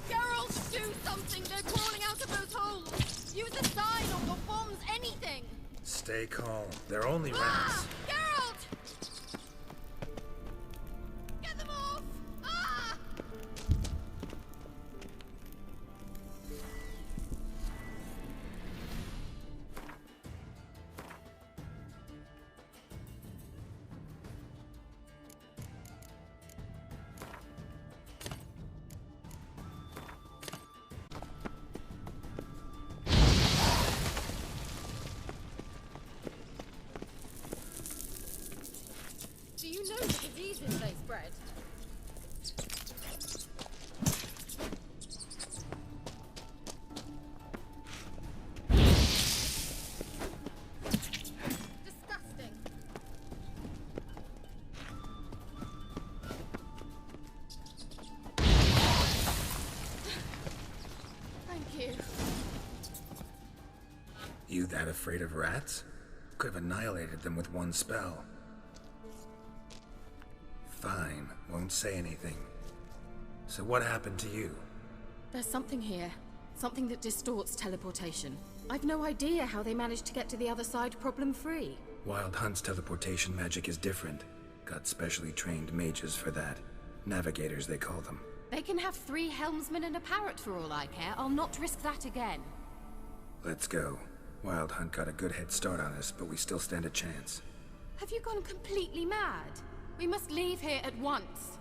Geralt, do something! They're crawling out of those holes! Use a sign or your bombs, anything!
Stay calm. They're only rats.
Geralt! Get them off! Ah! Do you know the diseases they spread? Disgusting. Thank you.
You that afraid of rats? Could have annihilated them with one spell. Fine, won't say anything. So what happened to you?
There's something here. Something that distorts teleportation. I've no idea how they managed to get to the other side problem-free.
Wild Hunt's teleportation magic is different. Got specially trained mages for that. Navigators, they call them.
They can have 3 helmsmen and a parrot for all I care. I'll not risk that again.
Let's go. Wild Hunt got a good head start on us, but we still stand a chance.
Have you gone completely mad? We must leave here at once.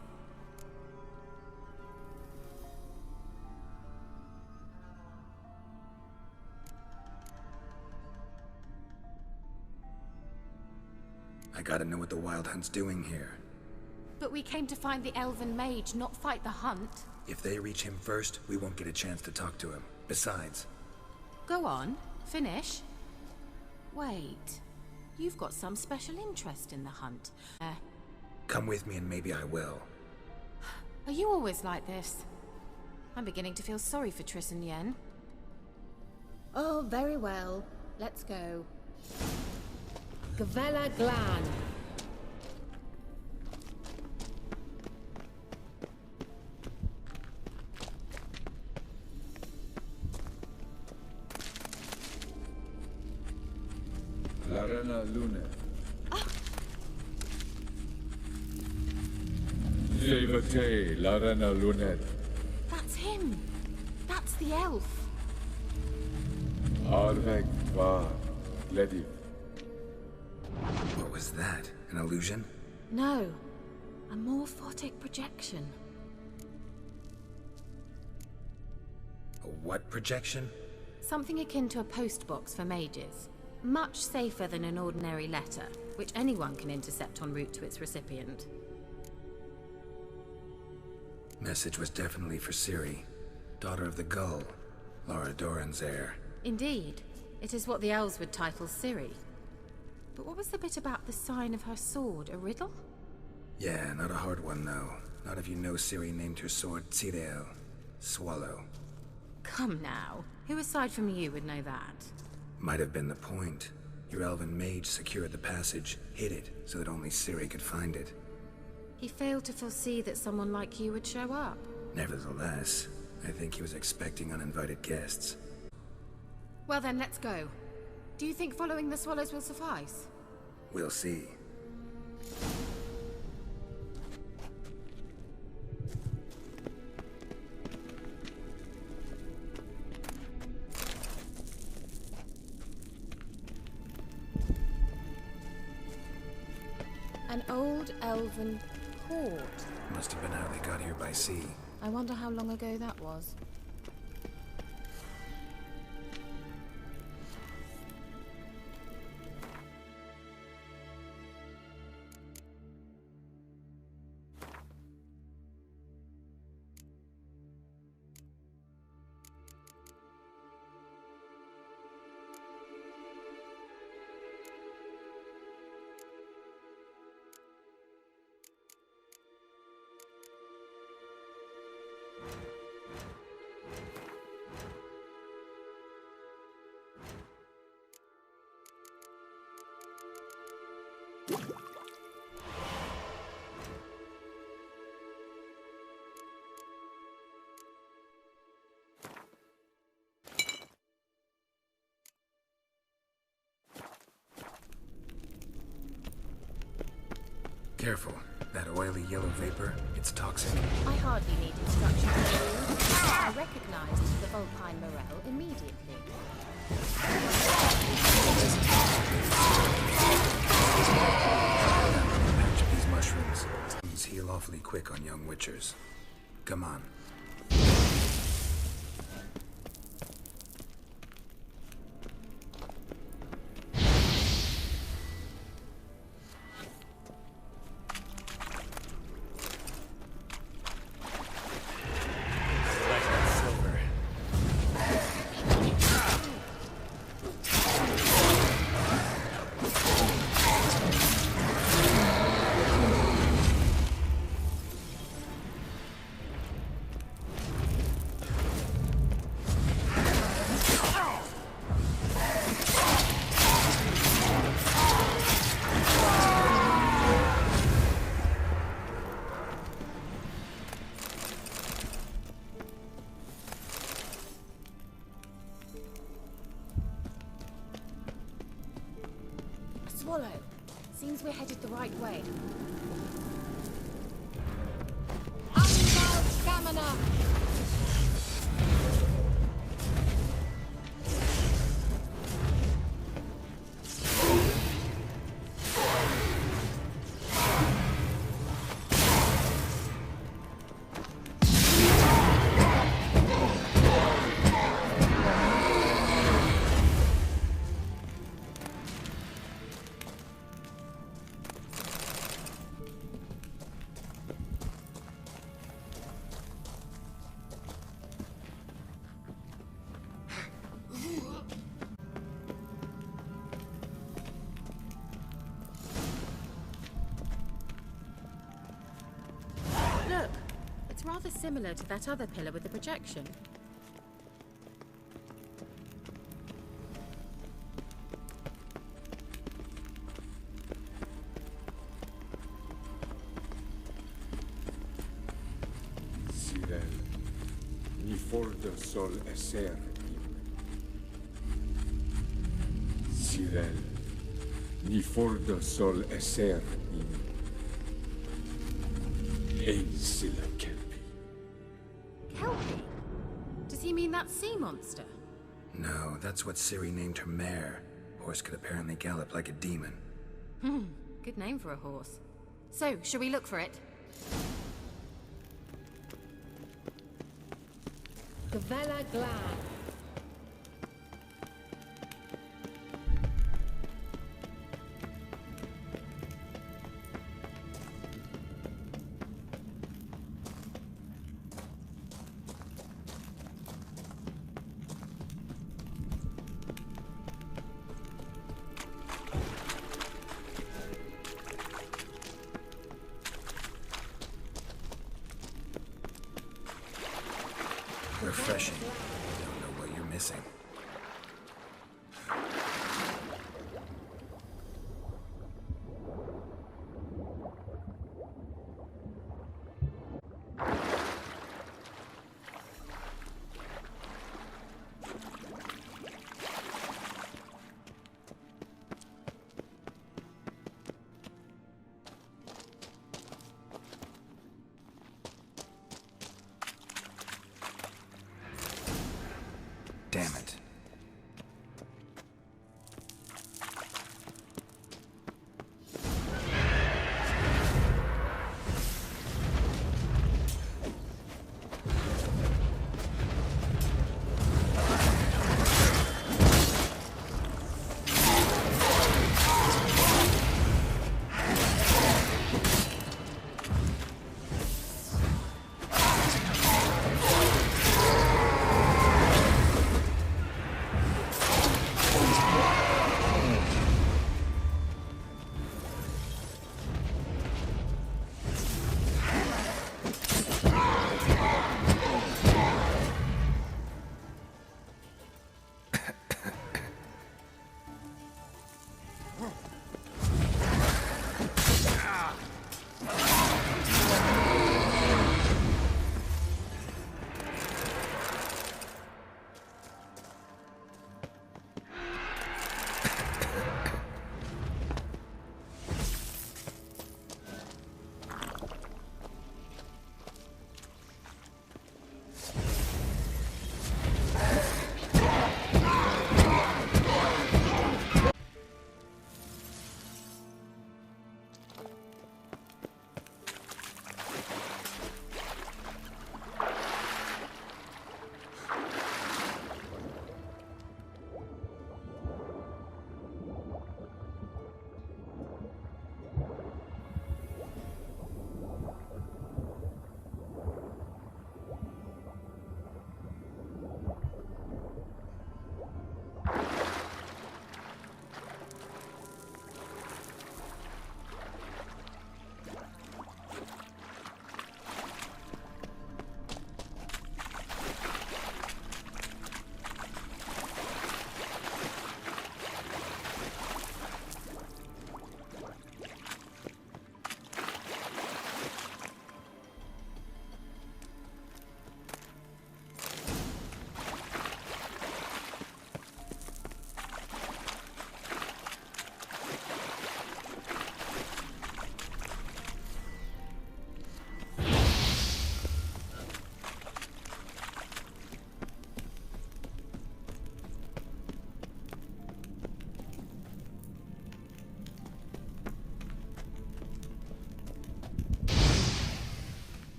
I gotta know what the Wild Hunt's doing here.
But we came to find the elven mage, not fight the hunt.
If they reach him first, we won't get a chance to talk to him. Besides...
Go on, finish. Wait, you've got some special interest in the hunt.
Come with me and maybe I will.
Are you always like this? I'm beginning to feel sorry for Triss and Yen. Oh, very well. Let's go. Gavella Glan.
Larena Lune. Sevate Larena Lunet.
That's him. That's the elf.
Arvek va Ledi.
What was that? An illusion?
No. A morphotic projection.
A what projection?
Something akin to a postbox for mages. Much safer than an ordinary letter, which anyone can intercept en route to its recipient.
Message was definitely for Ciri, daughter of the Gull, Lara Doran's heir.
Indeed. It is what the elves would title Ciri. But what was the bit about the sign of her sword? A riddle?
Yeah, not a hard one, though. Not if you know Ciri named her sword Tirel, Swallow.
Come now. Who aside from you would know that?
Might have been the point. Your elven mage secured the passage, hid it, so that only Ciri could find it.
He failed to foresee that someone like you would show up.
Nevertheless, I think he was expecting uninvited guests.
Well then, let's go. Do you think following the swallows will suffice?
We'll see.
An old elven port.
Must have been how they got here by sea.
I wonder how long ago that was.
Careful. That oily yellow vapor, it's toxic.
I hardly need instructions. I recognized the Vulpine Morel immediately.
Patch of these mushrooms. These heal awfully quick on young witchers. Come on.
Swallow. Seems we're headed the right way. Unbound stamina! rather similar to that other pillar with the projection.
Sirel, ni forda sol esser im. Sirel, ni forda sol esser im. Ein silla kelpi.
Kelpie? Does he mean that sea monster?
No, that's what Ciri named her mare. Horse could apparently gallop like a demon.
Good name for a horse. So, shall we look for it?
Gavella Glad.
Refreshing. I don't know what you're missing. Damn it.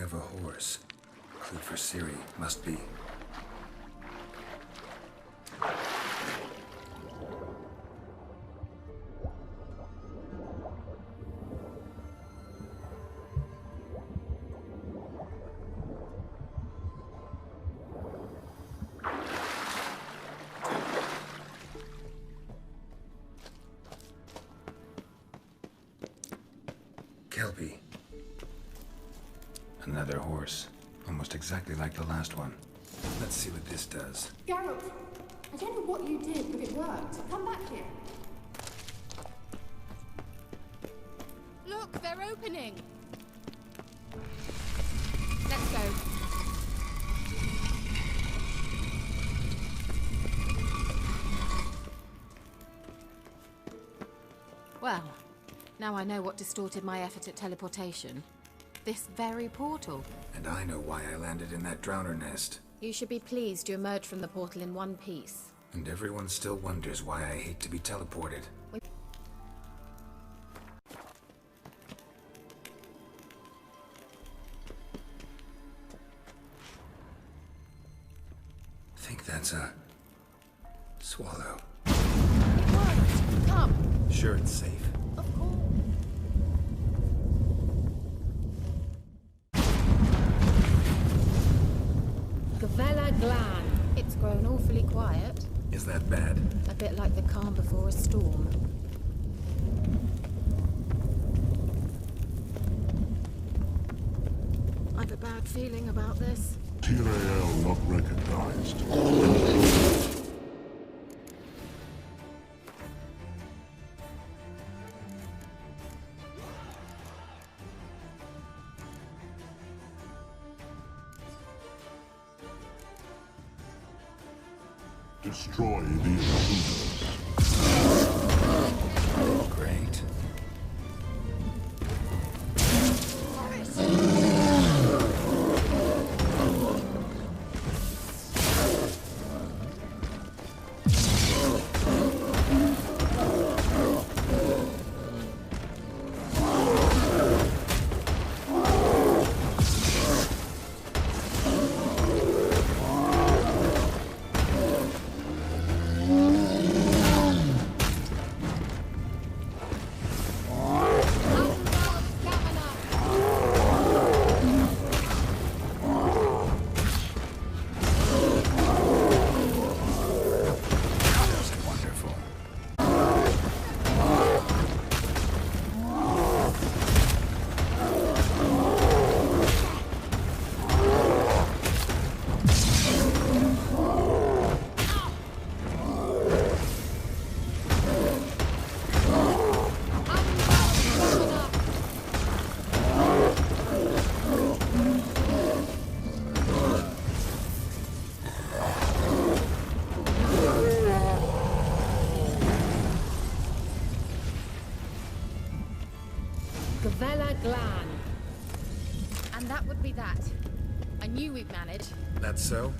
Something of a horse. Clue for Ciri, must be. Kelpie. Another horse. Almost exactly like the last one. Let's see what this does.
Geralt, I don't know what you did, but it worked. Come back here.
Look, they're opening. Let's go. Well, now I know what distorted my effort at teleportation. This very portal.
And I know why I landed in that drowner nest.
You should be pleased you emerged from the portal in one piece.
And everyone still wonders why I hate to be teleported. Think that's a swallow.
It worked! Come!
Sure it's safe.
Of course. Gavella Glan. It's grown awfully quiet.
Is that bad?
A bit like the calm before a storm. I've a bad feeling about this.
Tyrael not recognized. Destroy the intruders.
Great.
Gavella Glan. And that would be that. I knew we'd manage.
That's so?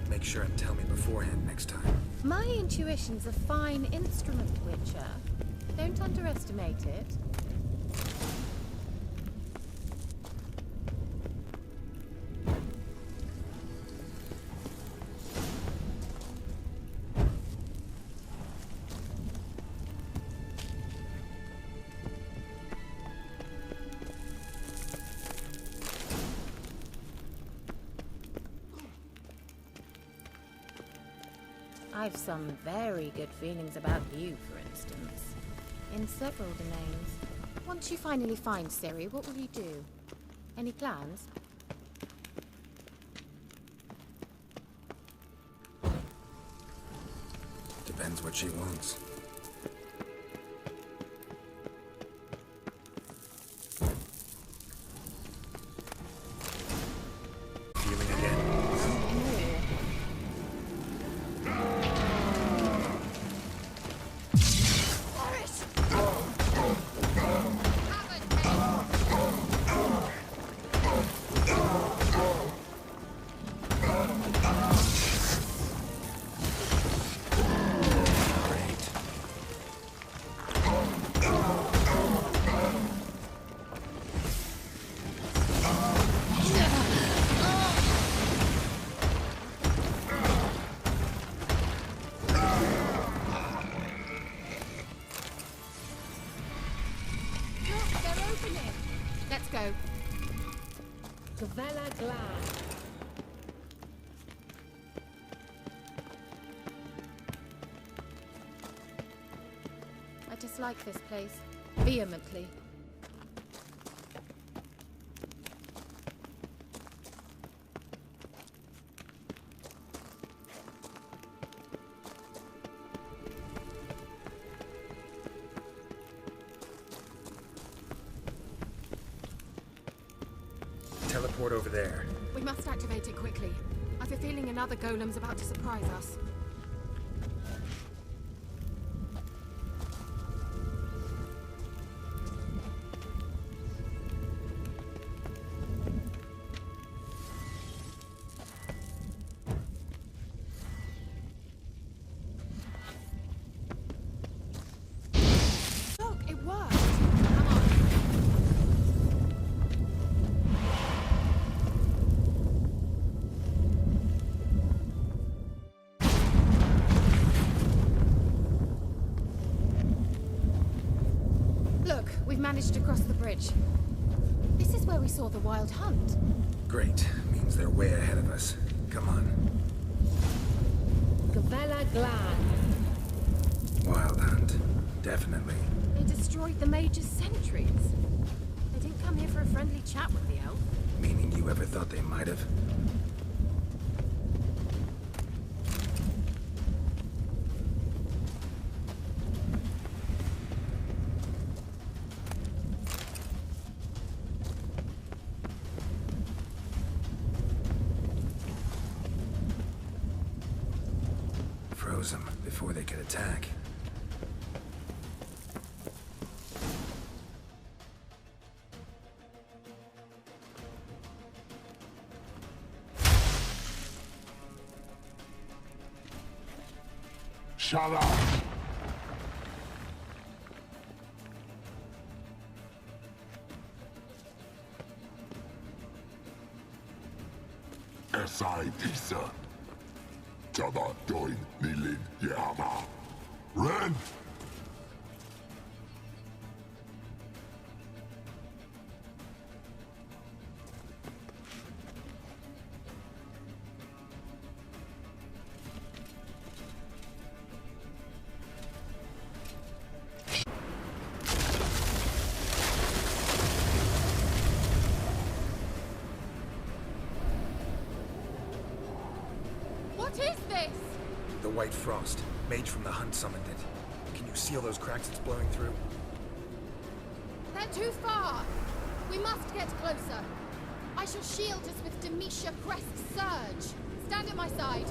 Make sure and tell me beforehand next time.
My intuition's a fine instrument, Witcher. Don't underestimate it. I've some very good feelings about you, for instance. In several domains. Once you finally find Ciri, what will you do? Any plans?
Depends what she wants. Feeling again?
glad. I dislike this place. Vehemently.
Teleport over there.
We must activate it quickly. I have a feeling another golem's about to surprise us. Look, it worked! Come on. Look, we've managed to cross the bridge. This is where we saw the wild hunt.
Great. Means they're way ahead of us. Come on.
Gavella Glad.
Wild hunt. Definitely.
They destroyed the Mage's sentries. They didn't come here for a friendly chat with the elf.
Meaning you ever thought they might have? Froze them before they could attack.
Shut up!
Esai Tisa. Taba Doin Nilin Yama. Ren!
What is this?
The White Frost. Mage from the hunt summoned it. Can you seal those cracks it's blowing through?
They're too far. We must get closer. I shall shield us with Demetia Crest's surge. Stand at my side.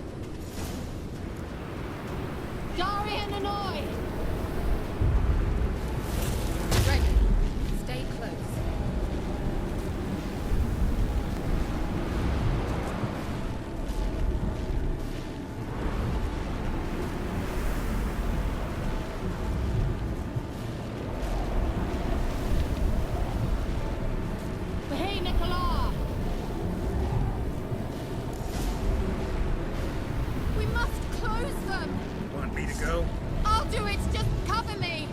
Darian Annoy! Ready. Stay close. Hey, Nicola! We must close them!
Want me to go?
I'll do it! Just cover me!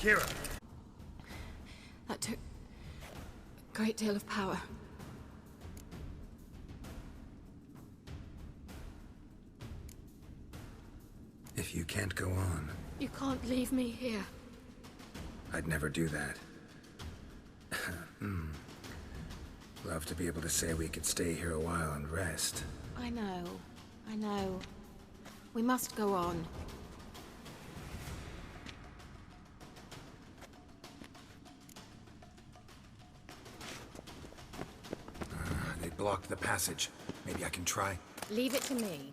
Kira!
That took a great deal of power.
If you can't go on,
You can't leave me here.
I'd never do that. Love to be able to say we could stay here a while and rest.
I know. We must go on.
They blocked the passage. Maybe I can try.
Leave it to me.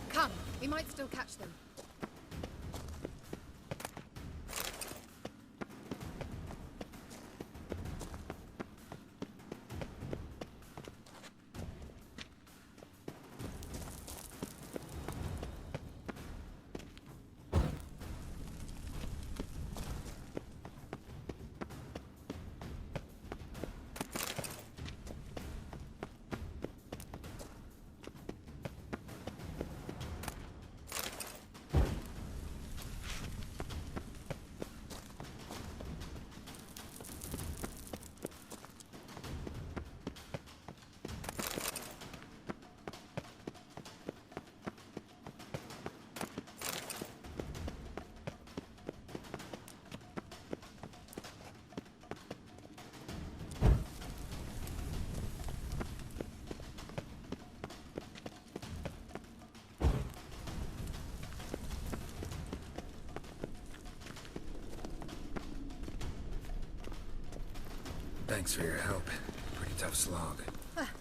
Come, we might still catch them.
Thanks for your help. Pretty tough slog.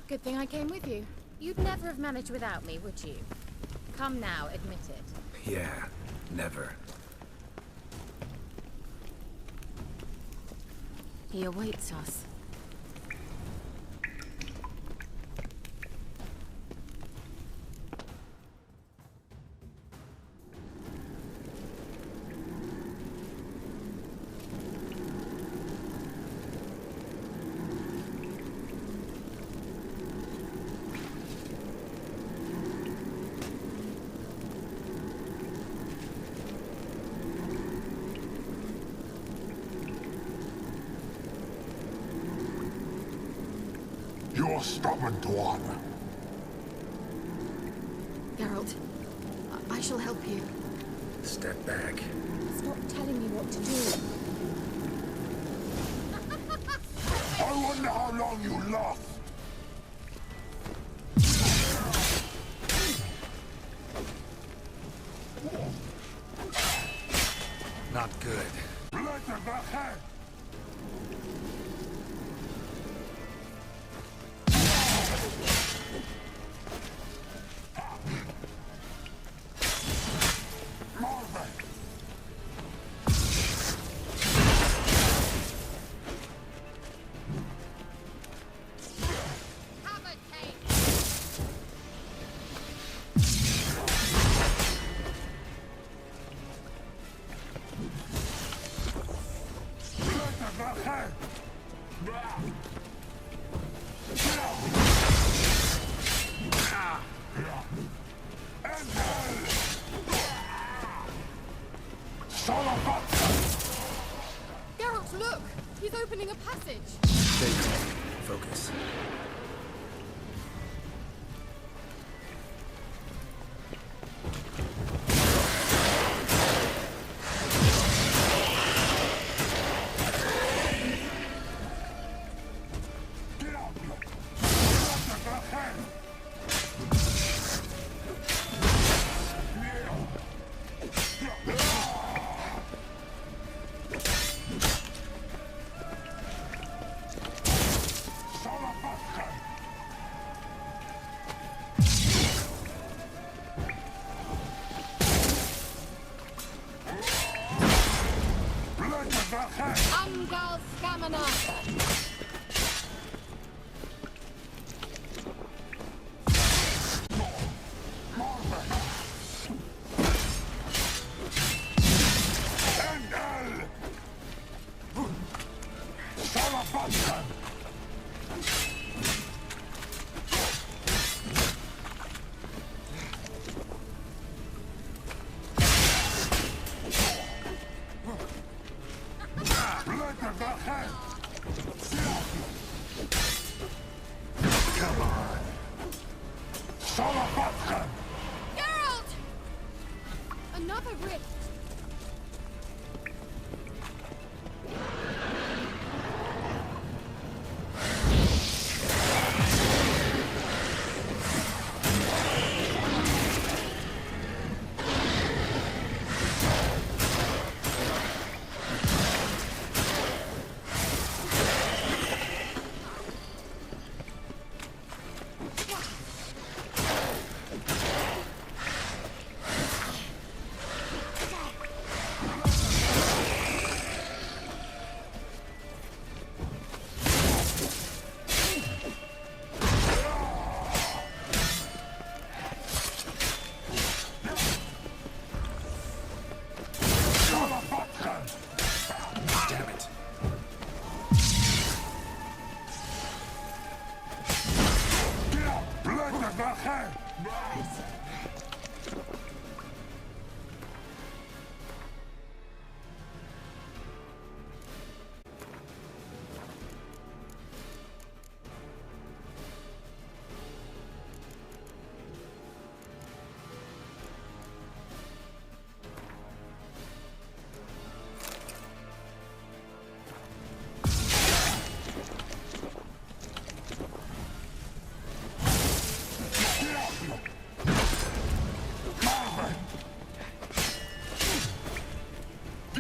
Good thing I came with you. You'd never have managed without me, would you? Come now, admit it.
Yeah, never.
He awaits us.
You're stubborn, Tuan.
Geralt, I shall help you.
Step back.
Stop telling me what to do.
I wonder how long you last.
Not good.
Geralt, look! He's opening a passage!
Stay calm. Focus.
Angal Stamina!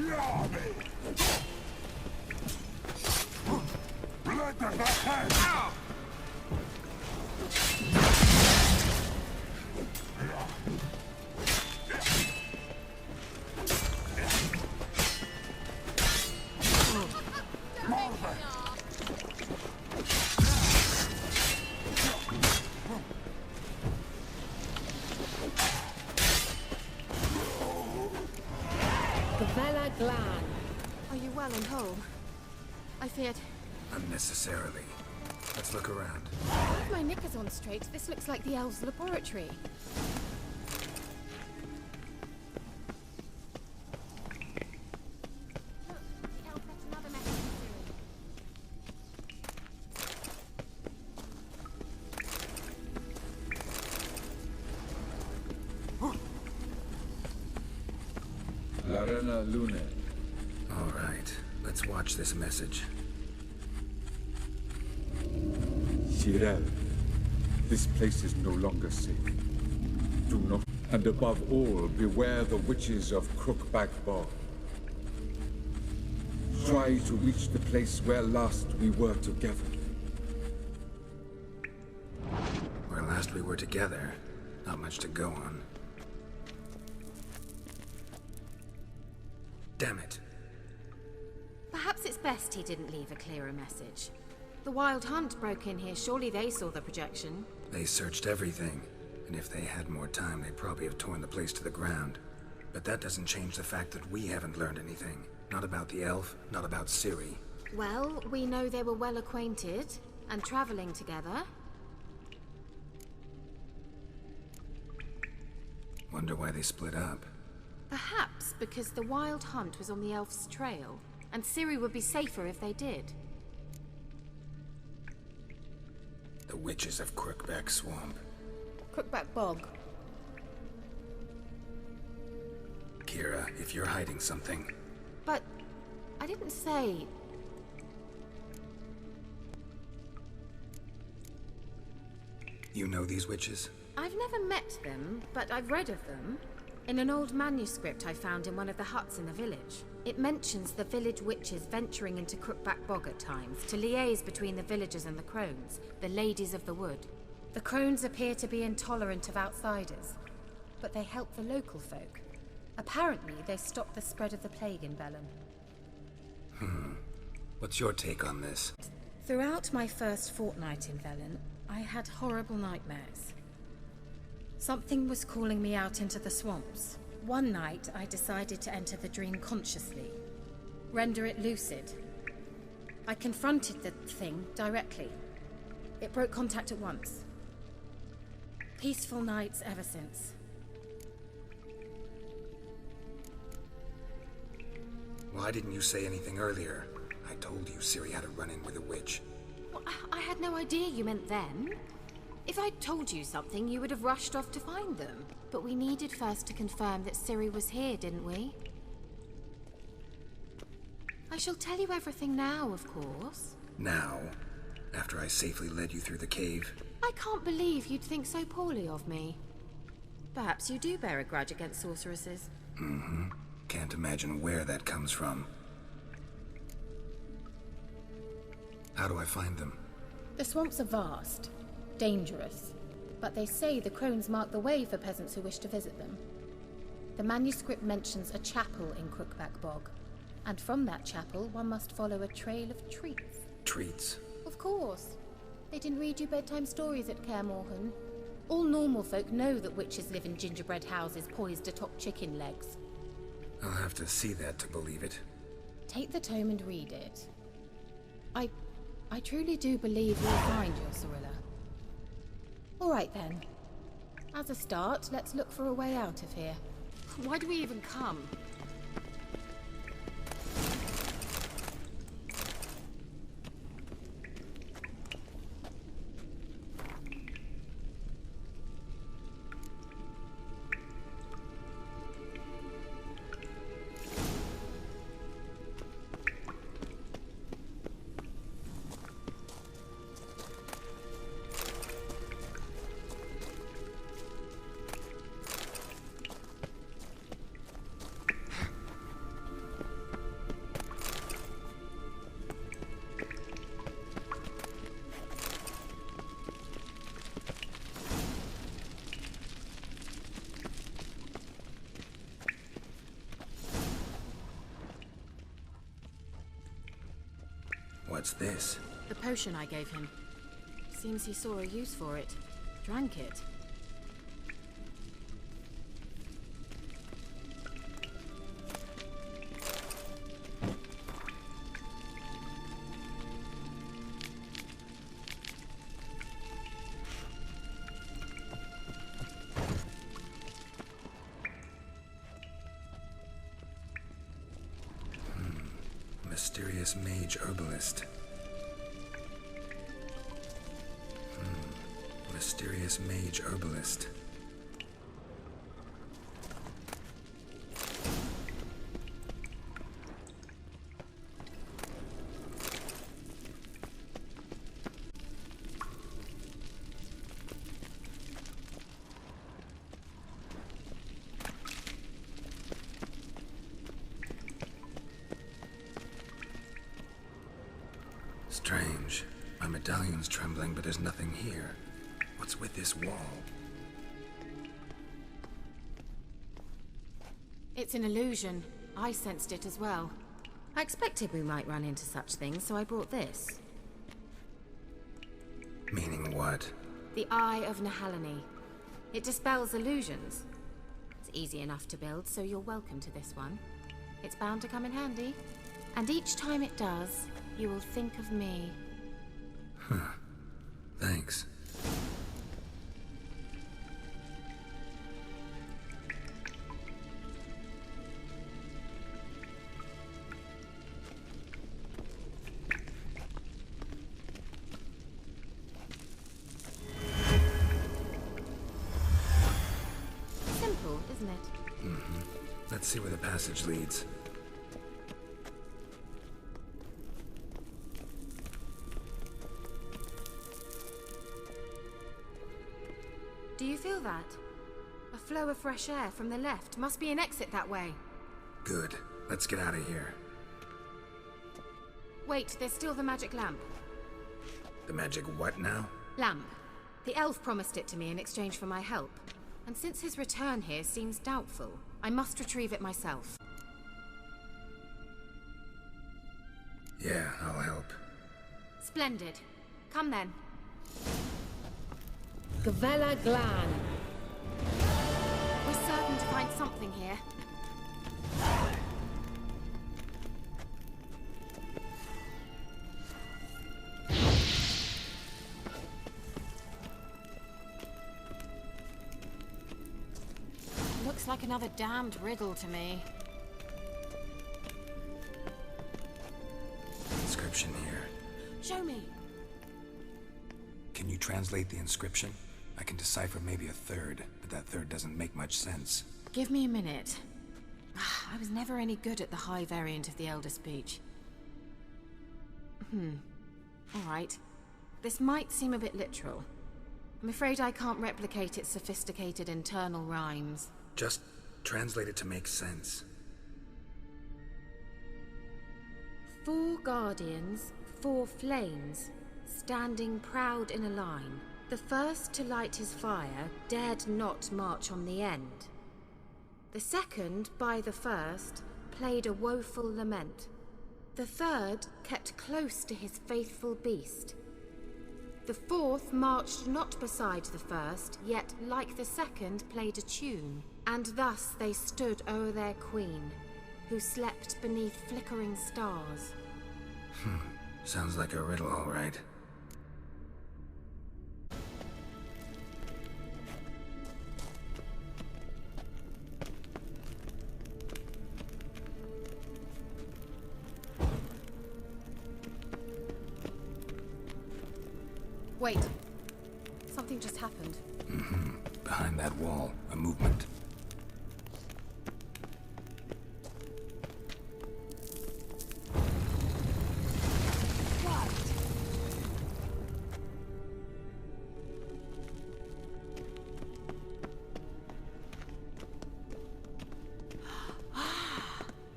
Blood of the hand!
Are you well and whole? I feared...
Unnecessarily. Let's look around.
With my knickers on straight, this looks like the elves' laboratory. Look, the elf left another message to Ciri.
Larena Lune.
All right, let's watch this message.
Cyril, this place is no longer safe. Do not, and above all, beware the witches of Crookback Bog. Try to reach the place where last we were together.
Where last we were together, not much to go on. Damn it.
Perhaps it's best he didn't leave a clearer message. The Wild Hunt broke in here. Surely they saw the projection.
They searched everything, and if they had more time, they'd probably have torn the place to the ground. But that doesn't change the fact that we haven't learned anything. Not about the elf, not about Ciri.
Well, we know they were well acquainted and traveling together.
Wonder why they split up.
Perhaps because the Wild Hunt was on the elf's trail, and Ciri would be safer if they did.
The witches of Crookback Swamp.
Crookback Bog.
Kira, if you're hiding something...
But I didn't say...
You know these witches?
I've never met them, but I've read of them. In an old manuscript I found in one of the huts in the village. It mentions the village witches venturing into Crookback Bog at times to liaise between the villagers and the crones, the ladies of the wood. The crones appear to be intolerant of outsiders, but they help the local folk. Apparently, they stopped the spread of the plague in Velen.
What's your take on this?
Throughout my first fortnight in Velen, I had horrible nightmares. Something was calling me out into the swamps. One night, I decided to enter the dream consciously, render it lucid. I confronted the thing directly. It broke contact at once. Peaceful nights ever since.
Why didn't you say anything earlier? I told you Ciri had a run-in with a witch.
Well, I had no idea you meant then. If I'd told you something, you would have rushed off to find them. But we needed first to confirm that Ciri was here, didn't we? I shall tell you everything now, of course.
Now? After I safely led you through the cave?
I can't believe you'd think so poorly of me. Perhaps you do bear a grudge against sorceresses.
Mm-hmm. Can't imagine where that comes from. How do I find them?
The swamps are vast, dangerous, but they say the crones mark the way for peasants who wish to visit them. The manuscript mentions a chapel in Crookback Bog, and from that chapel one must follow a trail of treats.
Treats?
Of course. They didn't read you bedtime stories at Kaer Morhen. All normal folk know that witches live in gingerbread houses poised atop chicken legs.
I'll have to see that to believe it.
Take the tome and read it. I truly do believe you'll find your Cirilla. All right then. As a start, let's look for a way out of here. Why do we even come?
What's this?
The potion I gave him. Seems he saw a use for it. Drank it.
Mysterious mage herbalist. Mysterious mage herbalist. Strange. My medallion's trembling, but there's nothing here. What's with this wall?
It's an illusion. I sensed it as well. I expected we might run into such things, so I brought this.
Meaning what?
The Eye of Nehaleni. It dispels illusions. It's easy enough to build, so you're welcome to this one. It's bound to come in handy. And each time it does, you will think of me.
Huh. Thanks.
Simple, isn't it?
Mm-hmm. Let's see where the passage leads.
Do you feel that? A flow of fresh air from the left. Must be an exit that way.
Good. Let's get out of here.
Wait, there's still the magic lamp.
The magic what now?
Lamp. The elf promised it to me in exchange for my help. And since his return here seems doubtful, I must retrieve it myself.
Yeah, I'll help.
Splendid. Come then.
Gavella Glan.
We're certain to find something here. Looks like another damned riddle to me.
Inscription here.
Show me.
Can you translate the inscription? I can decipher maybe a third, but that third doesn't make much sense.
Give me a minute. I was never any good at the high variant of the Elder Speech. Alright. This might seem a bit literal. I'm afraid I can't replicate its sophisticated internal rhymes.
Just translate it to make sense.
4 guardians, 4 flames, standing proud in a line. The first to light his fire dared not march on the end. The second, by the first, played a woeful lament. The third kept close to his faithful beast. The fourth marched not beside the first, yet, like the second, played a tune. And thus they stood o'er their queen, who slept beneath flickering stars.
Sounds like a riddle, all right.
Wait. Something just happened.
Behind that wall, a movement.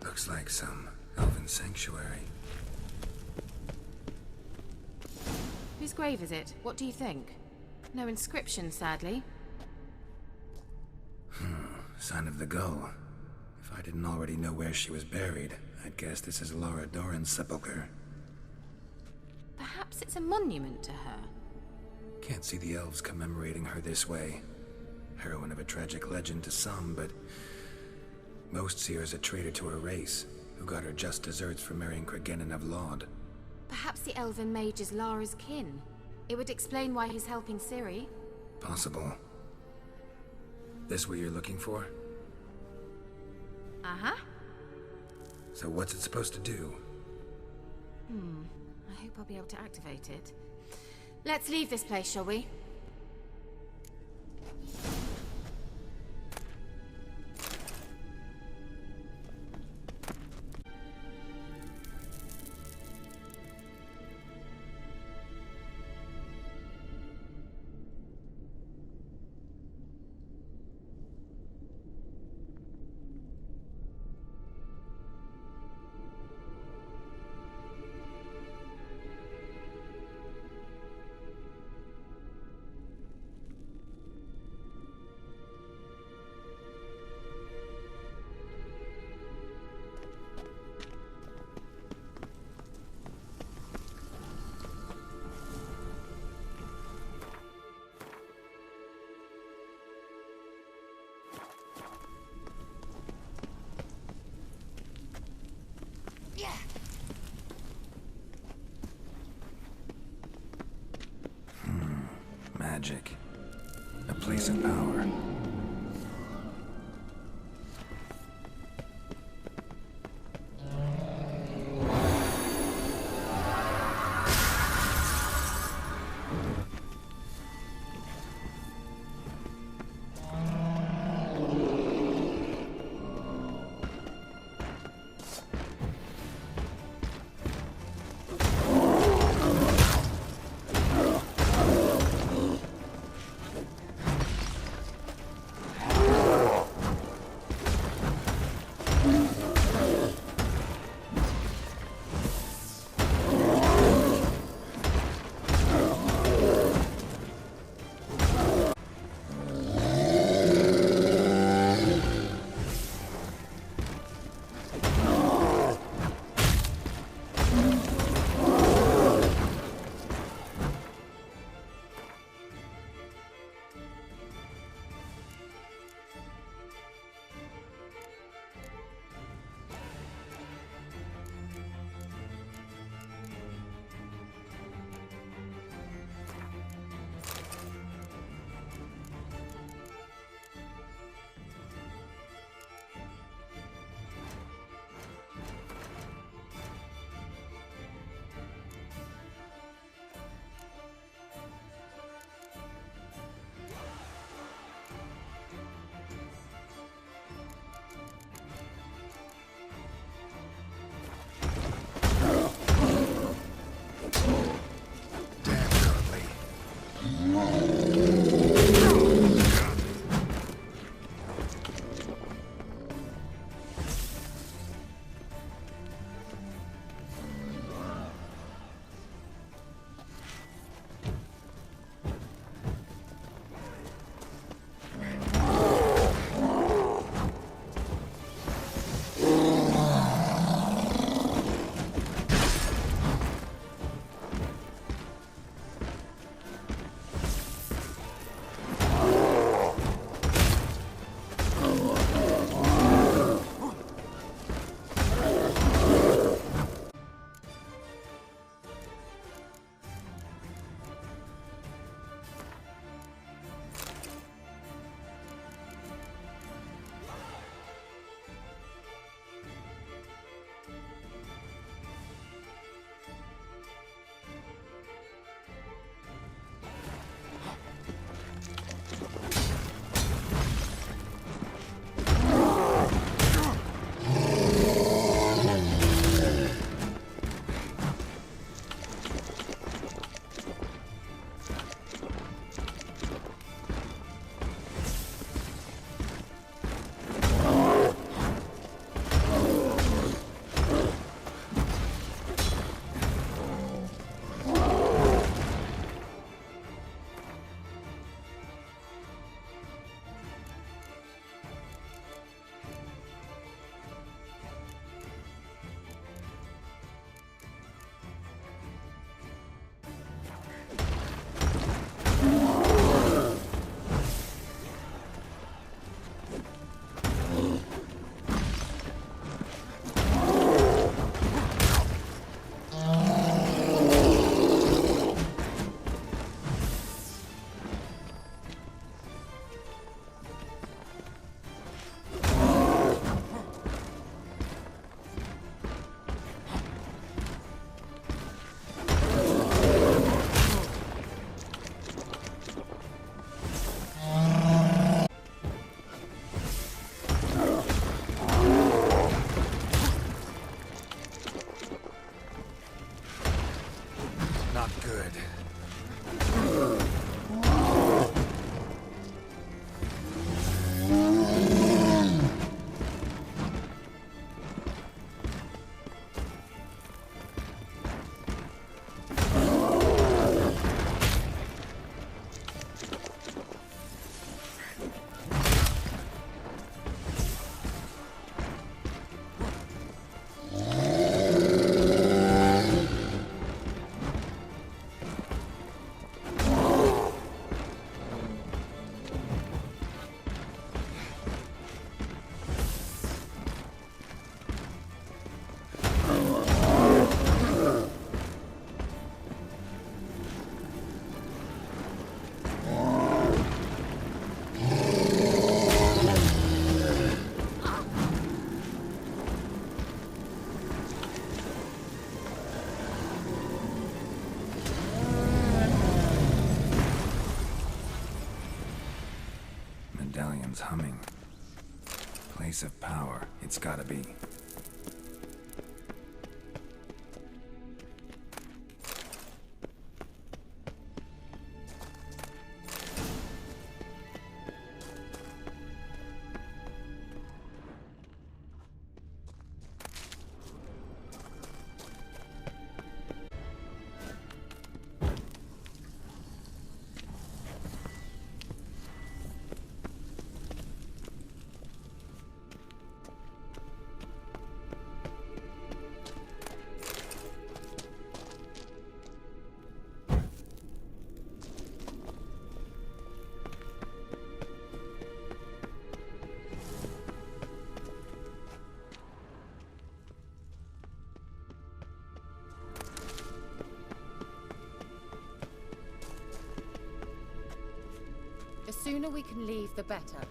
Looks like some elven sanctuary.
Whose grave is it? What do you think? No inscription, sadly.
Sign of the gull. If I didn't already know where she was buried, I'd guess this is Laura Doran's sepulcher.
guess it's a monument to her.
Can't see the elves commemorating her this way. Heroine of a tragic legend to some, but most see her as a traitor to her race, who got her just deserts for marrying Cregennan of Laud.
Perhaps the elven mage is Lara's kin. It would explain why he's helping Ciri.
Possible. This what you're looking for?
Uh-huh.
So what's it supposed to do?
I hope I'll be able to activate it. Let's leave this place, shall we?
Magic. A place of power. engine's humming. Place of power, it's gotta be.
The sooner we can leave, the better.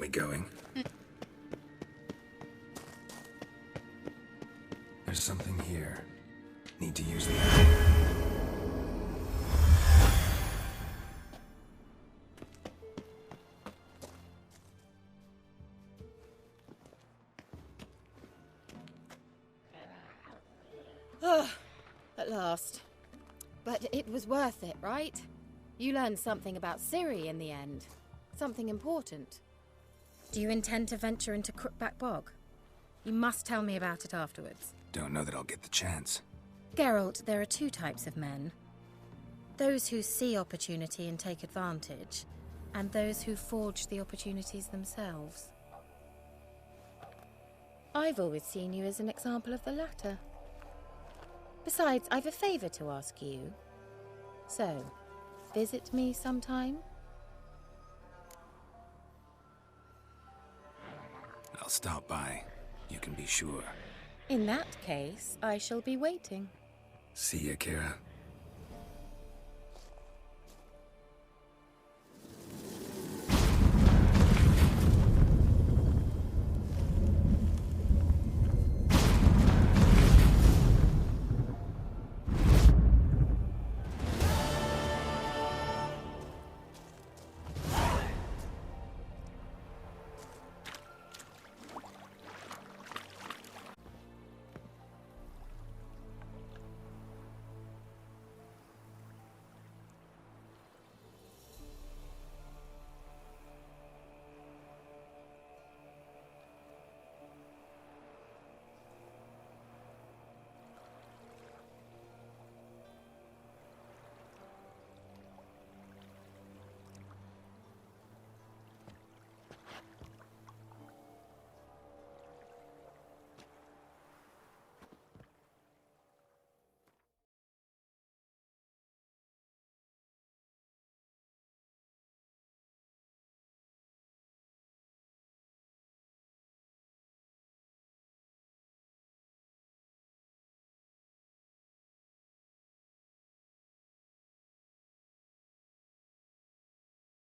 We going? There's something here. Need to use the
At last. But it was worth it, right? You learned something about Ciri in the end. Something important. Do you intend to venture into Crookback Bog? You must tell me about it afterwards.
Don't know that I'll get the chance.
Geralt, there are two types of men. Those who see opportunity and take advantage, and those who forge the opportunities themselves. I've always seen you as an example of the latter. Besides, I've a favor to ask you. So, visit me sometime?
I'll stop by. You can be sure.
In that case, I shall be waiting.
See ya, Kira.